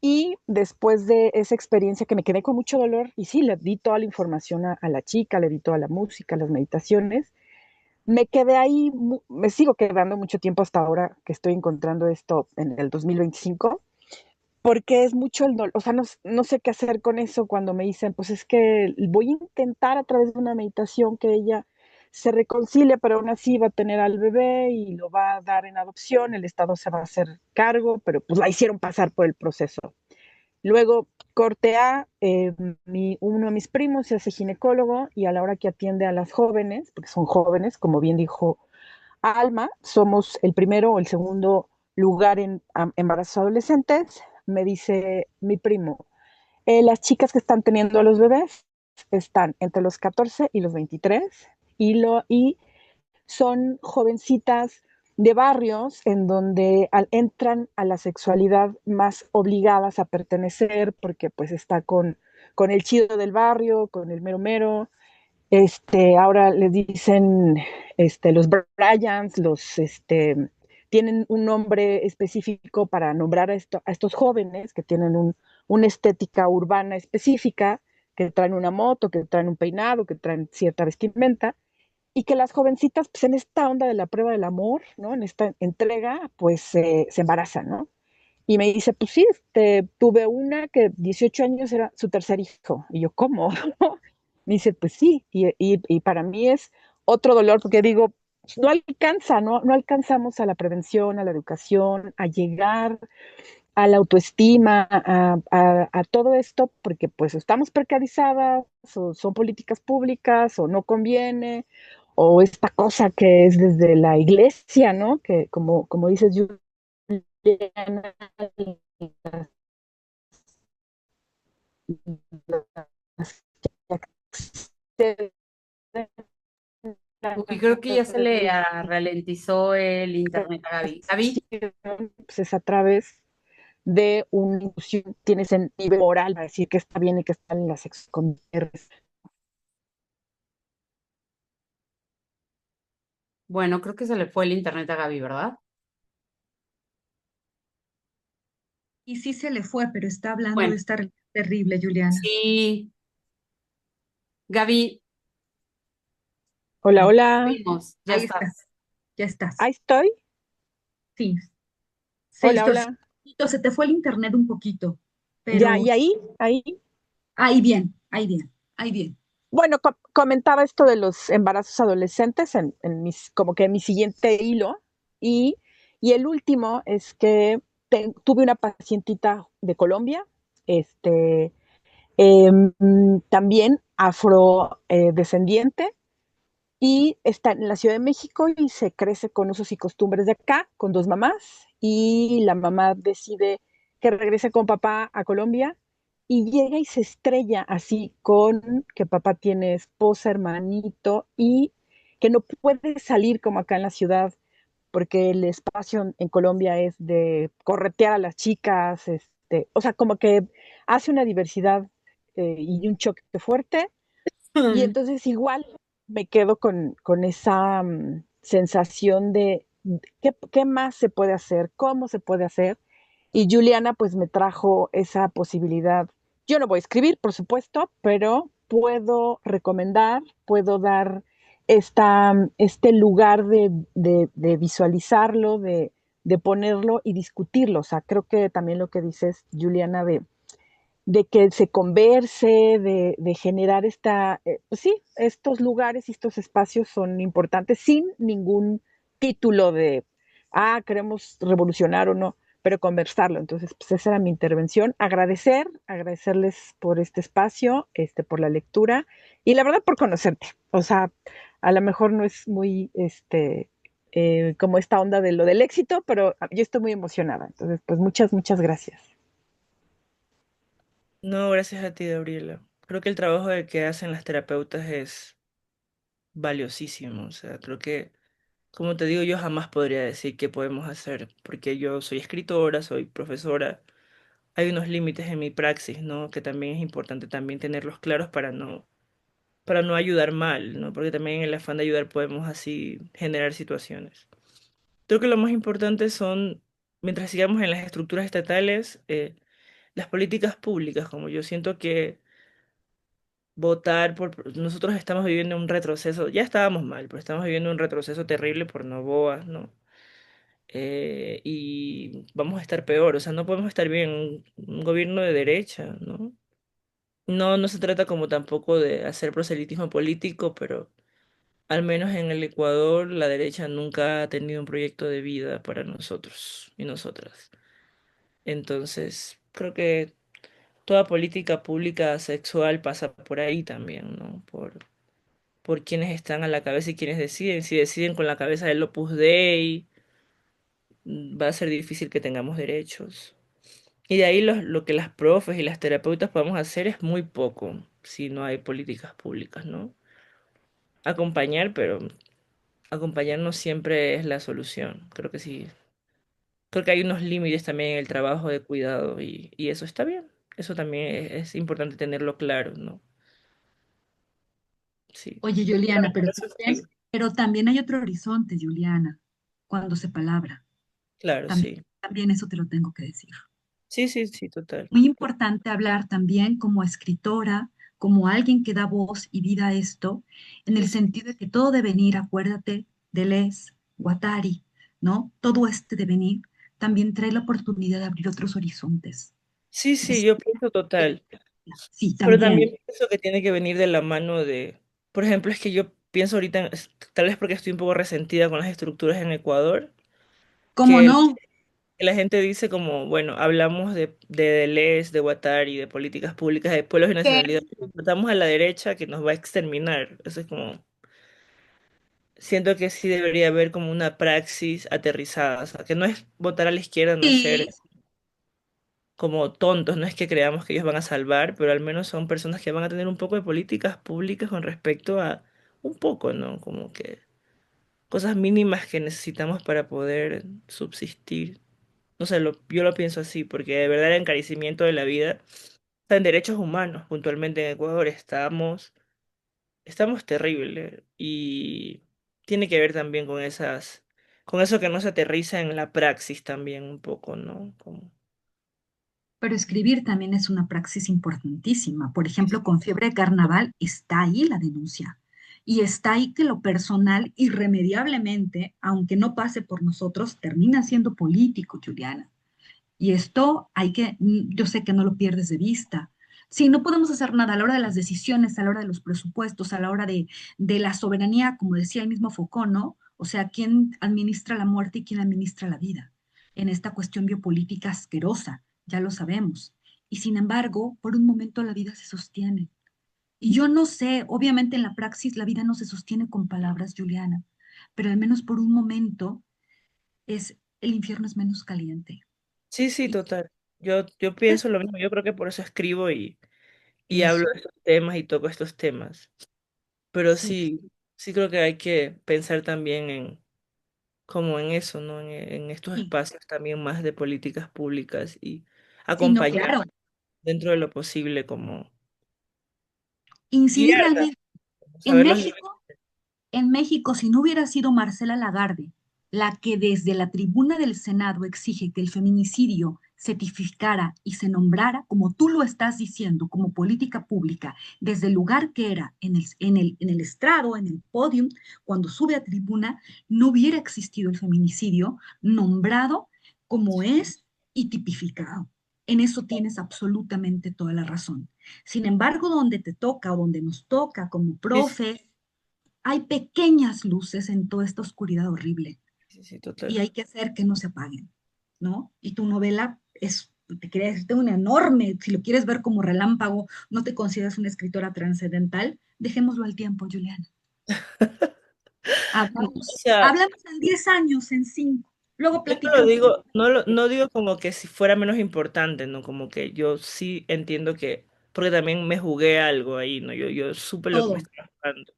Y después de esa experiencia que me quedé con mucho dolor, y sí, le di toda la información a la chica, le di toda la música, las meditaciones, me quedé ahí, me sigo quedando mucho tiempo hasta ahora que estoy encontrando esto en el 2025, porque es mucho el dolor, o sea, no sé qué hacer con eso cuando me dicen, pues es que voy a intentar a través de una meditación que ella se reconcilie, pero aún así va a tener al bebé y lo va a dar en adopción, el Estado se va a hacer cargo, pero pues la hicieron pasar por el proceso. Luego, corte A, uno de mis primos se hace ginecólogo y a la hora que atiende a las jóvenes, porque son jóvenes, como bien dijo Alma, somos el primero o el segundo lugar en embarazos adolescentes, me dice mi primo, las chicas que están teniendo a los bebés están entre los 14 y los 23 y son jovencitas de barrios en donde entran a la sexualidad más obligadas a pertenecer porque pues está con el chido del barrio, con el mero mero. Ahora les dicen los Bryans, tienen un nombre específico para nombrar a estos jóvenes que tienen una estética urbana específica, que traen una moto, que traen un peinado, que traen cierta vestimenta, y que las jovencitas, pues en esta onda de la prueba del amor, ¿no? En esta entrega, pues se embarazan, ¿no? Y me dice, pues sí, tuve una que 18 años era su tercer hijo. Y yo, ¿cómo? Me dice, pues sí, y para mí es otro dolor porque digo, no alcanza, no alcanzamos a la prevención, a la educación, a llegar a la autoestima, a todo esto, porque pues estamos precarizadas, o son políticas públicas, o no conviene, o esta cosa que es desde la iglesia, ¿no? Que como dices, Juliana, las que Uy, creo que ya se le ralentizó el internet a Gaby. Gaby, pues es a través de una inclusión, tienes el nivel moral para decir que está bien y que están en las escondidas. bueno, creo que se le fue el internet a Gaby, ¿verdad? Y sí se le fue, pero está hablando de Bueno, esta relación terrible, Juliana. sí, Gaby, Hola, hola, vimos, ya Ahí estás, estás. ya estás. ahí estoy. Sí, se Hola, hizo, hola. se te fue el internet un poquito, Ya, pero y ahí. ahí bien, ahí bien, ahí bien. Bueno, comentaba esto de los embarazos adolescentes como que en mi siguiente hilo. Y, y el último es que tuve una pacientita de Colombia, este, también afrodescendiente, y está en la Ciudad de México y se crece con usos y costumbres de acá, con dos mamás, y la mamá decide que regrese con papá a Colombia y llega y se estrella así con que papá tiene esposa, hermanito y que no puede salir como acá en la ciudad porque el espacio en Colombia es de corretear a las chicas, o sea, como que hace una diversidad y un choque fuerte y entonces igual me quedo con esa sensación de qué más se puede hacer, cómo se puede hacer. Y Juliana pues me trajo esa posibilidad. Yo no voy a escribir, por supuesto, pero puedo recomendar, puedo dar este lugar de visualizarlo, de ponerlo y discutirlo. O sea, creo que también lo que dices, Juliana, de que se converse, de generar pues sí, estos lugares y estos espacios son importantes sin ningún título queremos revolucionar o no, pero conversarlo. Entonces, pues esa era mi intervención. Agradecerles por este espacio, por la lectura y la verdad por conocerte. O sea, a lo mejor no es muy, como esta onda de lo del éxito, pero yo estoy muy emocionada. Entonces, pues muchas gracias. No, gracias a ti, Gabriela. Creo que el trabajo que hacen las terapeutas es valiosísimo. O sea, creo que, como te digo, yo jamás podría decir qué podemos hacer, porque yo soy escritora, soy profesora. Hay unos límites en mi praxis, ¿no? Que también es importante también tenerlos claros para no ayudar mal, ¿no? Porque también en el afán de ayudar podemos así generar situaciones. Creo que lo más importante son, mientras sigamos en las estructuras estatales, las políticas públicas, como yo siento que votar por... Nosotros estamos viviendo un retroceso, ya estábamos mal, pero estamos viviendo un retroceso terrible por Novoa, ¿no? Y vamos a estar peor, o sea, no podemos estar bien en un gobierno de derecha, ¿no? No, no se trata como tampoco de hacer proselitismo político, pero al menos en el Ecuador la derecha nunca ha tenido un proyecto de vida para nosotros y nosotras. Entonces, creo que toda política pública sexual pasa por ahí también, ¿no? Por quienes están a la cabeza y quienes deciden. Si deciden con la cabeza del Opus Dei, va a ser difícil que tengamos derechos. Y de ahí lo que las profes y las terapeutas podemos hacer es muy poco si no hay políticas públicas, ¿no? Acompañar, pero acompañar no siempre es la solución. Creo que sí. Creo que hay unos límites también en el trabajo de cuidado y eso está bien. Eso también es importante tenerlo claro, ¿no? Sí. Oye, Bueno, Juliana, por eso sí. pero también hay otro horizonte, Juliana, cuando se palabra. Claro, También, sí. también eso te lo tengo que decir. Sí, sí, sí, total. Muy importante hablar también como escritora, como alguien que da voz y vida a esto, en el Sí, sí. sentido de que todo devenir, acuérdate, Deleuze, Guattari, ¿no? Todo este devenir también trae la oportunidad de abrir otros horizontes. Sí, sí, Es- yo pienso total. sí, Pero también. también pienso que tiene que venir de la mano de, por ejemplo, es que yo pienso ahorita, tal vez porque estoy un poco resentida con las estructuras en Ecuador, ¿Cómo que no? la gente dice como, bueno, hablamos de Deleuze, de Guattari, de políticas públicas, de pueblos y nacionalidad, pero tratamos a la derecha que nos va a exterminar. Eso es como, siento que sí debería haber como una praxis aterrizada, o sea, que no es votar a la izquierda, no es ser, Sí, como tontos, no es que creamos que ellos van a salvar, pero al menos son personas que van a tener un poco de políticas públicas con respecto a un poco, ¿no? Como que cosas mínimas que necesitamos para poder subsistir. No sé, yo lo pienso así, porque de verdad el encarecimiento de la vida, o sea, en derechos humanos, puntualmente en Ecuador, estamos terribles y tiene que ver también con con eso que no se aterriza en la praxis también un poco, ¿no? Como, Pero escribir también es una praxis importantísima. Por ejemplo, con Fiebre de Carnaval está ahí la denuncia. Y está ahí que lo personal, irremediablemente, aunque no pase por nosotros, termina siendo político, Juliana. Y esto yo sé que no lo pierdes de vista. Sí, no podemos hacer nada a la hora de las decisiones, a la hora de los presupuestos, a la hora de la soberanía, como decía el mismo Foucault, ¿no? O sea, quién administra la muerte y quién administra la vida en esta cuestión biopolítica asquerosa, ya lo sabemos. Y sin embargo, por un momento la vida se sostiene. Y yo no sé, obviamente en la praxis la vida no se sostiene con palabras, Juliana, pero al menos por un momento el infierno es menos caliente. sí, sí, Y total. Yo pienso lo mismo, yo creo que por eso escribo y hablo eso, de estos temas y toco estos temas. Pero sí. sí, sí creo que hay que pensar también como en eso, ¿no? En estos Sí, espacios también más de políticas públicas y sí, no, acompañar claro. dentro de lo posible, como Incidir guiar, realmente como en saber los límites. México. En México, si no hubiera sido Marcela Lagarde, la que desde la tribuna del Senado exige que el feminicidio se tipificara y se nombrara, como tú lo estás diciendo, como política pública, desde el lugar que era en el estrado, en el podium, cuando sube a tribuna, no hubiera existido el feminicidio nombrado como es y tipificado. En eso tienes absolutamente toda la razón. Sin embargo, donde te toca o donde nos toca como Sí, sí, profe, hay pequeñas luces en toda esta oscuridad horrible sí, sí, y total. hay que hacer que no se apaguen, ¿no? Y tu novela es, te quería decirte, una enorme, si lo quieres ver como relámpago, no te consideras una escritora trascendental, dejémoslo al tiempo, Juliana. No, o Hablamos, sea, hablamos en 10 años, en 5, luego yo no lo platicamos. digo, no digo como que si fuera menos importante, ¿no? Como que yo sí entiendo que, porque también me jugué algo ahí, ¿no? Yo supe lo que me Todo. estaba jugando.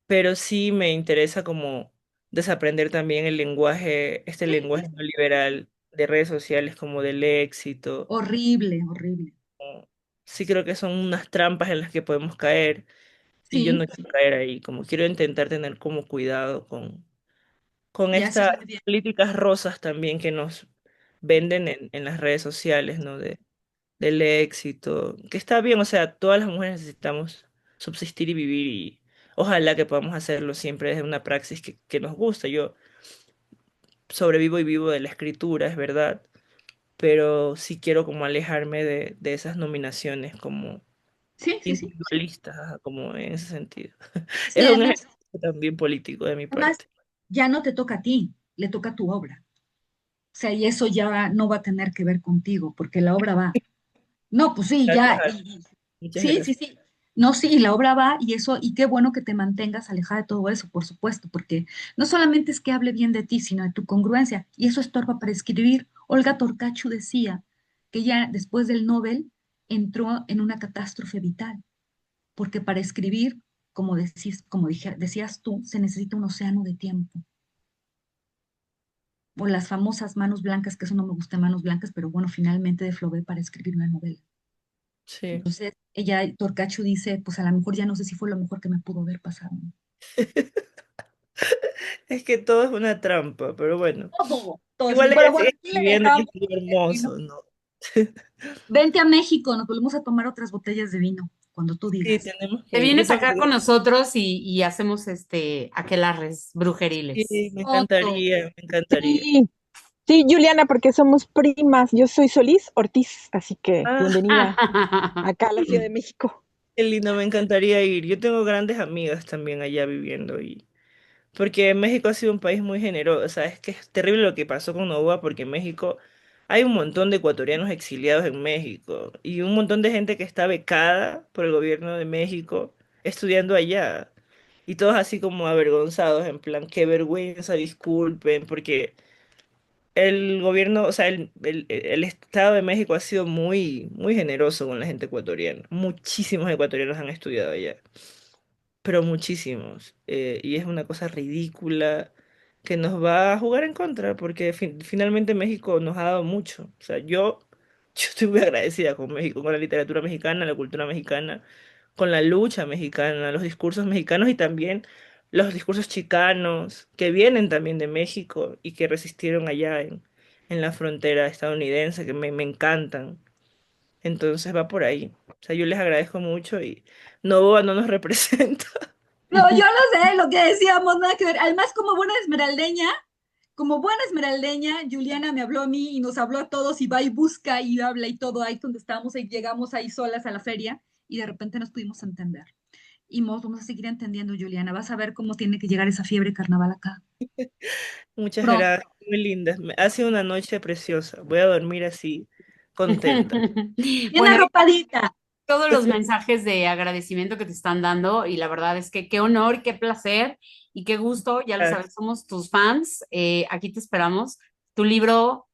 Pero sí me interesa como desaprender también el lenguaje, este Sí, sí, lenguaje no liberal de redes sociales como del éxito. horrible, horrible. Como- Sí creo que son unas trampas en las que podemos caer y yo Sí, no quiero caer ahí, como quiero intentar tener como cuidado con y haces estas muy bien. políticas rosas también que nos venden en las redes sociales, ¿no? Del éxito, que está bien, o sea, todas las mujeres necesitamos subsistir y vivir y ojalá que podamos hacerlo siempre desde una praxis que nos gusta. Yo sobrevivo y vivo de la escritura, es verdad, pero sí quiero como alejarme de esas nominaciones como Sí, sí, sí. individualistas, ajá, como en ese sentido. Sí, Es un además, ejercicio también político de mi además, parte. ya no te toca a ti, le toca a tu obra. O sea, y eso ya no va a tener que ver contigo, porque la obra va. No, pues sí, Gracias, ya. Ale. Muchas Sí, sí, gracias. sí. No, sí, la obra va y eso, y qué bueno que te mantengas alejada de todo eso, por supuesto, porque no solamente es que hable bien de ti, sino de tu congruencia, y eso estorba para escribir. Olga Torcachu decía que ya después del Nobel entró en una catástrofe vital, porque para escribir, decías tú, se necesita un océano de tiempo. O las famosas manos blancas, que eso no me gusta, manos blancas, pero bueno, finalmente de Flaubert para escribir una novela. Sí. Entonces, Torcachu dice, pues a lo mejor ya no sé si fue lo mejor que me pudo haber pasado. Es que todo es una trampa, pero bueno. Todo eso. Igual Pero ella bueno, sigue aquí le escribiendo y dejamos escribe el vino. hermoso, ¿no? Vente a México, nos volvemos a tomar otras botellas de vino, cuando tú Sí, digas. tenemos que Te ir. Yo vienes tengo acá con que... nosotros y hacemos aquelarres brujeriles. Sí, me Todo. encantaría, me encantaría. Sí, sí, Juliana, porque somos primas. Yo soy Solís Ortiz, así que Ah, bienvenida acá a la Ciudad de México. qué lindo, me encantaría ir. Yo tengo grandes amigas también allá viviendo y porque México ha sido un país muy generoso, o sea, es que es terrible lo que pasó con Novoa porque en México hay un montón de ecuatorianos exiliados en México y un montón de gente que está becada por el gobierno de México estudiando allá y todos así como avergonzados en plan, qué vergüenza, disculpen, porque el gobierno, o sea, el Estado de México ha sido muy, muy generoso con la gente ecuatoriana. Muchísimos ecuatorianos han estudiado allá, pero muchísimos. Y es una cosa ridícula que nos va a jugar en contra, porque finalmente México nos ha dado mucho. O sea, yo estoy muy agradecida con México, con la literatura mexicana, la cultura mexicana, con la lucha mexicana, los discursos mexicanos y también los discursos chicanos, que vienen también de México y que resistieron allá en la frontera estadounidense, que me encantan. Entonces va por ahí. O sea, yo les agradezco mucho y Novoa no nos representa. No, yo lo sé, lo que decíamos, nada que ver. Además, como buena esmeraldeña, Juliana me habló a mí y nos habló a todos y va y busca y habla y todo ahí donde estábamos, ahí llegamos ahí solas a la feria y de repente nos pudimos entender. Y vamos a seguir entendiendo, Juliana. Vas a ver cómo tiene que llegar esa fiebre carnaval acá. Muchas Pronto. gracias, muy lindas. Ha sido una noche preciosa. Voy a dormir así, contenta. Bien Bueno, arropadita. todos los mensajes de agradecimiento que te están dando y la verdad es que qué honor, qué placer y qué gusto, ya lo sabes, somos tus fans, aquí te esperamos. Tu libro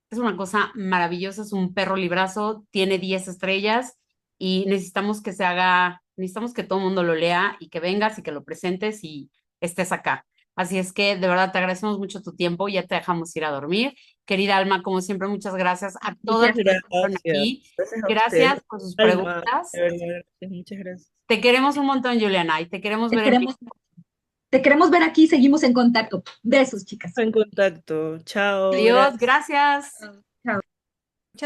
es una cosa maravillosa, es un perro librazo, tiene 10 estrellas y necesitamos que se haga, necesitamos que todo el mundo lo lea y que vengas y que lo presentes y estés acá. Así es que de verdad te agradecemos mucho tu tiempo, ya te dejamos ir a dormir. Querida Alma, como siempre, muchas gracias a todas Muchas las que estuvieron gracias. aquí. Gracias a ustedes. Gracias por sus Alma, preguntas. de verdad, muchas gracias. Te queremos un montón, Juliana, y te queremos Te ver en vivo. queremos, te queremos ver aquí, seguimos en contacto. Besos, chicas. En contacto. Chao, Adiós, gracias. gracias. Chao.